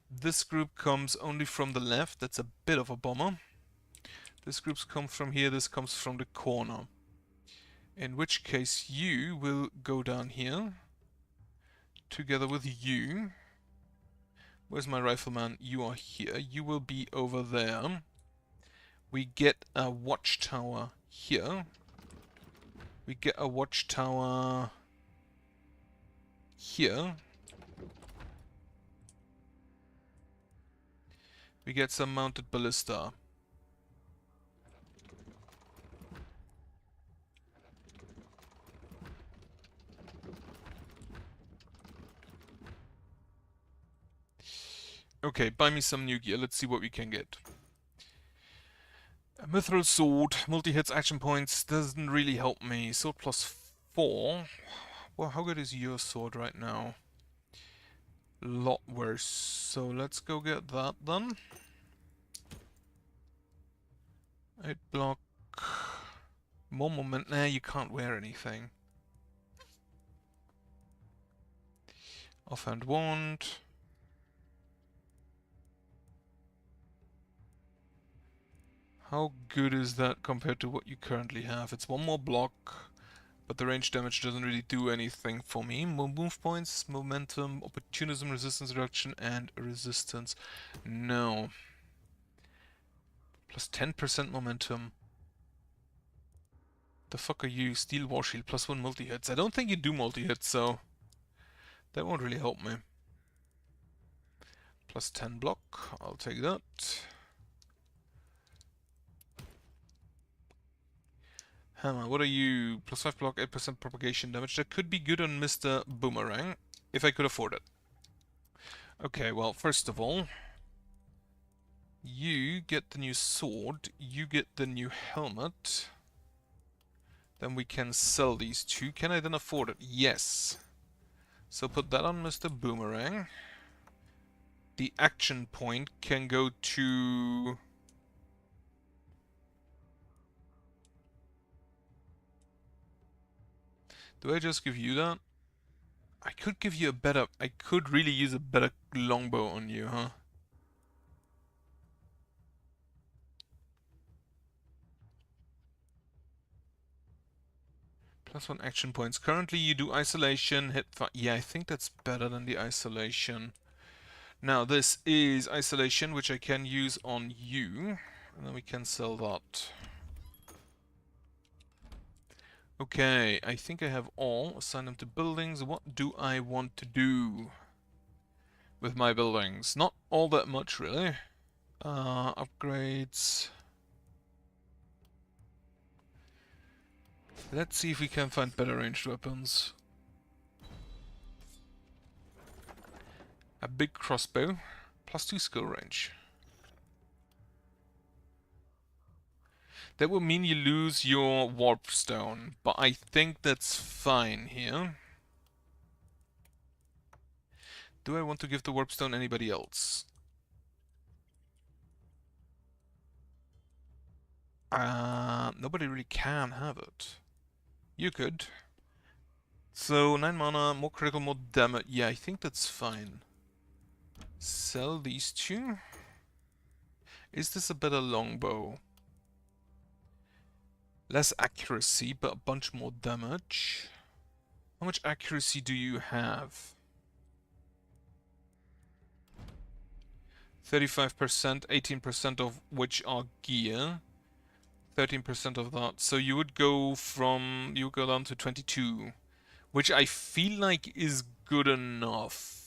Speaker 1: this group comes only from the left. That's a bit of a bummer. This group comes from here, this comes from the corner. In which case you will go down here, together with you. Where's my rifleman? You are here. You will be over there. We get a watchtower here. We get a watchtower here. We get some mounted ballista. Okay, buy me some new gear. Let's see what we can get. Mithril Sword, multi-hits, action points, doesn't really help me. Sword plus 4. Well, how good is your sword right now? Lot worse. So let's go get that then. 8 block. More moment. Nah, you can't wear anything. Offhand wand. How good is that compared to what you currently have? It's 1 more block, but the range damage doesn't really do anything for me. Move points, momentum, opportunism, resistance reduction, and resistance. No. Plus 10% momentum. The fuck are you? Steel War Shield, plus 1 multi-hits. I don't think you do multi-hits, so that won't really help me. Plus 10 block, I'll take that. Hammer, what are you? Plus 5 block, 8% propagation damage. That could be good on Mr. Boomerang, if I could afford it. Okay, well, first of all, you get the new sword, you get the new helmet. Then we can sell these two. Can I then afford it? Yes. So put that on Mr. Boomerang. The action point can go to... Do I just give you that? I could give you a better... I could really use a better longbow on you, huh? Plus 1 action points. Currently you do isolation, hit fire. Yeah, I think that's better than the isolation. Now this is isolation, which I can use on you. And then we can sell that. Okay, I think I have all. Assign them to buildings. What do I want to do with my buildings? Not all that much, really. Upgrades. Let's see if we can find better ranged weapons. A big crossbow. Plus 2 skill range. That will mean you lose your warp stone, but I think that's fine here. Do I want to give the warp stone anybody else? Nobody really can have it. You could. So 9 mana, more critical, more damage. Yeah, I think that's fine. Sell these two. Is this a better longbow? Less accuracy, but a bunch more damage. How much accuracy do you have? 35%, 18% of which are gear. 13% of that. So you would go down to 22. Which I feel like is good enough.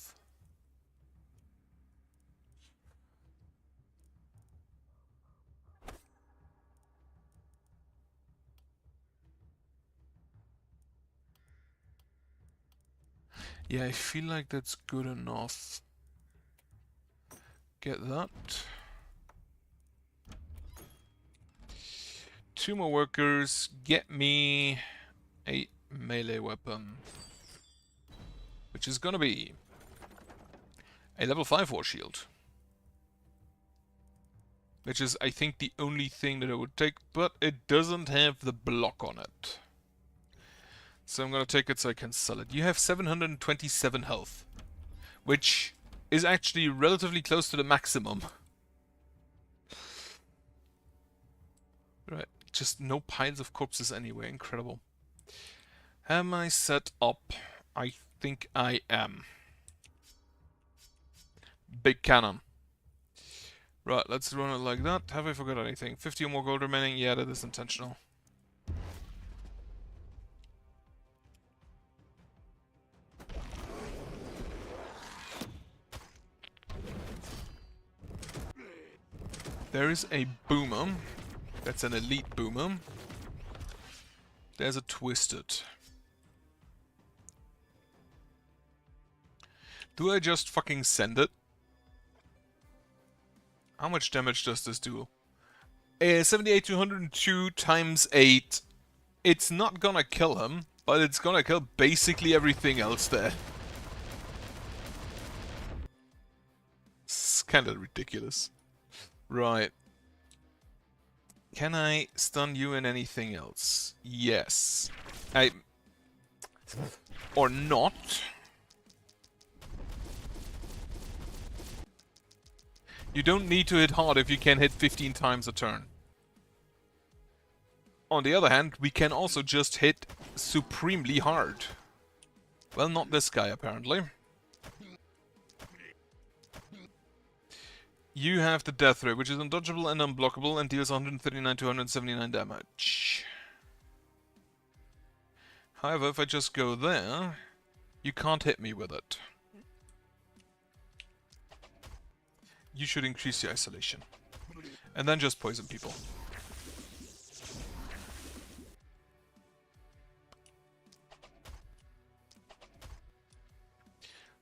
Speaker 1: Yeah, I feel like that's good enough. Get that. 2 more workers. Get me a melee weapon. Which is gonna be a level 5 war shield. Which is, I think, the only thing that I would take, but it doesn't have the block on it. So I'm gonna take it so I can sell it. You have 727 health, which is actually relatively close to the maximum. Right, just no piles of corpses anyway, incredible. Am I set up? I think I am. Big cannon. Right, let's run it like that. Have I forgot anything? 50 or more gold remaining? Yeah, that is intentional. There is a boomer. That's an elite boomer. There's a twisted. Do I just fucking send it? How much damage does this do? 78 to 102 times 8. It's not gonna kill him, but it's gonna kill basically everything else there. It's kinda ridiculous. Right. Can I stun you in anything else? Yes. Or not. You don't need to hit hard if you can hit 15 times a turn. On the other hand, we can also just hit supremely hard. Well, not this guy, apparently. You have the death ray, which is undodgeable and unblockable and deals 139 to 179 damage. However, if I just go there, you can't hit me with it. You should increase your isolation. And then just poison people.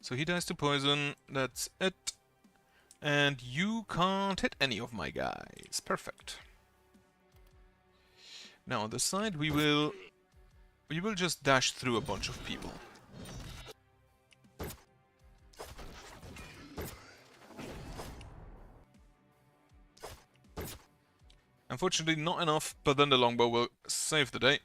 Speaker 1: So he dies to poison, that's it. And you can't hit any of my guys. Perfect. Now on the side we will just dash through a bunch of people. Unfortunately not enough, but then the longbow will save the day.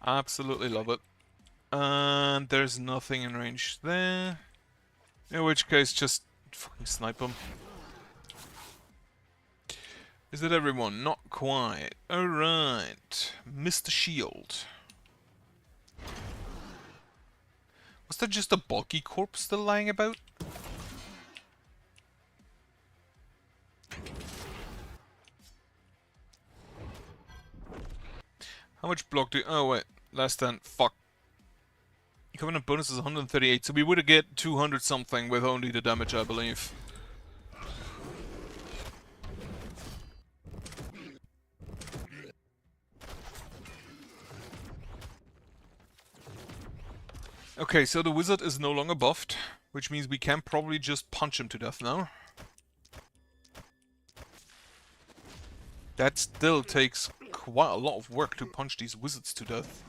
Speaker 1: Absolutely love it. And there's nothing in range there. In which case, just fucking snipe them. Is it everyone? Not quite. Alright. Mr. Shield. Was there just a bulky corpse still lying about? How much block do... Oh wait, less than... Fuck. Covenant bonus is 138, so we would get 200 something with only the damage, I believe. Okay, so the wizard is no longer buffed, which means we can probably just punch him to death now. That still takes quite a lot of work to punch these wizards to death.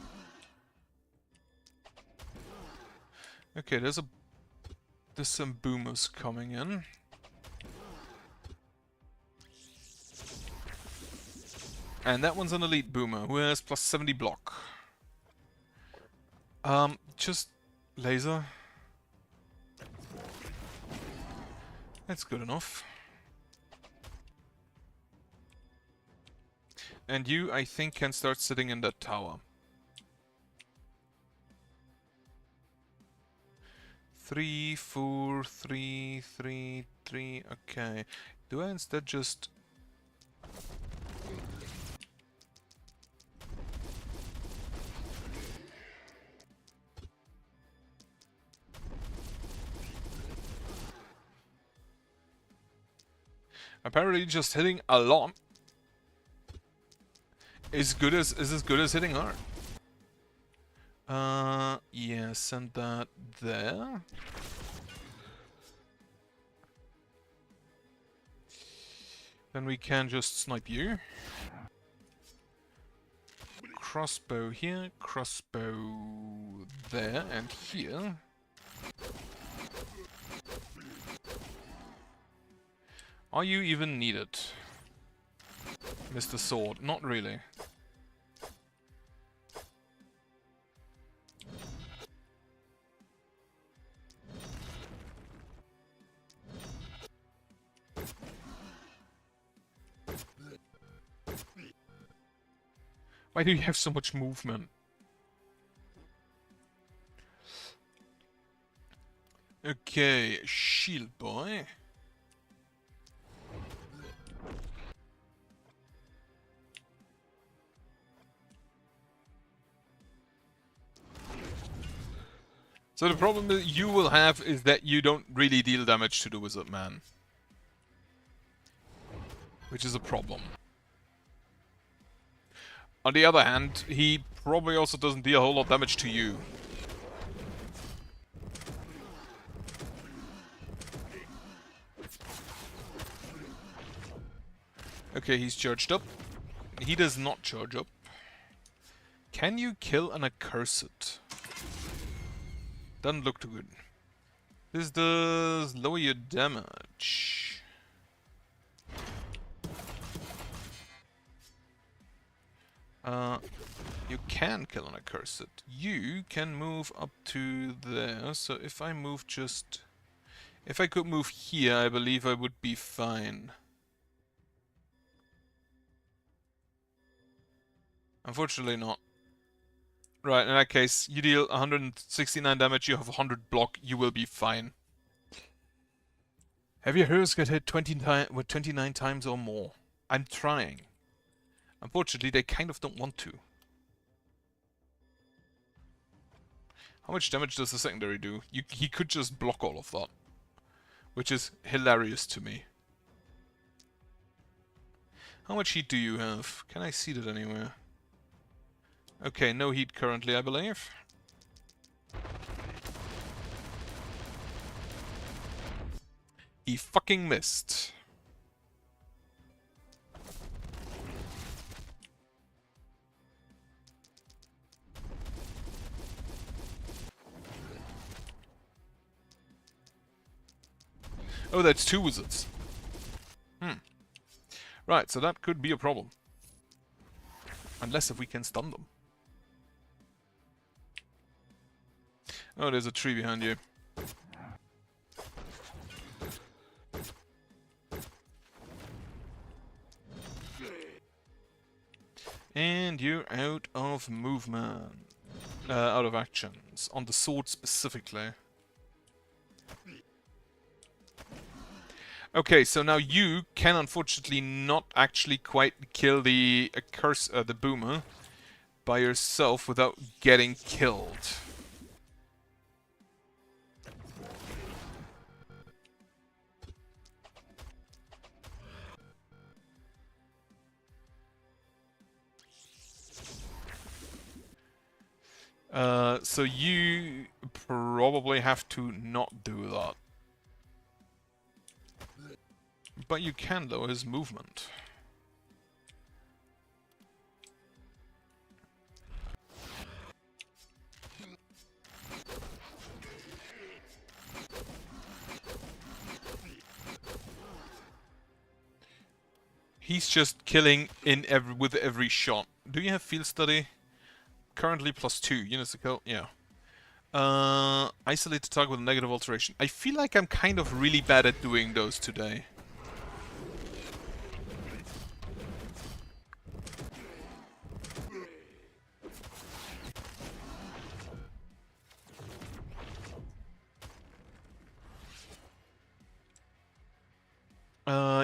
Speaker 1: Okay, there's some boomers coming in. And that one's an elite boomer who has plus 70 block. Just laser. That's good enough. And you, I think, can start sitting in that tower. 3, 4, 3, 3, 3. Okay. Do I instead just... Apparently just hitting a lot is as good as hitting hard. Yeah, send that there. Then we can just snipe you. Crossbow here, crossbow there, and here. Are you even needed, Mr. Sword? Not really. Why do you have so much movement? Okay, shield boy. So the problem that you will have is that you don't really deal damage to the wizard man. Which is a problem. On the other hand, he probably also doesn't deal a whole lot of damage to you. Okay, he's charged up. He does not charge up. Can you kill an accursed? Doesn't look too good. This does lower your damage. You can kill an accursed. You can move up to there. So if I move just... If I could move here, I believe I would be fine. Unfortunately not. Right, in that case, you deal 169 damage, you have 100 block, you will be fine. Have your heroes get hit 29 times or more? I'm trying. Unfortunately, they kind of don't want to. How much damage does the secondary do? He could just block all of that. Which is hilarious to me. How much heat do you have? Can I see that anywhere? Okay, no heat currently, I believe. He fucking missed. Oh, that's 2 wizards. Right, so that could be a problem. Unless if we can stun them. Oh, there's a tree behind you. And you're out of movement. Out of actions. On the sword specifically. Okay, so now you can unfortunately not actually quite kill the the boomer by yourself without getting killed. So you probably have to not do that. But you can lower his movement. He's just killing with every shot. Do you have field study? Currently +2 units to kill. Yeah. Isolate the target with a negative alteration. I feel like I'm kind of really bad at doing those today.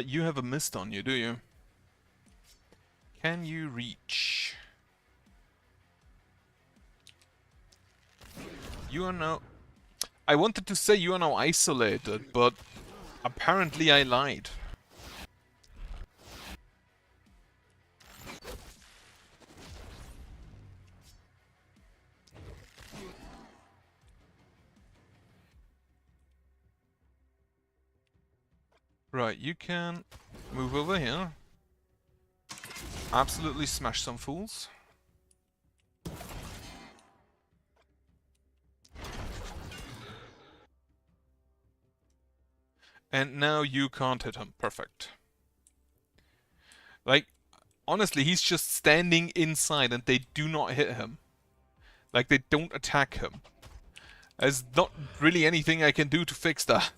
Speaker 1: You have a mist on you, do you? Can you reach? You are now... I wanted to say you are now isolated, but apparently I lied. Right, you can move over here. Absolutely smash some fools. And now you can't hit him. Perfect. Like, honestly, he's just standing inside and they do not hit him. Like, they don't attack him. There's not really anything I can do to fix that.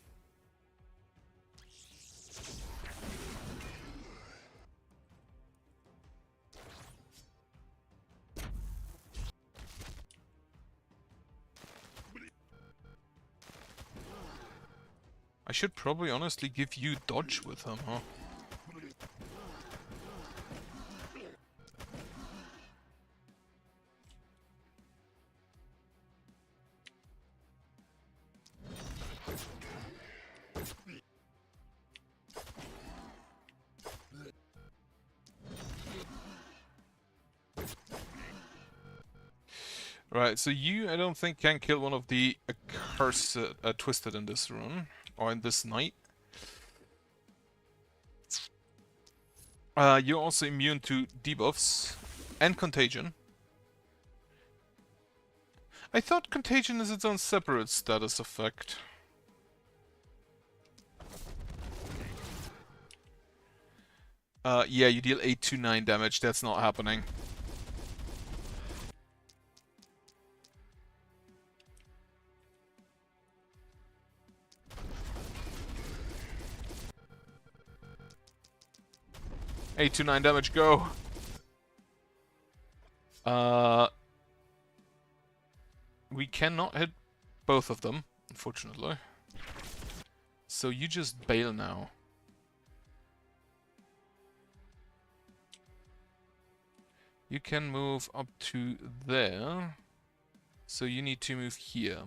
Speaker 1: I should probably honestly give you dodge with him, huh? Right, so you, I don't think, can kill one of the accursed, twisted in this run, or in this night. You're also immune to debuffs and contagion. I thought contagion is its own separate status effect. Yeah, you deal 8 to 9 damage. That's not happening. Eight to 9 damage, go! We cannot hit both of them, unfortunately. So you just bail now. You can move up to there. So you need to move here.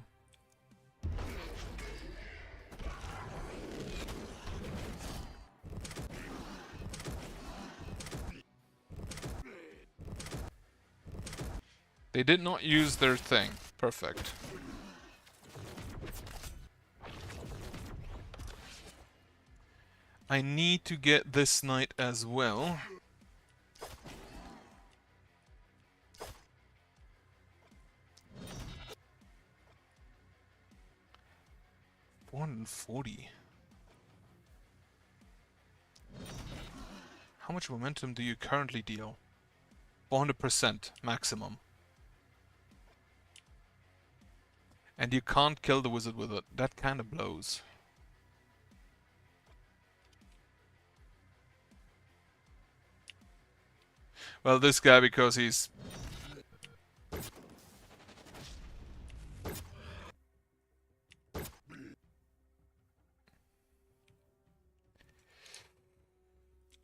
Speaker 1: They did not use their thing. Perfect. I need to get this knight as well. $440. How much momentum do you currently deal? 400% maximum. And you can't kill the wizard with it. That kind of blows. Well, this guy, because he's...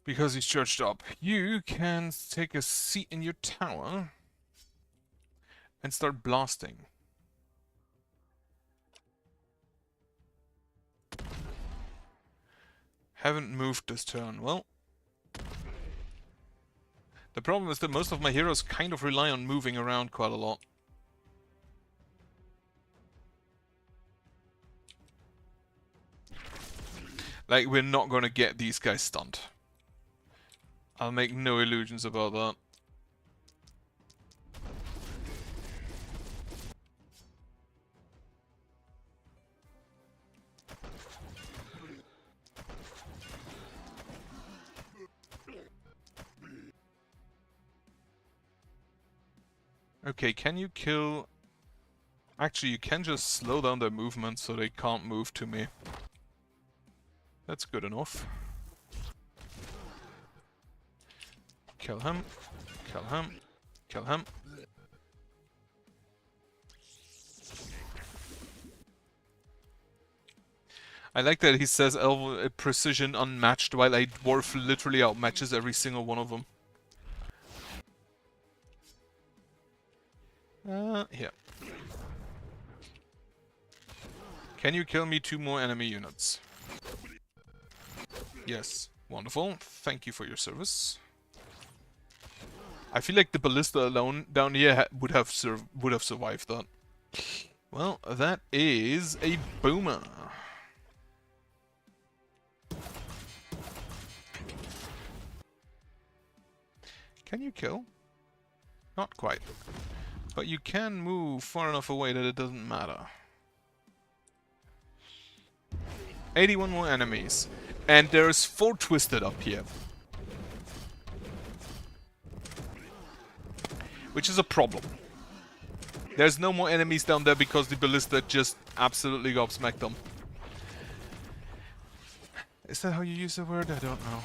Speaker 1: because he's charged up. You can take a seat in your tower and start blasting. Haven't moved this turn. Well, the problem is that most of my heroes kind of rely on moving around quite a lot. Like, we're not gonna get these guys stunned. I'll make no illusions about that. Okay, can you kill... Actually, you can just slow down their movement so they can't move to me. That's good enough. Kill him. Kill him. Kill him. I like that he says precision unmatched, while a dwarf literally outmatches every single one of them. Here. Can you kill me 2 more enemy units? Yes. Wonderful. Thank you for your service. I feel like the ballista alone down here would have survived that. Well, that is a boomer. Can you kill? Not quite. But you can move far enough away that it doesn't matter. 81 more enemies. And there's 4 twisted up here. Which is a problem. There's no more enemies down there because the ballista just absolutely gobsmacked them. Is that how you use the word? I don't know.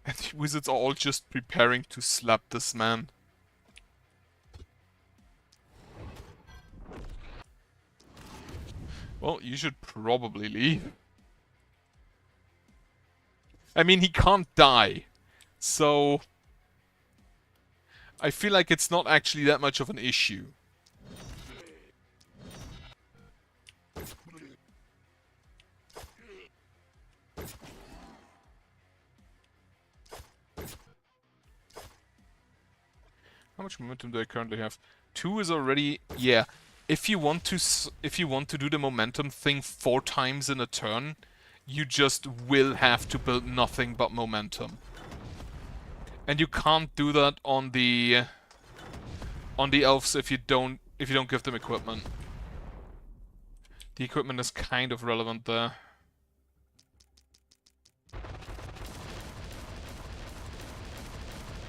Speaker 1: And the wizards are all just preparing to slap this man. Well, you should probably leave. I mean, he can't die. So... I feel like it's not actually that much of an issue. How much momentum do I currently have? 2 is already... yeah. if you want to do the momentum thing 4 times in a turn, you just will have to build nothing but momentum. And you can't do that on the elves if you don't give them equipment. The equipment is kind of relevant there.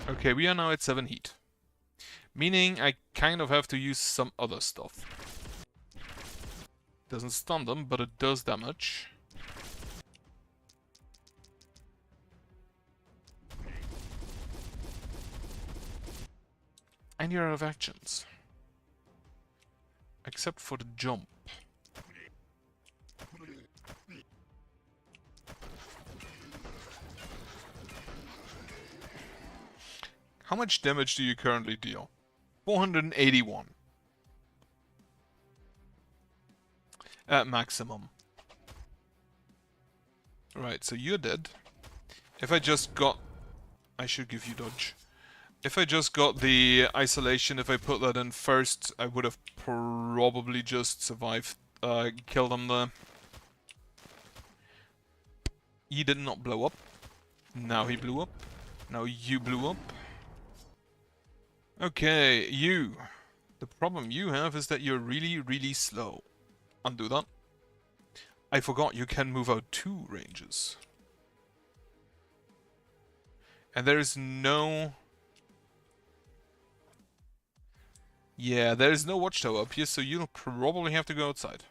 Speaker 1: Okay, we are now at 7 heat. Meaning I kind of have to use some other stuff. Doesn't stun them, but it does damage. And you're out of actions. Except for the jump. How much damage do you currently deal? 481. At maximum. Right, so you're dead. If I just got... I should give you dodge. If I just got the isolation, if I put that in first, I would have probably just survived, killed him there. He did not blow up. Now he blew up. Now you blew up. Okay, you. The problem you have is that you're really, really slow. Undo that. I forgot you can move out 2 ranges. And there is no... Yeah, there is no watchtower up here, so you'll probably have to go outside.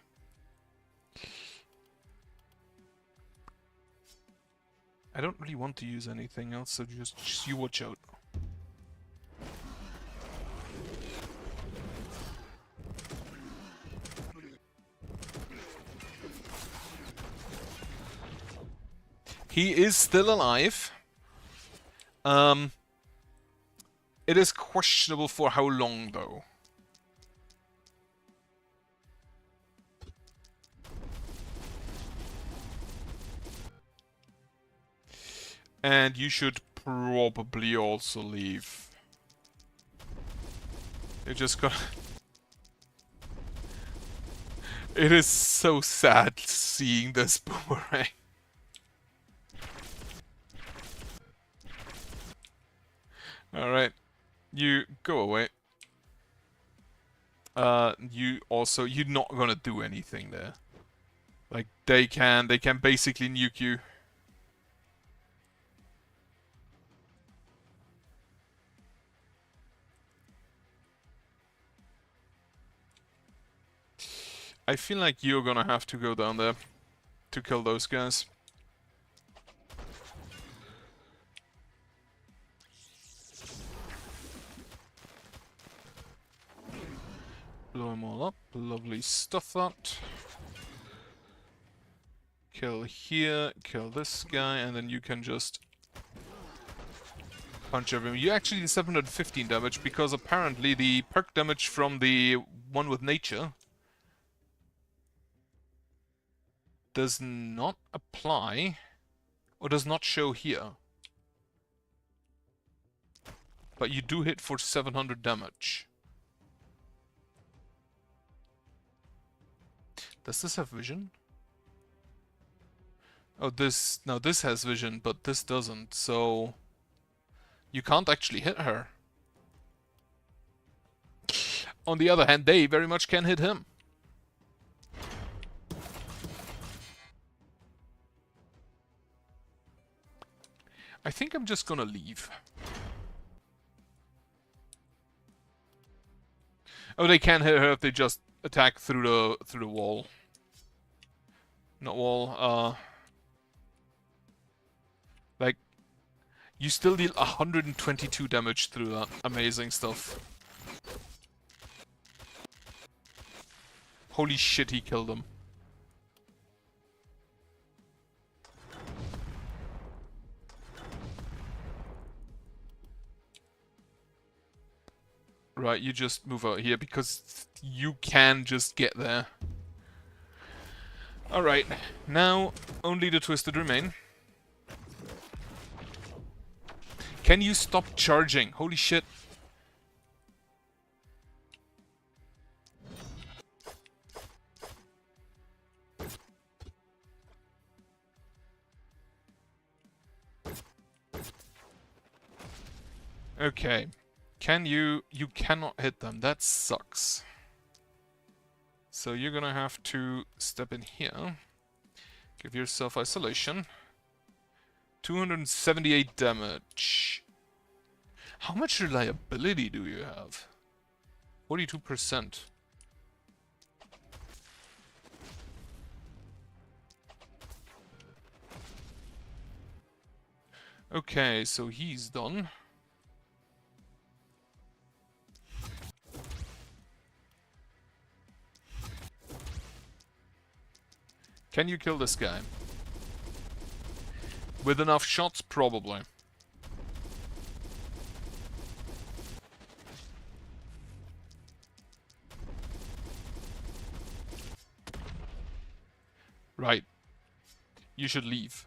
Speaker 1: I don't really want to use anything else, so just you watch out. He is still alive. It is questionable for how long, though. And you should probably also leave. You just got... It is so sad seeing this boomerang. Alright. You go away. You also... You're not gonna do anything there. Like, they can basically nuke you. I feel like you're gonna have to go down there to kill those guys. Blow them all up. Lovely stuff, that. Kill here, kill this guy, and then you can just punch everyone. You actually did 715 damage, because apparently the perk damage from the one with nature does not apply, or does not show here. But you do hit for 700 damage. Does this have vision? Oh, this... No, this has vision, but this doesn't, so... You can't actually hit her. On the other hand, they very much can hit him. I think I'm just gonna leave. Oh, they can hit her if they just attack through the wall. Not wall, like, you still deal 122 damage through that. Amazing stuff. Holy shit, he killed him. Right, you just move out here, because you can just get there. Alright, now only the Twisted remain. Can you stop charging? Holy shit. Okay. Can you... You cannot hit them. That sucks. So you're gonna have to step in here. Give yourself isolation. 278 damage. How much reliability do you have? 42%. Okay, so he's done. Can you kill this guy? With enough shots, probably. Right. You should leave.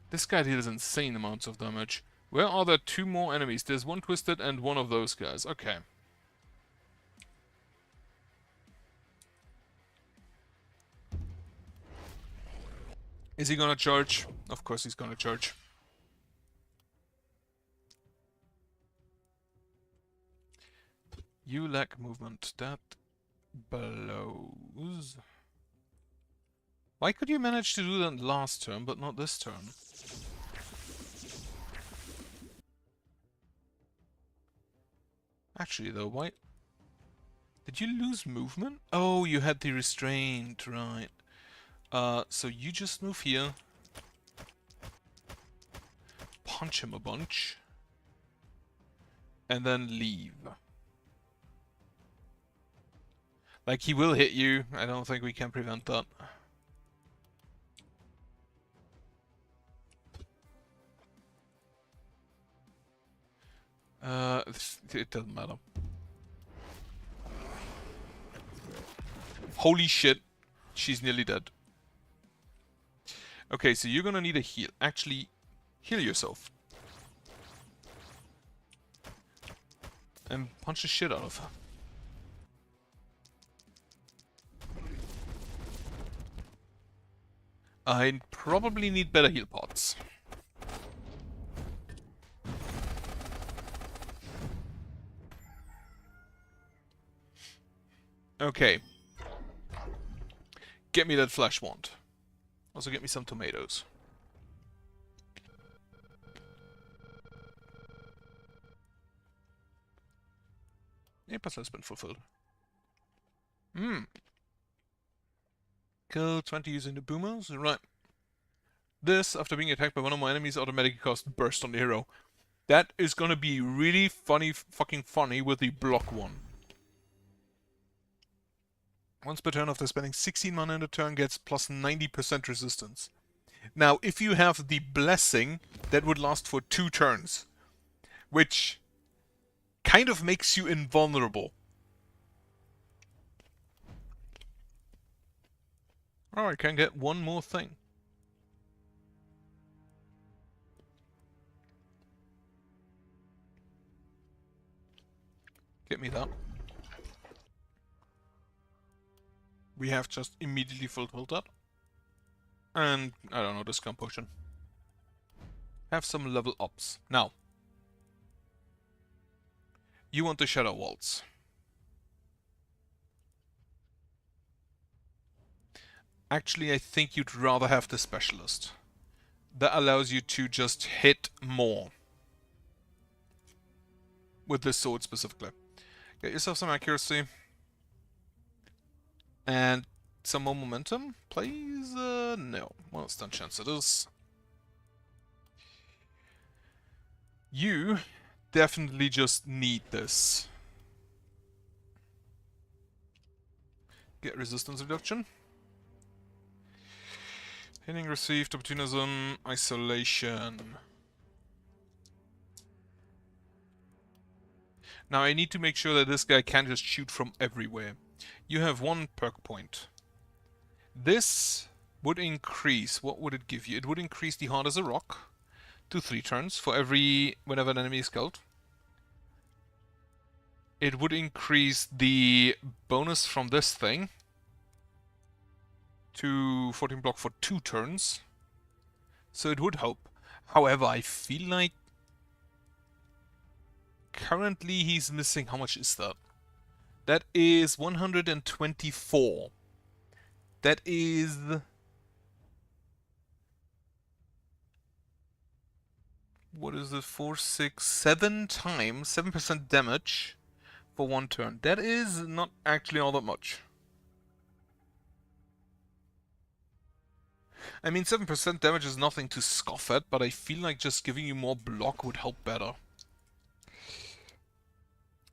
Speaker 1: This guy deals insane amounts of damage. Where are there two more enemies? There's one twisted and one of those guys. Okay. Is he gonna charge? Of course he's gonna charge. You lack movement. That blows. Why could you manage to do that last turn, but not this turn? Actually, though, why... Did you lose movement? Oh, you had the restraint, right. So you just move here. Punch him a bunch. And then leave. Like, he will hit you. I don't think we can prevent that. It doesn't matter. Holy shit. She's nearly dead. Okay, so you're gonna need a heal. Actually, heal yourself. And punch the shit out of her. I probably need better heal pots. Okay. Get me that flash wand. Also get me some tomatoes. Yeah, puzzle has been fulfilled. Kill 20 using the boomers. Right. This, after being attacked by one of my enemies, automatically casts burst on the hero. That is gonna be really fucking funny with the block one. Once per turn, after spending 16 mana in a turn, gets plus 90% resistance. Now, if you have the blessing, that would last for 2 turns. Which kind of makes you invulnerable. Oh, I can get one more thing. Get me that. We have just immediately fulfilled that. And, I don't know, discount potion. Have some level ups. Now. You want the Shadow Waltz. Actually, I think you'd rather have the Specialist. That allows you to just hit more. With this sword specifically. Get yourself some accuracy. And some more momentum, please? No. Well, it's not chance it is. You definitely just need this. Get resistance reduction. Hitting received, opportunism, isolation. Now I need to make sure that this guy can't just shoot from everywhere. You have 1 perk point. This would increase, what would it give you? It would increase the hard as a rock to 3 turns for whenever an enemy is killed. it would increase the bonus from this thing to 14 block for 2 turns. So it would help. However, I feel like currently he's missing... How much is that? That is 124. That is... What is it? 4, 6, 7 times 7% damage for 1 turn. That is not actually all that much. I mean, 7% damage is nothing to scoff at, but I feel like just giving you more block would help better.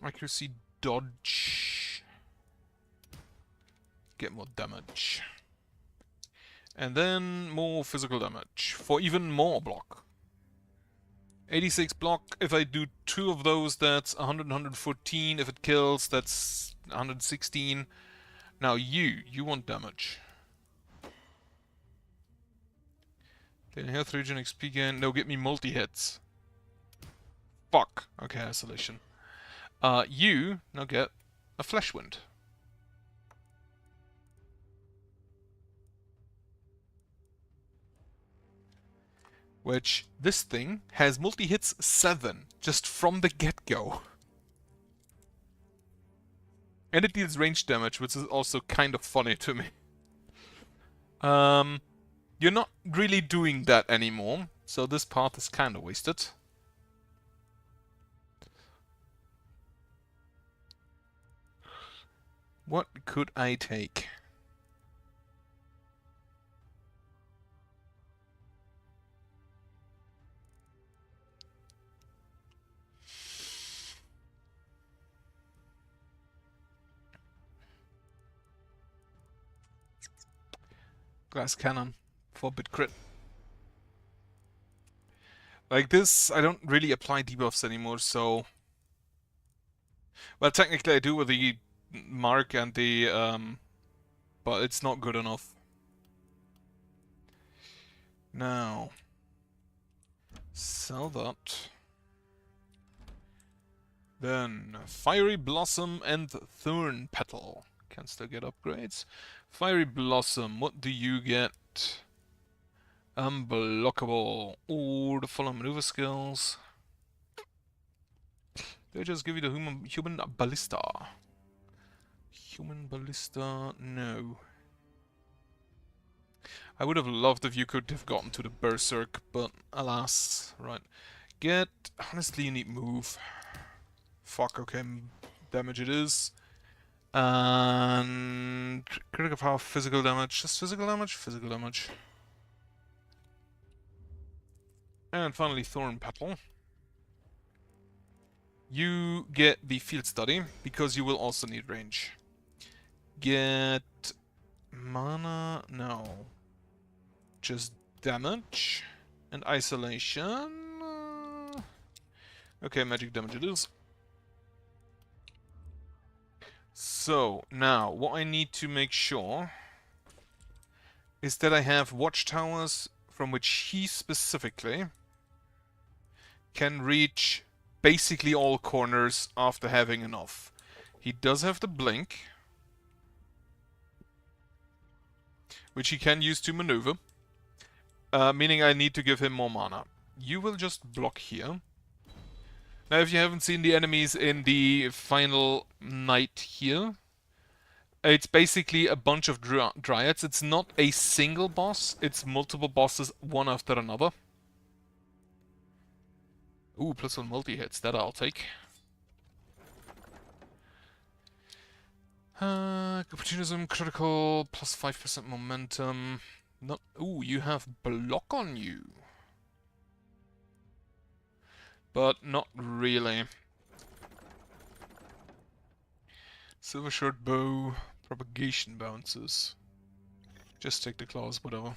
Speaker 1: Accuracy, dodge. Get more damage. And then more physical damage for even more block. 86 block. If I do 2 of those, that's 100, 114. If it kills, that's 116. Now you want damage. Okay, here 3 gen XP gain. No, get me multi-hits. Fuck. Okay, isolation. You now get a flesh wound. Which, this thing has multi-hits 7, just from the get-go. And it deals range damage, which is also kind of funny to me. You're not really doing that anymore, so this path is kind of wasted. What could I take? Glass cannon. 4-bit crit. Like this, I don't really apply debuffs anymore, so... Well, technically I do with the mark and the... but it's not good enough. Now... Sell that. Then, Fiery Blossom and Thorn Petal. Can still get upgrades. Fiery Blossom, what do you get? Unblockable. Or the follow maneuver skills. They just give you the human ballista. Human ballista, no. I would have loved if you could have gotten to the berserk, but alas, right. Get, honestly you need move. Fuck, okay, damage it is. And critical power, physical damage, just physical damage, physical damage. And finally Thorn Petal. You get the field study, because you will also need range. Get mana, no. Just damage and isolation. Okay, magic damage it is. So, now, what I need to make sure is that I have watchtowers from which he specifically can reach basically all corners after having enough. He does have the blink, which he can use to maneuver, meaning I need to give him more mana. You will just block here. Now, if you haven't seen the enemies in the final night here, it's basically a bunch of dryads. It's not a single boss, it's multiple bosses, one after another. Ooh, +1 multi-hits, that I'll take. Opportunism, critical, +5% momentum. Not. Ooh, you have block on you. But not really. Silver Short Bow, propagation bounces. Just take the claws, whatever.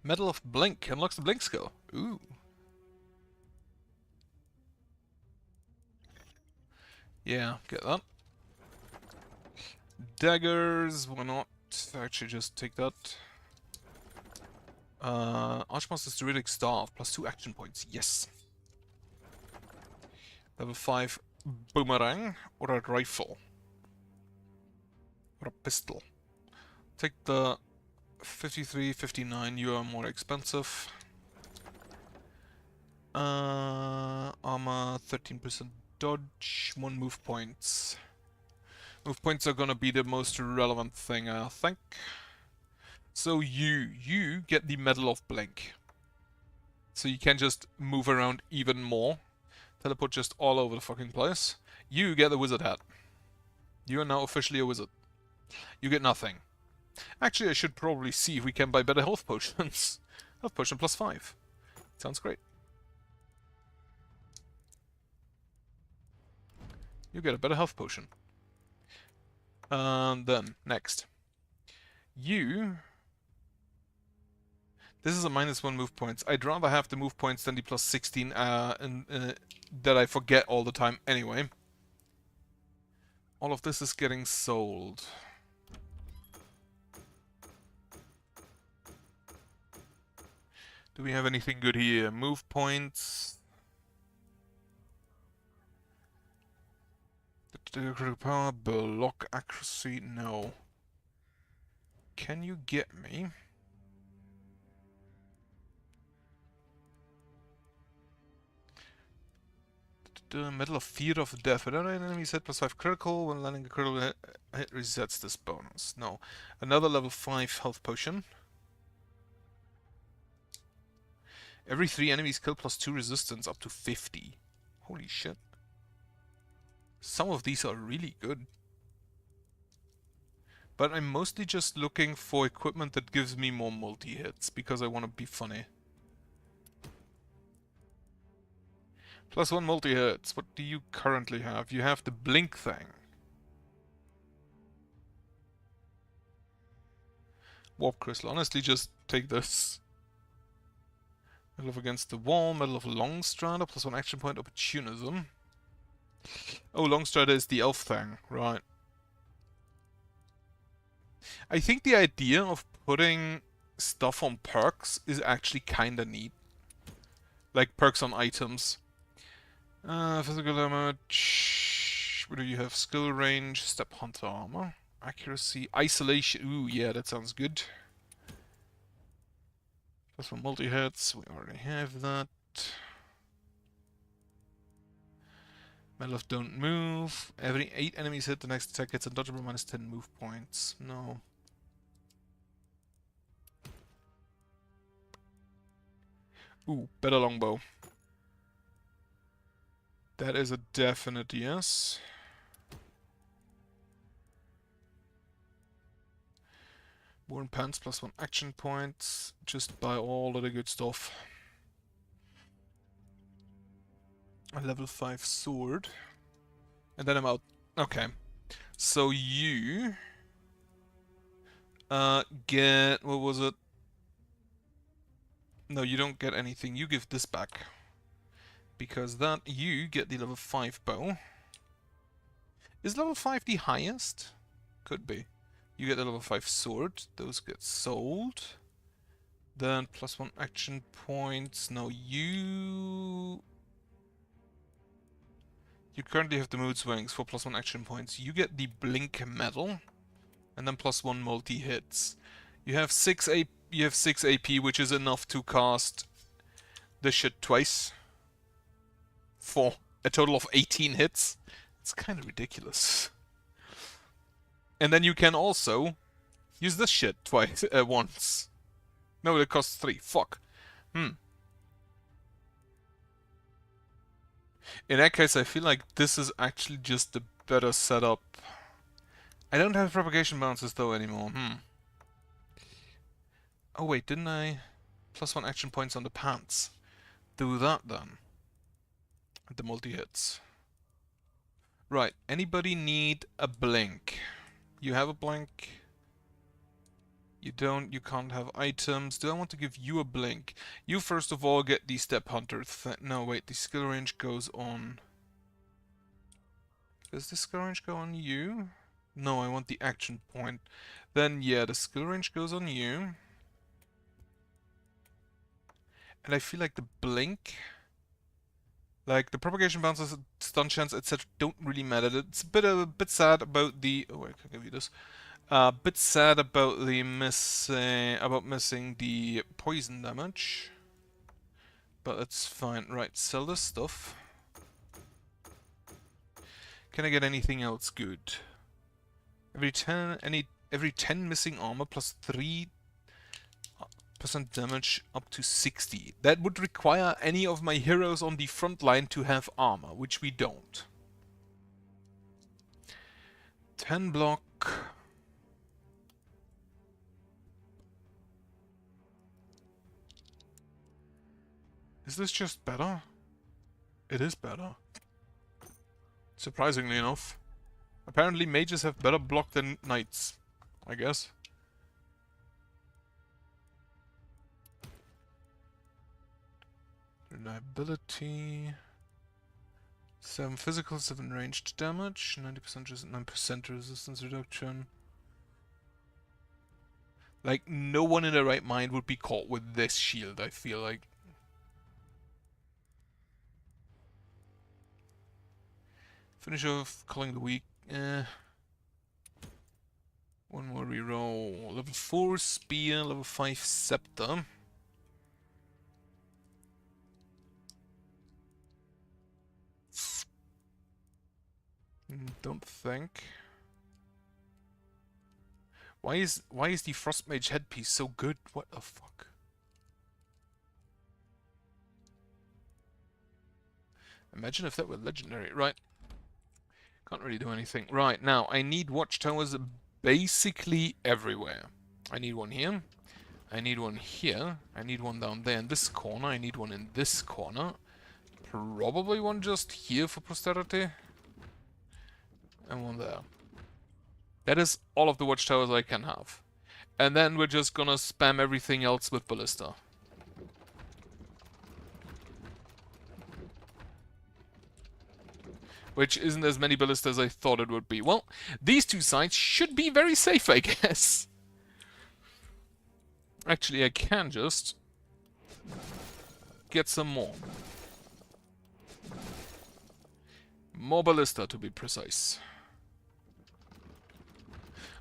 Speaker 1: Medal of Blink unlocks the blink skill. Ooh. Yeah, get that. Daggers, why not? Actually, just take that. Archmaster's Druidic Staff, +2 action points. Yes. Level 5 boomerang or a rifle. Or a pistol. Take the 53, 59, you are more expensive. Armor, 13% dodge, 1 move points. Move points are gonna be the most relevant thing, I think. So you get the Medal of Blink. So you can just move around even more. Teleport just all over the fucking place. You get the Wizard Hat. You are now officially a wizard. You get nothing. Actually, I should probably see if we can buy better health potions. Health potion plus 5. Sounds great. You get a better health potion. Then, next. You... This is a -1 move points. I'd rather have the move points than the plus 16 that I forget all the time anyway. All of this is getting sold. Do we have anything good here? Move points. Critical power, block accuracy, no. Can you get me? The Medal of Fear of Death. When an enemy hit plus 5 critical, when landing a critical hit resets this bonus. No. Another level 5 health potion. Every 3 enemies kill plus 2 resistance up to 50. Holy shit. Some of these are really good. But I'm mostly just looking for equipment that gives me more multi-hits, because I want to be funny. Plus 1 multi-hits. What do you currently have? You have the blink thing. Warp Crystal. Honestly, just take this. Metal of Against the Wall, Metal of Longstrider, plus 1 action point, Opportunism. Oh, Longstrider is the elf thing, right. I think the idea of putting stuff on perks is actually kinda neat. Like perks on items. Physical damage. What do you have? Skill range, Step Hunter armor, accuracy, isolation. Ooh, yeah, that sounds good. Plus 1 multi-hits, we already have that. Metal of Don't Move. Every 8 enemies hit, the next attack gets undodgeable minus 10 move points. No. Ooh, better longbow. That is a definite yes. Worn Pants plus 1 action points. Just buy all of the good stuff. A level 5 sword. And then I'm out. Okay. So you... get... what was it? No, you don't get anything. You give this back. Because that you get the level 5 bow. Is level 5 the highest? Could be. You get the level 5 sword. Those get sold. Then plus 1 action points. No, you... You currently have the mood swings for plus 1 action points. You get the blink medal. And then plus 1 multi-hits. You have 6 AP, which is enough to cast this shit twice. For a total of 18 hits. It's kind of ridiculous. And then you can also use this shit twice, once. No, it costs 3. Fuck. In that case, I feel like this is actually just the better setup. I don't have propagation bounces though anymore. Oh wait, didn't I? Plus 1 action points on the pants. Do that then. The multi-hits. Right, anybody need a blink? You have a blink. You don't, you can't have items. Do I want to give you a blink? You first of all get the Step Hunter no, wait, the skill range goes on... Does the skill range go on you? No, I want the action point. Then, yeah, the skill range goes on you. And I feel like the blink... Like, the propagation bounces, stun chance, etc. don't really matter. It's a bit sad about the... Oh, I can give you this. A bit sad about the missing the poison damage. But that's fine. Right, sell this stuff. Can I get anything else good? Every 10 missing armor plus 3% damage up to 60. That would require any of my heroes on the front line to have armor, which we don't. 10 block. Is this just better? It is better. Surprisingly enough. Apparently mages have better block than knights, I guess. Reliability. 7 physical, 7 ranged damage, 9% resistance reduction. Like, no one in their right mind would be caught with this shield, I feel like. Finish off calling the weak. One more reroll. Level 4 spear, level 5 scepter. Don't think. Why is the Frost Mage headpiece so good? What the fuck? Imagine if that were legendary. Right. Can't really do anything. Right, now I need watchtowers basically everywhere. I need one here. I need one here. I need one down there in this corner. I need one in this corner. Probably one just here for posterity. And one there. That is all of the watchtowers I can have. And then we're just gonna spam everything else with ballista. Which isn't as many ballistas as I thought it would be. Well, these two sides should be very safe, I guess. Actually, I can just get some more. More ballista, to be precise.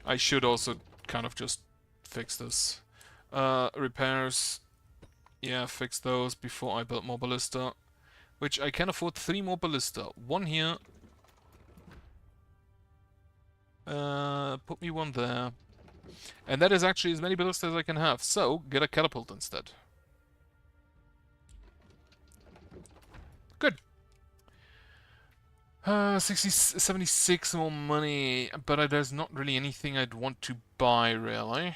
Speaker 1: I should also kind of just fix this. Repairs. Yeah, fix those before I build more ballista. Which I can afford 3 more ballista. One here. Put me one there. And that is actually as many ballistas as I can have. So, get a catapult instead. Good. 76 more money. But there's not really anything I'd want to buy, really.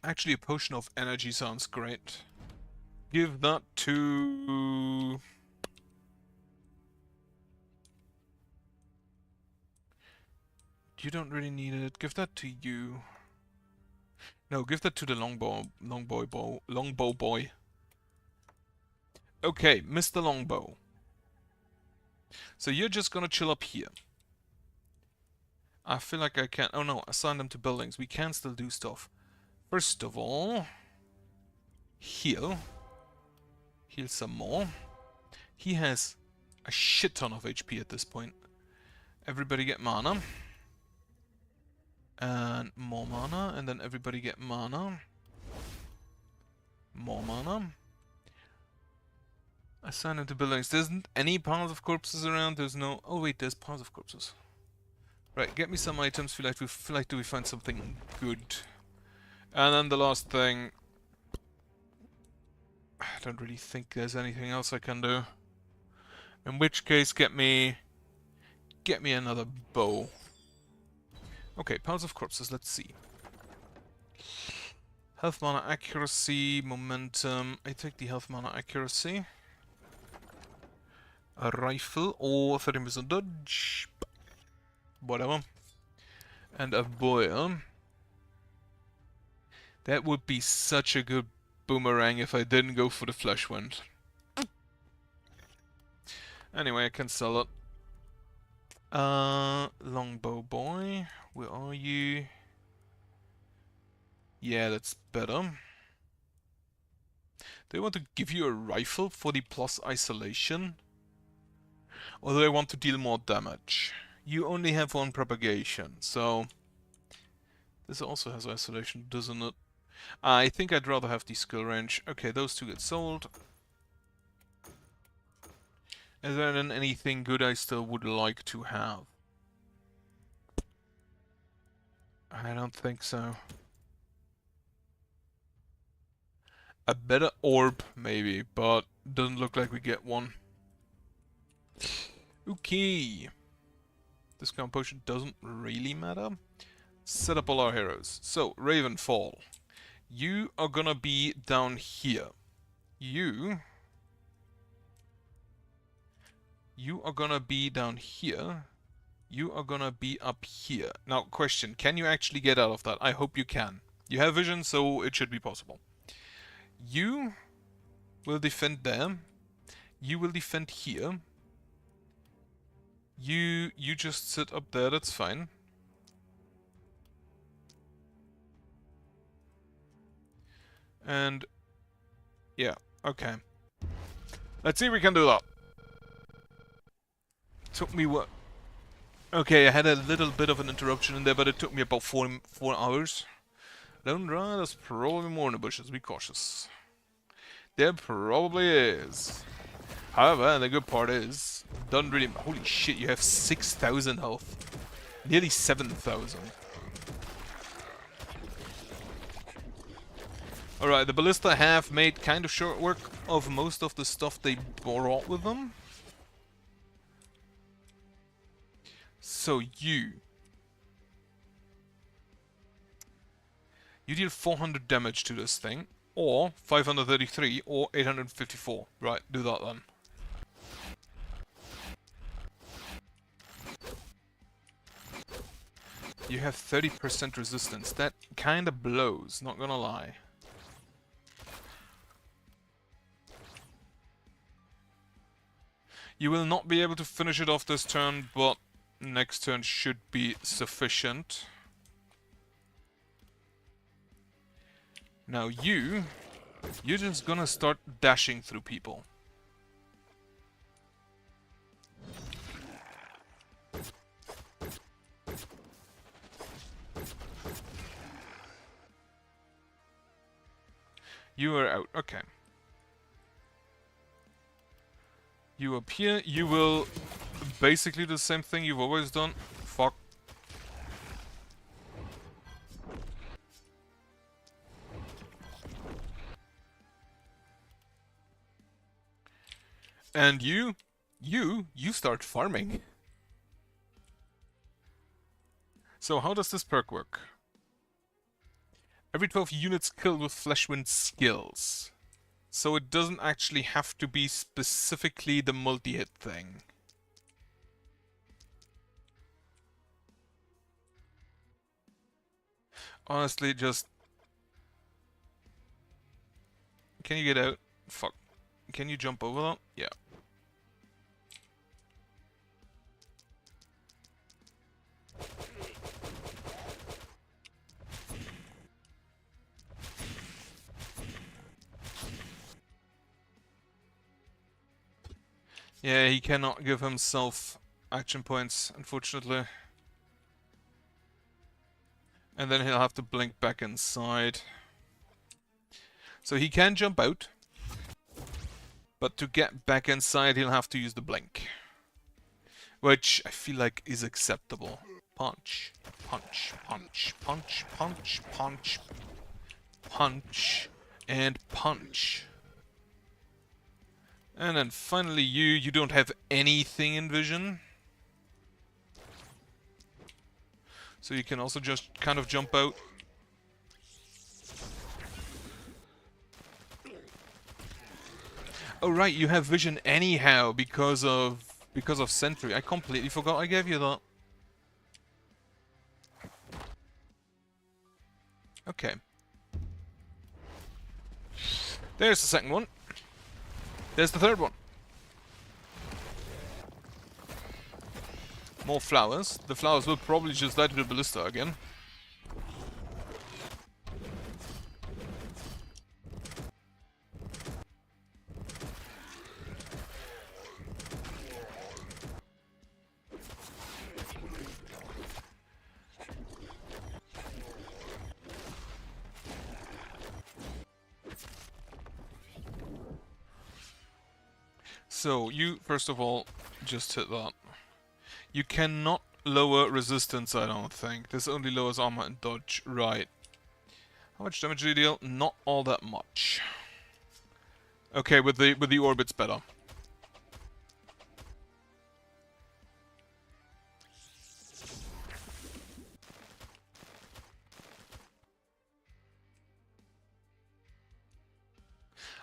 Speaker 1: Actually, a potion of energy sounds great. Give that to... You don't really need it. Give that to you. No, give that to the longbow boy. Okay, Mr. Longbow. So you're just gonna chill up here. I feel like I can... Oh no, assign them to buildings. We can still do stuff. First of all... Heal. Heal some more. He has a shit ton of HP at this point. Everybody get mana. And more mana. And then everybody get mana. More mana. Assign them to buildings. There isn't any piles of corpses around. There's no... Oh wait, there's piles of corpses. Right, get me some items. Feel like do we find something good? And then the last thing... I don't really think there's anything else I can do. In which case, get me another bow. Okay, piles of corpses. Let's see. Health, mana, accuracy, momentum. I take the health, mana, accuracy. A rifle or 30% dodge. Whatever. And a boil. That would be such a good boomerang if I didn't go for the flesh wind. Anyway, I can sell it. Longbow boy, where are you? Yeah, that's better. Do I want to give you a rifle for the plus isolation? Or do I want to deal more damage? You only have one propagation, so... This also has isolation, doesn't it? I think I'd rather have the skill range. Okay, those two get sold. Is there then anything good I still would like to have? I don't think so. A better orb, maybe, but doesn't look like we get one. Okay. Discount potion doesn't really matter. Set up all our heroes. So, Ravenfall. You are gonna be down here. You are gonna be down here. You are gonna be up here. Now, question, can you actually get out of that? I hope you can. You have vision, so it should be possible. You will defend there. You will defend here. You just sit up there, that's fine. And yeah, okay. Let's see if we can do that. Took me what? Okay, I had a little bit of an interruption in there, but it took me about 4 hours. Don't run, there's probably more in the bushes, be cautious. There probably is. However, the good part is, doesn't really... Holy shit, you have 6,000 health. Nearly 7,000. Alright, the ballista have made kind of short work of most of the stuff they brought with them. So you deal 400 damage to this thing, or 533, or 854. Right, do that then. You have 30% resistance. That kinda blows, not gonna lie. You will not be able to finish it off this turn, but next turn should be sufficient. Now you're just gonna start dashing through people. You are out, okay. You up here, you will basically do the same thing you've always done. Fuck. And you start farming. So how does this perk work? Every 12 units killed with Fleshwind skills. So it doesn't actually have to be specifically the multi-hit thing. Honestly, just... Can you get out? Fuck. Can you jump over that? Yeah. Yeah, he cannot give himself action points, unfortunately. And then he'll have to blink back inside. So he can jump out. But to get back inside, he'll have to use the blink. Which I feel like is acceptable. Punch, punch, punch, punch, punch, punch, punch, and punch. And then finally you don't have anything in vision. So you can also just kind of jump out. Oh right, you have vision anyhow because of Sentry. I completely forgot I gave you that. Okay. There's the second one. There's the third one. More flowers. The flowers will probably just die to the ballista again. So, you, first of all, just hit that. You cannot lower resistance, I don't think. This only lowers armor and dodge. Right. How much damage do you deal? Not all that much. Okay, with the orbits better.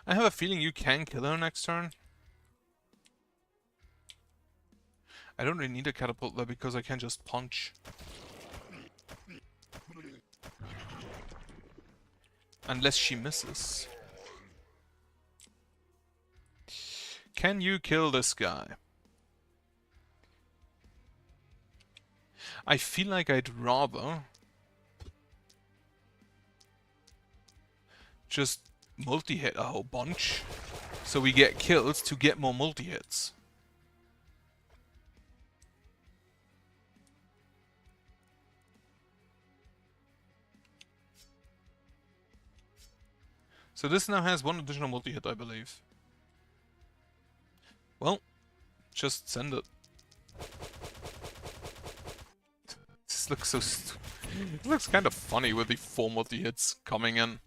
Speaker 1: I have a feeling you can kill her next turn. I don't really need a catapult though because I can just punch. Unless she misses. Can you kill this guy? I feel like I'd rather just multi-hit a whole bunch so we get kills to get more multi-hits. So this now has one additional multi-hit, I believe. Well, just send it. This looks so it looks kind of funny with the 4 multi-hits coming in.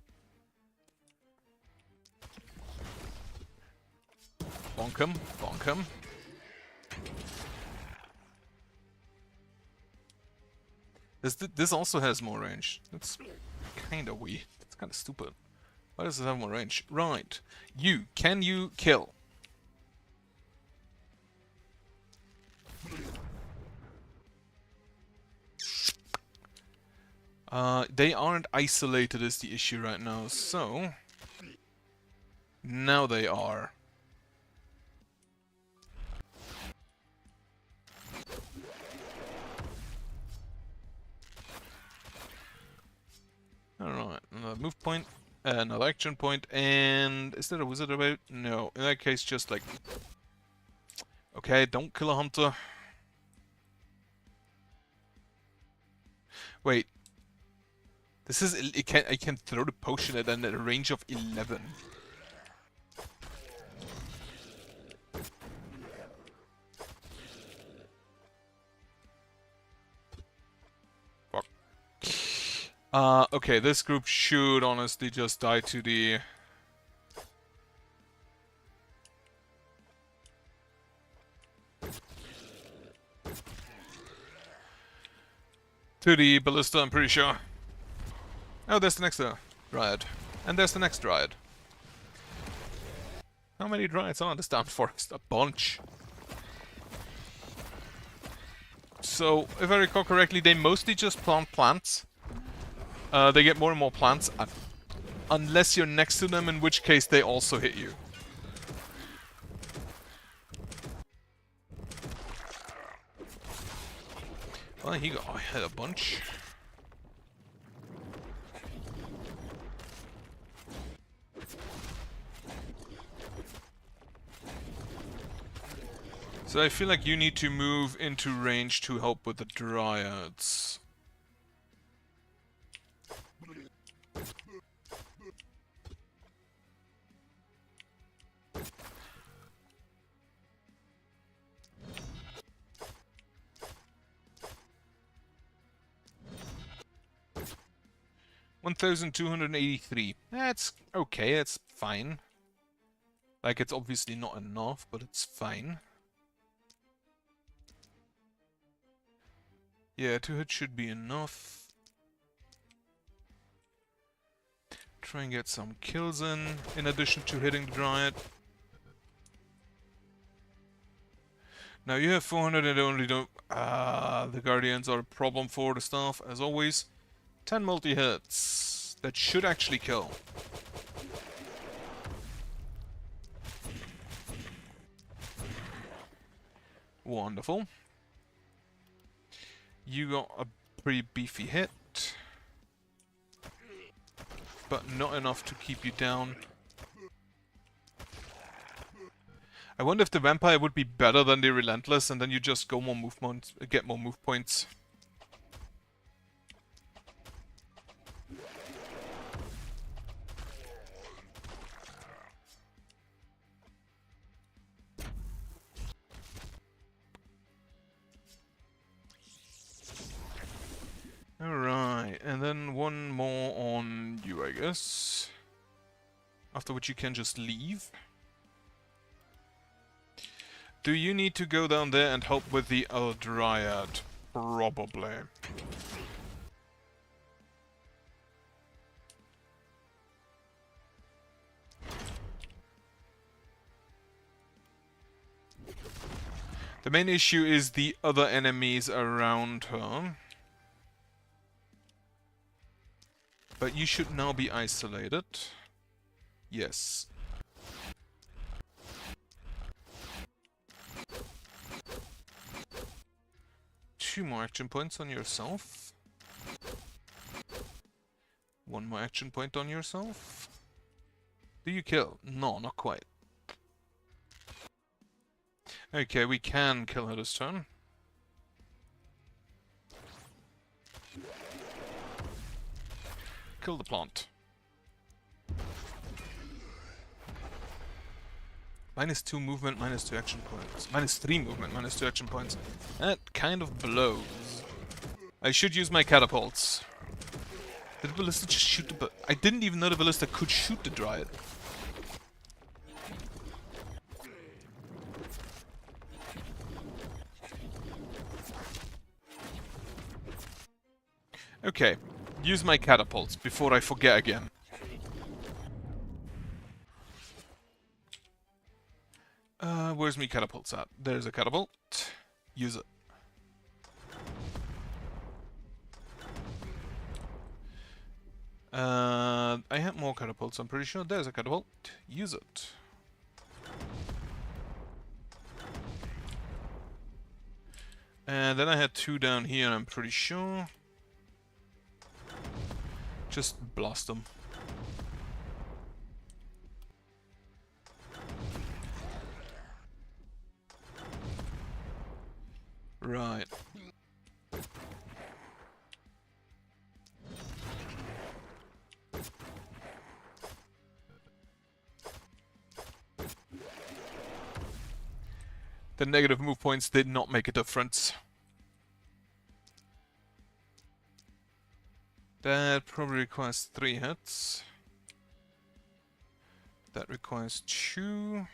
Speaker 1: Bonk him, bonk him. This also has more range. That's kind of weird. It's kind of stupid. Why does it have more range? Right. You. Can you kill? They aren't isolated is the issue right now, so... Now they are. Alright, another move point, another action point, and... Is there a wizard about? No. In that case, just like... Okay, don't kill a hunter. Wait. This is... I can throw the potion at a range of 11. Okay, this group should honestly just die to the... To the ballista, I'm pretty sure. Oh, there's the next dryad. And there's the next dryad. How many dryads are in this damn forest? A bunch. So, if I recall correctly, they mostly just plant plants. They get more and more plants, unless you're next to them, in which case they also hit you. Well, he had a bunch. So I feel like you need to move into range to help with the dryads. $1,283. That's okay, that's fine. Like, it's obviously not enough, but it's fine. Yeah, 2 hits should be enough. Try and get some kills in addition to hitting the Dryad. Now you have 400 and only don't... the Guardians are a problem for the staff, as always. 10 multi-hits. That should actually kill. Wonderful. You got a pretty beefy hit. But not enough to keep you down. I wonder if the Vampire would be better than the Relentless, and then you just go more movement, get more move points. I guess. After which you can just leave. Do you need to go down there and help with the other Dryad? Probably. The main issue is the other enemies around her. But you should now be isolated. Yes. Two more action points on yourself. One more action point on yourself. Do you kill? No, not quite. Okay, we can kill her this turn. Kill the plant. -2 movement, -2 action points. -3 movement, -2 action points. That kind of blows. I should use my catapults. Did the ballista just shoot the... I didn't even know the ballista could shoot the Dryad. Okay, use my catapults before I forget again. Where's my catapults at? There's a catapult. Use it. I have more catapults, I'm pretty sure. There's a catapult. Use it. And then I had 2 down here, I'm pretty sure. Just blast them. Right. The negative move points did not make a difference. That probably requires 3 hits. That requires 2.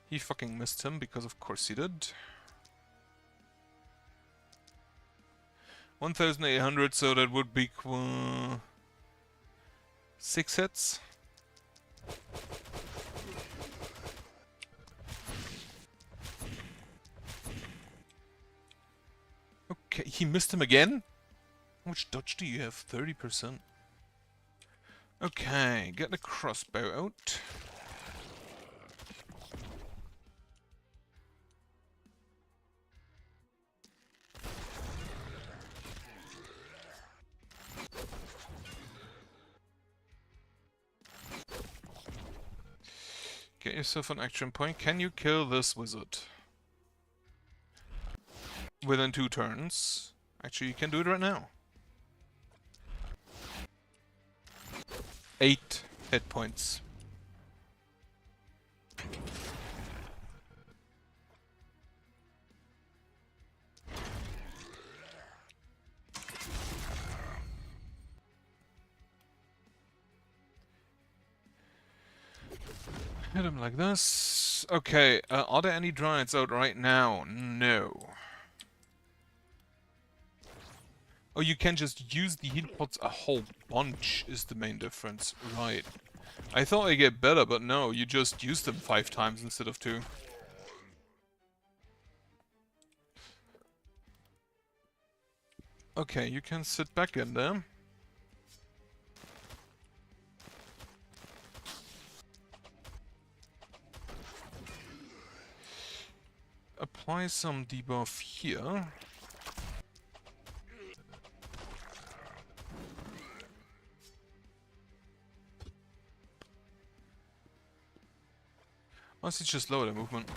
Speaker 1: He fucking missed him, because of course he did. 1,800, so that would be 6 hits. Okay, he missed him again? How much dodge do you have? 30%. Okay, get the crossbow out. Get yourself an action point. Can you kill this wizard? Within 2 turns. Actually, you can do it right now. 8 hit points. Hit him like this. Okay, are there any Dryads out right now? No. Oh, you can just use the heal pots a whole bunch is the main difference. Right. I thought they get better, but no, you just use them 5 times instead of 2. Okay, you can sit back in there. Apply some debuff here. Unless it's just lower the movement.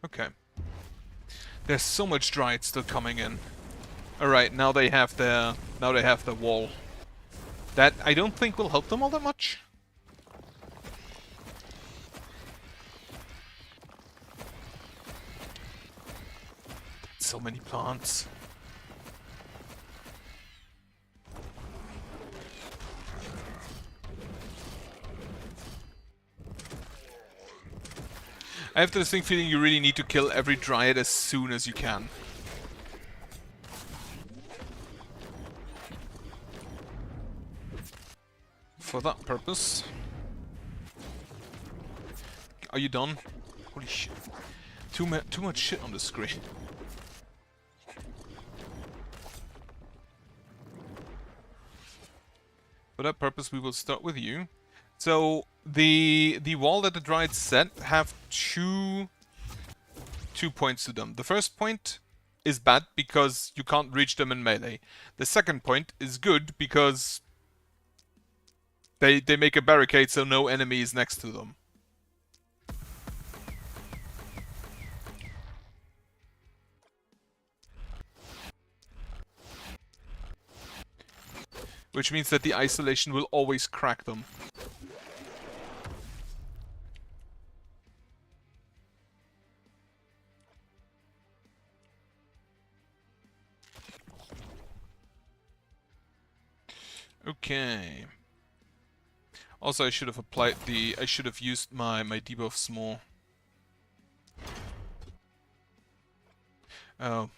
Speaker 1: Okay. There's so much Dryad still coming in. Alright, now they have their wall. That I don't think will help them all that much. So many plants. I have the distinct feeling you really need to kill every Dryad as soon as you can. For that purpose... Are you done? Holy shit. Too much shit on the screen. For that purpose, we will start with you. So, the wall that the Dryads set have two points to them. The first point is bad because you can't reach them in melee. The second point is good because they make a barricade so no enemy is next to them. Which means that the isolation will always crack them. Okay. Also, I should have applied the... I should have used my debuffs more. Oh.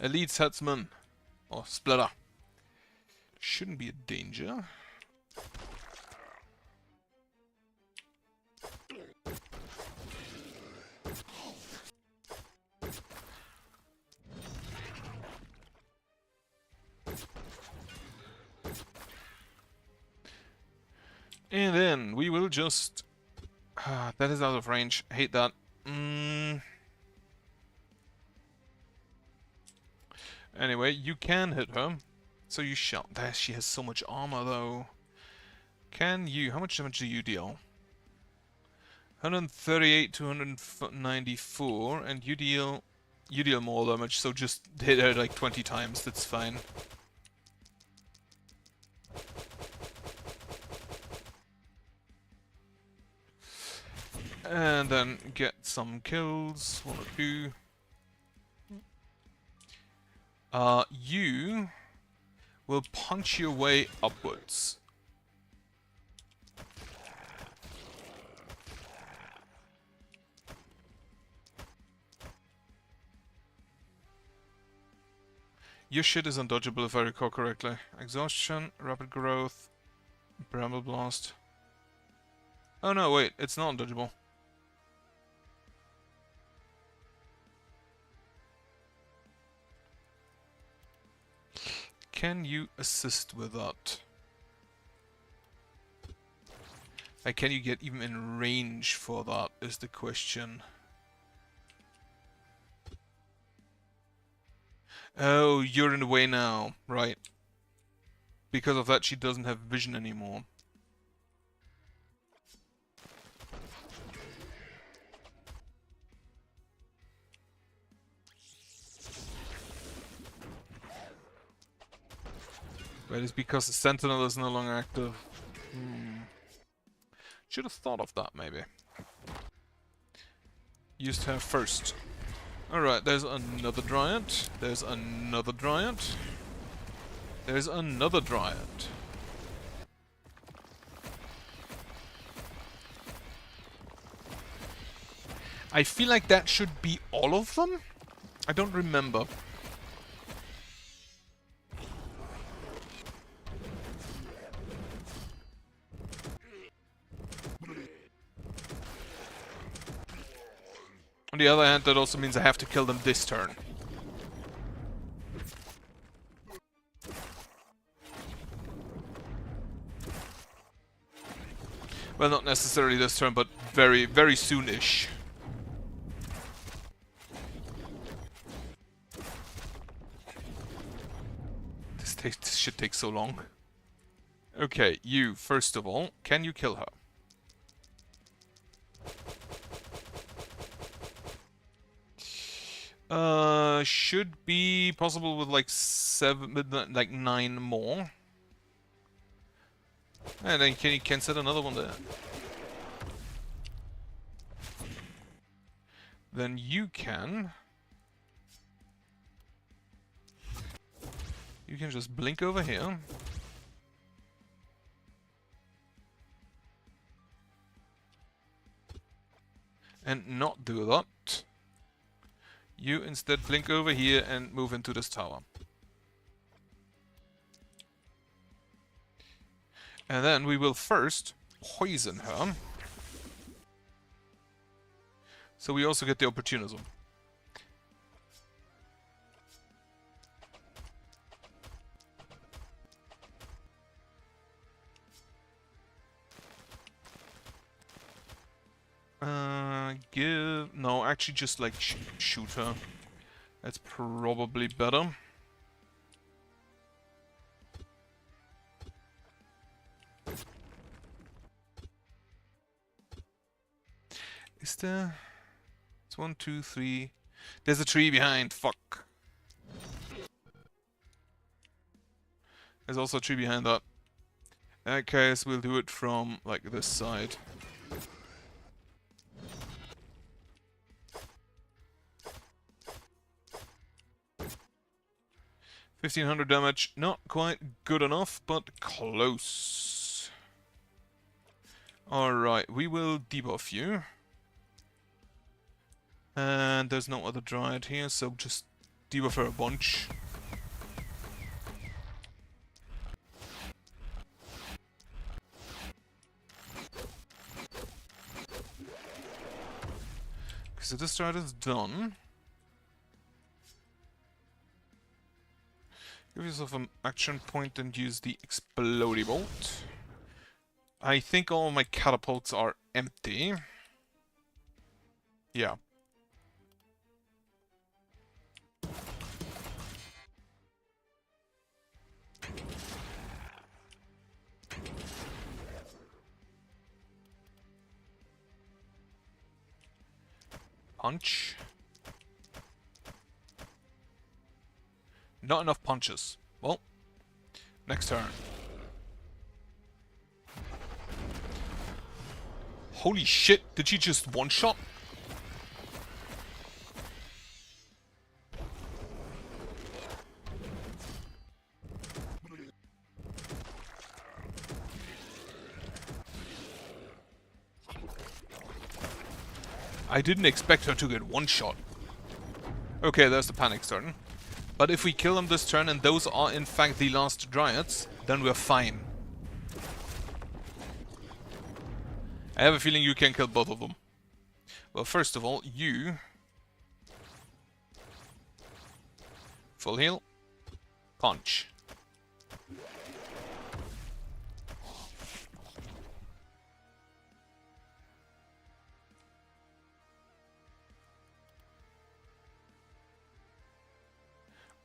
Speaker 1: Elite Headsman. Or Splitter. Shouldn't be a danger. And then we will just... that is out of range. I hate that. Anyway, you can hit her. So you shall. She has so much armor though. Can you... How much damage do you deal? 138 to 194, and you deal more damage, so just hit her like 20 times, that's fine. And then get some kills, 1 or 2. You will punch your way upwards. Your shit is undodgeable if I recall correctly. Exhaustion, rapid growth, bramble blast. Oh no, wait, it's not undodgeable. Can you assist with that? Like, can you get even in range for that, is the question. Oh, you're in the way now, right. Because of that, she doesn't have vision anymore. But it's because the Sentinel is no longer active. Should have thought of that, maybe. Used her first. Alright, there's another Dryad. There's another Dryad. There's another Dryad. I feel like that should be all of them? I don't remember. On the other hand, that also means I have to kill them this turn. Well, not necessarily this turn, but very, very soon-ish. This should take so long. Okay, you, first of all, can you kill her? Should be possible with like 9 more. And then you can set another one there. Then you can just blink over here. and not do that. You instead blink over here and move into this tower. And then we will first poison her. So we also get the opportunism. No, actually just like shoot her. That's probably better. Is there... It's 1, 2, 3... There's a tree behind, fuck. There's also a tree behind that. In that case, we'll do it from, like, this side. $1,500 damage, not quite good enough, but close. Alright, we will debuff you. And there's no other Dryad here, so just debuff her a bunch. So this Dryad is done. Give yourself an action point and use the Explodey Bolt. I think all my catapults are empty. Yeah. Punch. Not enough punches. Well, next turn. Holy shit, did she just one-shot? I didn't expect her to get one-shot. Okay, there's the panic starting. But if we kill them this turn and those are in fact the last Dryads, then we're fine. I have a feeling you can kill both of them. Well, first of all, you... Full heal. Punch.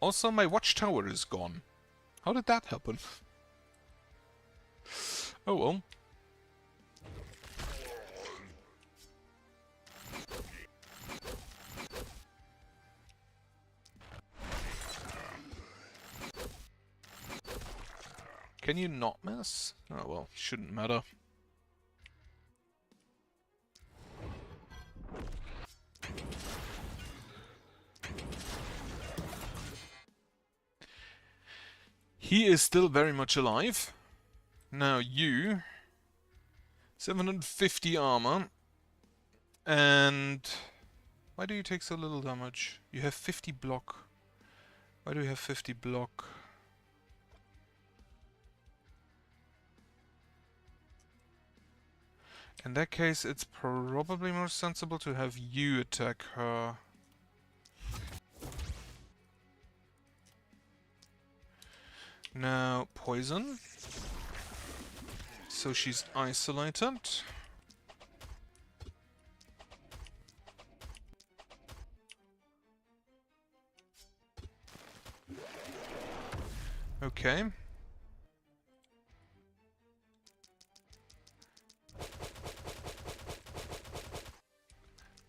Speaker 1: Also, my watchtower is gone. How did that happen? Oh well. Can you not miss? Oh well, shouldn't matter. He is still very much alive. Now you... 750 armor. And... Why do you take so little damage? You have 50 block. Why do you have 50 block? In that case, it's probably more sensible to have you attack her. Now, poison. So she's isolated. Okay.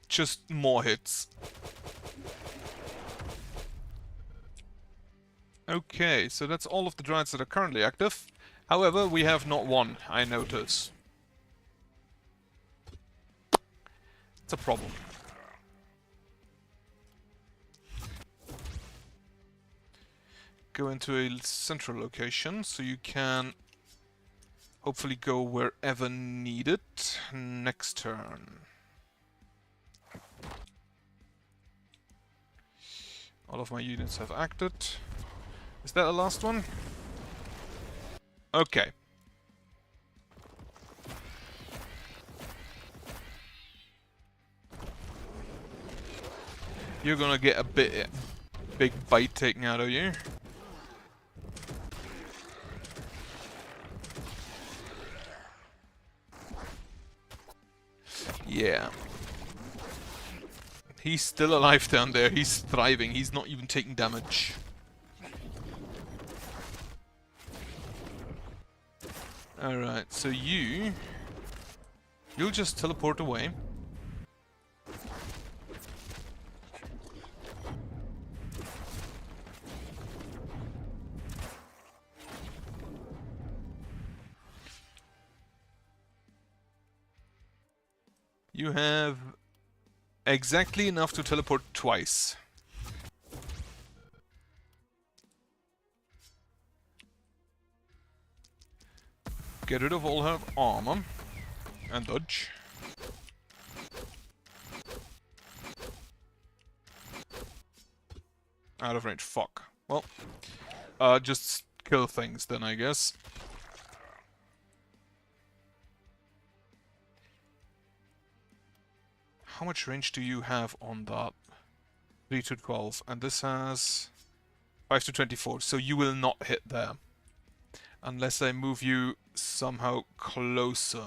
Speaker 1: Just more hits. Okay, so that's all of the Dryads that are currently active. However, we have not one, I notice. It's a problem. Go into a central location, so you can hopefully go wherever needed. Next turn. All of my units have acted. Is that the last one? Okay. You're gonna get a big bite taken out of you. Yeah. He's still alive down there. He's thriving. He's not even taking damage. Alright, so you'll just teleport away. You have exactly enough to teleport twice. Get rid of all her armor and dodge. Out of range, fuck. Well, just kill things then, I guess. How much range do you have on that? 3 to 12, and this has 5 to 24, so you will not hit there. Unless I move you somehow closer.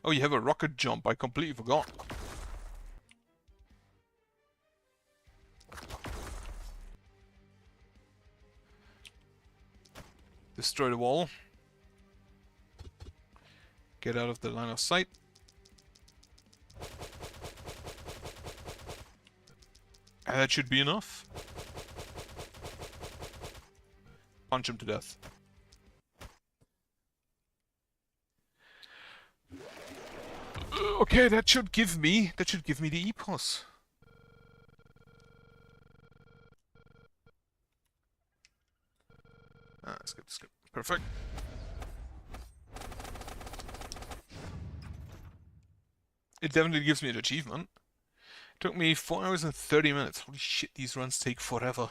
Speaker 1: Oh, you have a rocket jump. I completely forgot. Destroy the wall. Get out of the line of sight. And that should be enough. Punch him to death. Okay, that should give me the EPOS. That's good, that's good. Perfect. It definitely gives me an achievement. It took me 4 hours and 30 minutes. Holy shit, these runs take forever.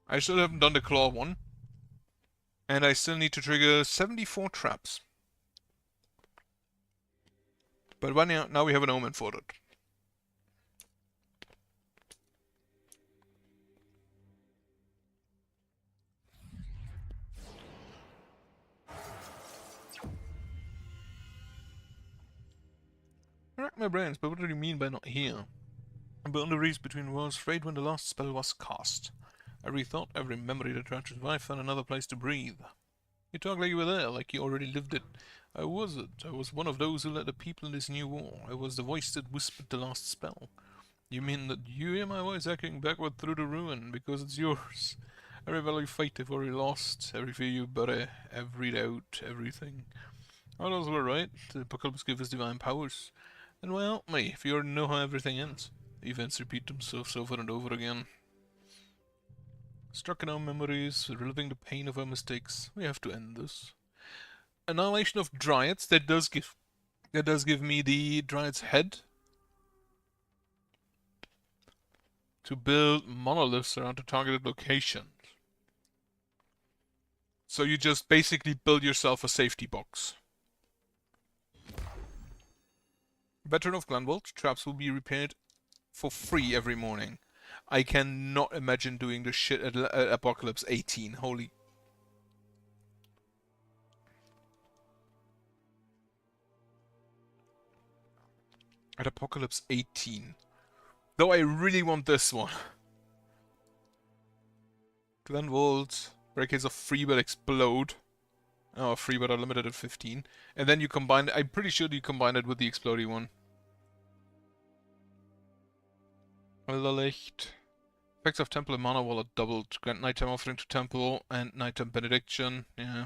Speaker 1: I still haven't done the claw one. And I still need to trigger 74 traps. But now we have an omen for it. Rack my brains, but what do you mean by not here? Beyond the reach between worlds, afraid when the last spell was cast. Every thought, every memory that tried to survive found another place to breathe. You talk like you were there, like you already lived it. I wasn't. I was one of those who led the people in this new war. I was the voice that whispered the last spell. You mean that you hear my voice echoing backward through the ruin, because it's yours? Every battle you fight, you've already lost. Every fear you bury, every doubt, everything. All those were right. The apocalypse gave us divine powers. And why help me, if you already know how everything ends? Events repeat themselves over and over again. Stuck in our memories, reliving the pain of our mistakes. We have to end this. Annihilation of Dryads, that does give me the Dryad's head. To build monoliths around the targeted locations. So you just basically build yourself a safety box. Veteran of Glenwald, traps will be repaired for free every morning. I cannot imagine doing this shit at Apocalypse 18. Holy... At Apocalypse 18. Though I really want this one. Glenwald, barricades of free but explode. Oh, free but are limited at 15. And then you combine... I'm pretty sure you combine it with the exploding one. Licht. Effects of Temple and Mana Wall are doubled. Grant nighttime offering to Temple and nighttime benediction. Yeah.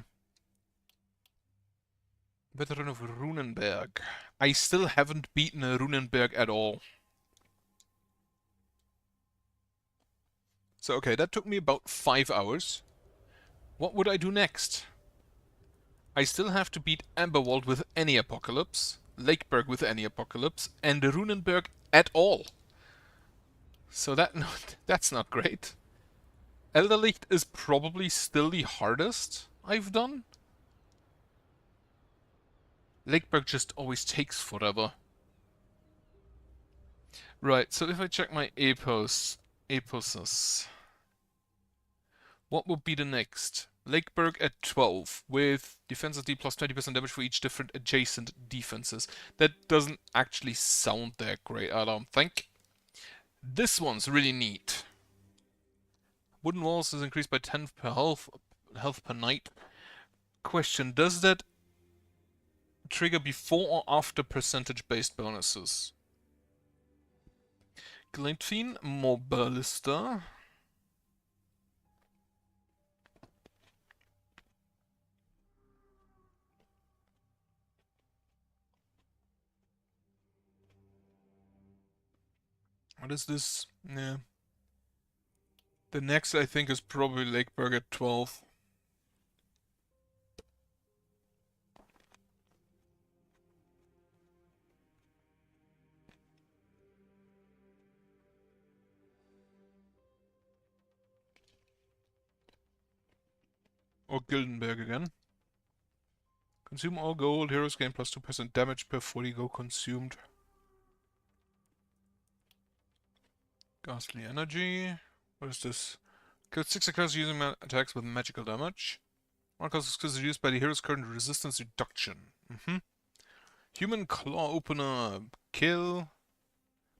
Speaker 1: Veteran of Runenberg. I still haven't beaten a Runenberg at all. So okay, that took me about 5 hours. What would I do next? I still have to beat Amberwald with any Apocalypse, Lakeberg with any Apocalypse, and Runenberg at all. So that's not great. Elderlicht is probably still the hardest I've done. Lakeberg just always takes forever. Right, so if I check my Aposes, what would be the next? Lakeberg at 12, with defenses D plus 20% damage for each different adjacent defenses. That doesn't actually sound that great, I don't think. This one's really neat. Wooden walls is increased by 10 per health per night. Question, does that trigger before or after percentage-based bonuses? Glintfin, more ballista. What is this? Yeah. The next, I think, is probably Lakeberg at 12. Or Gildenberg again. Consume all gold. Heroes gain plus 2% damage per 40 gold consumed. Ghastly energy. What is this? Kill 6 occurs using attacks with magical damage. One cost is reduced by the hero's current resistance reduction. Human claw opener. Kill.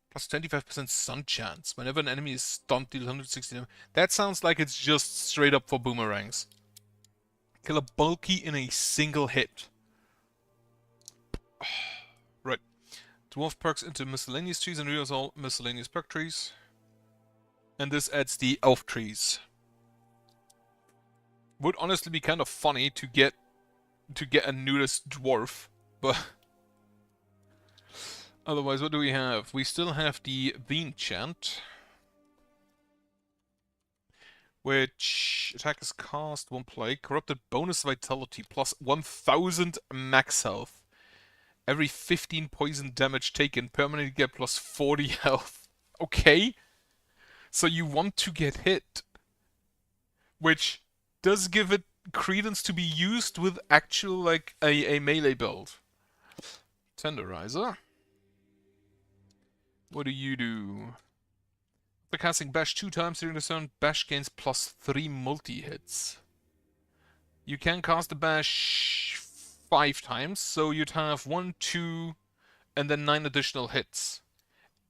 Speaker 1: Plus 25% stun chance. Whenever an enemy is stunned, deal 160 damage. That sounds like it's just straight up for boomerangs. Kill a bulky in a single hit. Right. Dwarf perks into miscellaneous trees and reveals all miscellaneous perk trees. And this adds the elf trees. Would honestly be kind of funny to get a nudist dwarf, but otherwise, what do we have? We still have the enchant, which attack is cast, one play, corrupted bonus vitality plus 1000 max health. Every 15 poison damage taken, permanently get plus 40 health. Okay, so you want to get hit, which does give it credence to be used with actual, like, a melee build. Tenderizer. What do you do? After casting Bash 2 times during the turn, Bash gains plus 3 multi-hits. You can cast the Bash 5 times, so you'd have 1, 2, and then 9 additional hits.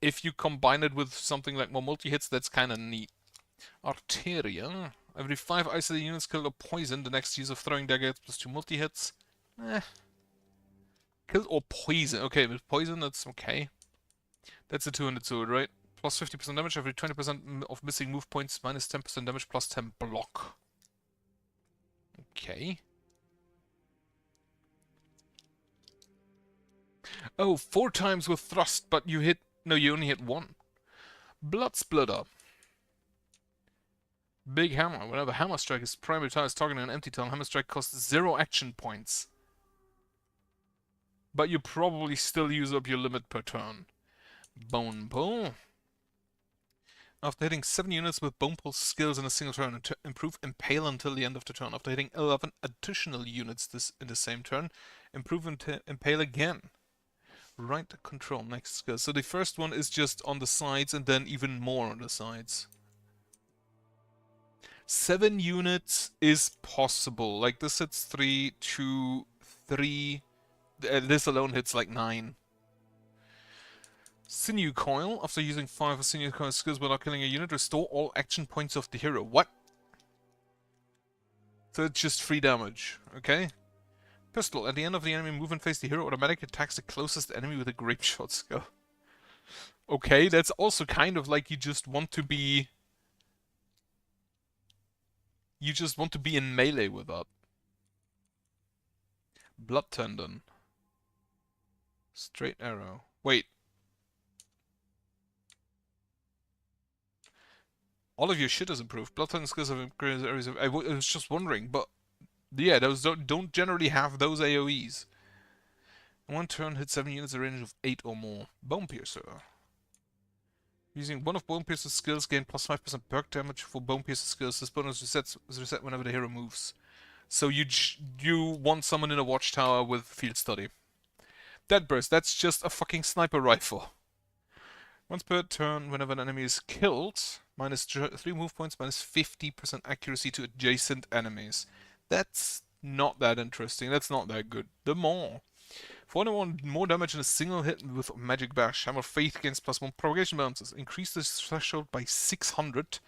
Speaker 1: If you combine it with something like more multi-hits, that's kinda neat. Arteria. Every 5 isolated units killed or poisoned, the next use of throwing dagger gets plus 2 multi-hits. Killed or poison. Okay, with poison, that's okay. That's a 200 sword, right? Plus 50% damage, every 20% of missing move points, minus 10% damage, plus 10 block. Okay. Oh, 4 times with thrust, but you hit... No, you only hit 1. Blood Splitter. Big Hammer. Whenever Hammer Strike is primary target targeting an empty town, Hammer Strike costs 0 action points. But you probably still use up your limit per turn. Bone Pull. After hitting 7 units with Bone Pull skills in a single turn, improve Impale until the end of the turn. After hitting 11 additional units in the same turn, improve Impale again. Right control, next skill. So the first one is just on the sides and then even more on the sides. 7 units is possible. Like this hits 3, 2, 3. This alone hits like 9. Sinew Coil. After using 5 of Sinew Coil skills without killing a unit, restore all action points of the hero. What? So it's just 3 damage. Okay. Pistol. At the end of the enemy movement phase, the hero automatically attacks the closest enemy with a grape shot skill. Okay, that's also kind of like you just want to be You just want to be in melee with that. Blood Tendon. Straight arrow. Wait. All of your shit has improved. Blood Tendon skills have increased areas of... I was just wondering, but... Yeah, those don't generally have those AoEs. In one turn, hit 7 units in a range of 8 or more. Bone Piercer. Using one of Bone Piercer's skills, gain plus 5% perk damage for Bone Piercer skills. This bonus is reset whenever the hero moves. So you want someone in a watchtower with field study. Dead Burst, that's just a fucking sniper rifle. Once per turn, whenever an enemy is killed, minus 3 move points, minus 50% accuracy to adjacent enemies. That's not that interesting. That's not that good. The more. 41 more damage in a single hit with Magic Bash. Hammer Faith gains plus 1 propagation bounces. Increase this threshold by 600.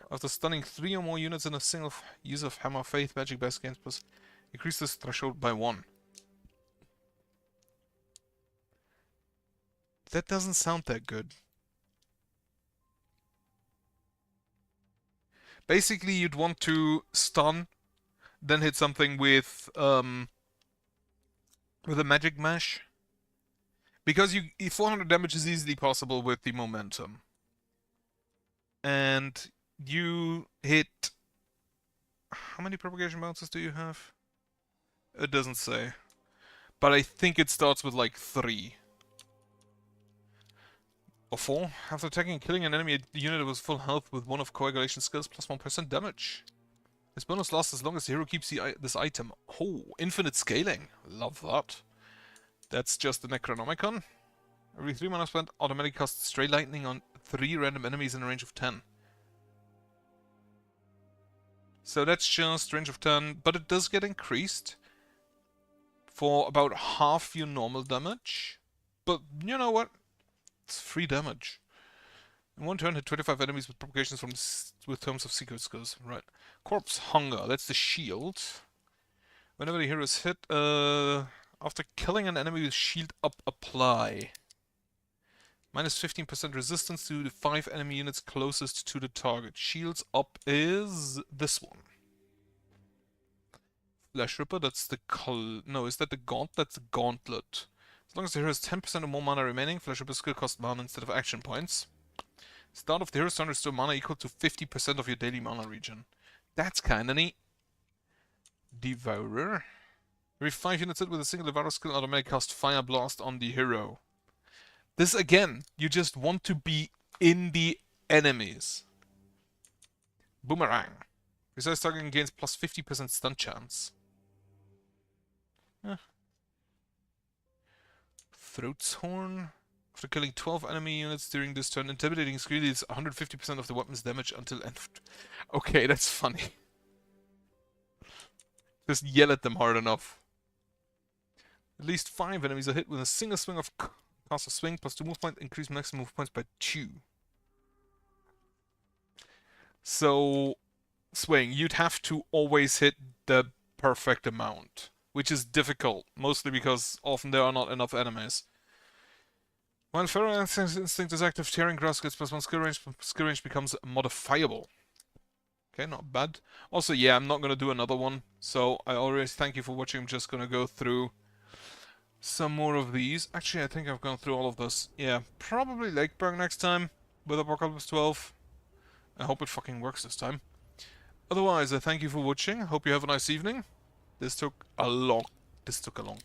Speaker 1: After stunning 3 or more units in a single use of Hammer Faith, Magic Bash gains plus... Increase this threshold by 1. That doesn't sound that good. Basically, you'd want to stun, then hit something with a Magic Mash. Because 400 damage is easily possible with the momentum. And you hit... How many propagation bounces do you have? It doesn't say. But I think it starts with like 3. Or 4. After attacking and killing an enemy unit with full health with one of coagulation skills, plus 1% damage. This bonus lasts as long as the hero keeps this item. Oh, infinite scaling. Love that. That's just the Necronomicon. Every 3 mana spent, automatically casts Stray Lightning on 3 random enemies in a range of 10. So that's just range of 10, but it does get increased for about half your normal damage. But you know what? It's free damage. In one turn, hit 25 enemies with propagations with terms of secret skills. Right. Corpse Hunger. That's the shield. Whenever the hero is hit, after killing an enemy with shield up, apply. Minus 15% resistance to the 5 enemy units closest to the target. Shields up is this one. Flesh Ripper, that's the no, is that the Gauntlet? That's the Gauntlet. As long as the hero has 10% or more mana remaining, Flesh Ripper skill costs mana instead of action points. Start of the hero's turn, restore mana equal to 50% of your daily mana regen. That's kinda neat. Devourer. Every 5 units hit with a single Devourer skill automatically cast Fire Blast on the hero. This again, you just want to be in the enemies. Boomerang. Besides targeting gains plus 50% stun chance. Throat's Horn. After killing 12 enemy units during this turn, Intimidating Scream deals 150% of the weapon's damage until end. Okay, that's funny. Just yell at them hard enough. At least 5 enemies are hit with a single swing of cast a swing plus 2 move points, increase maximum move points by 2. So, swing, you'd have to always hit the perfect amount, which is difficult, mostly because often there are not enough enemies. When Feral Instinct is active, Tearing Grass gets plus 1 skill range becomes modifiable. Okay, not bad. Also, yeah, I'm not gonna do another one, so I already thank you for watching. I'm just gonna go through some more of these. Actually, I think I've gone through all of this. Yeah, probably Lakeburg next time with Apocalypse 12. I hope it fucking works this time. Otherwise, I thank you for watching. Hope you have a nice evening. This took a long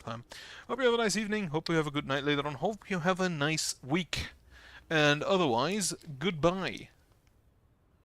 Speaker 1: time. Hope you have a nice evening. Hope you have a good night later on. Hope you have a nice week. And otherwise, goodbye.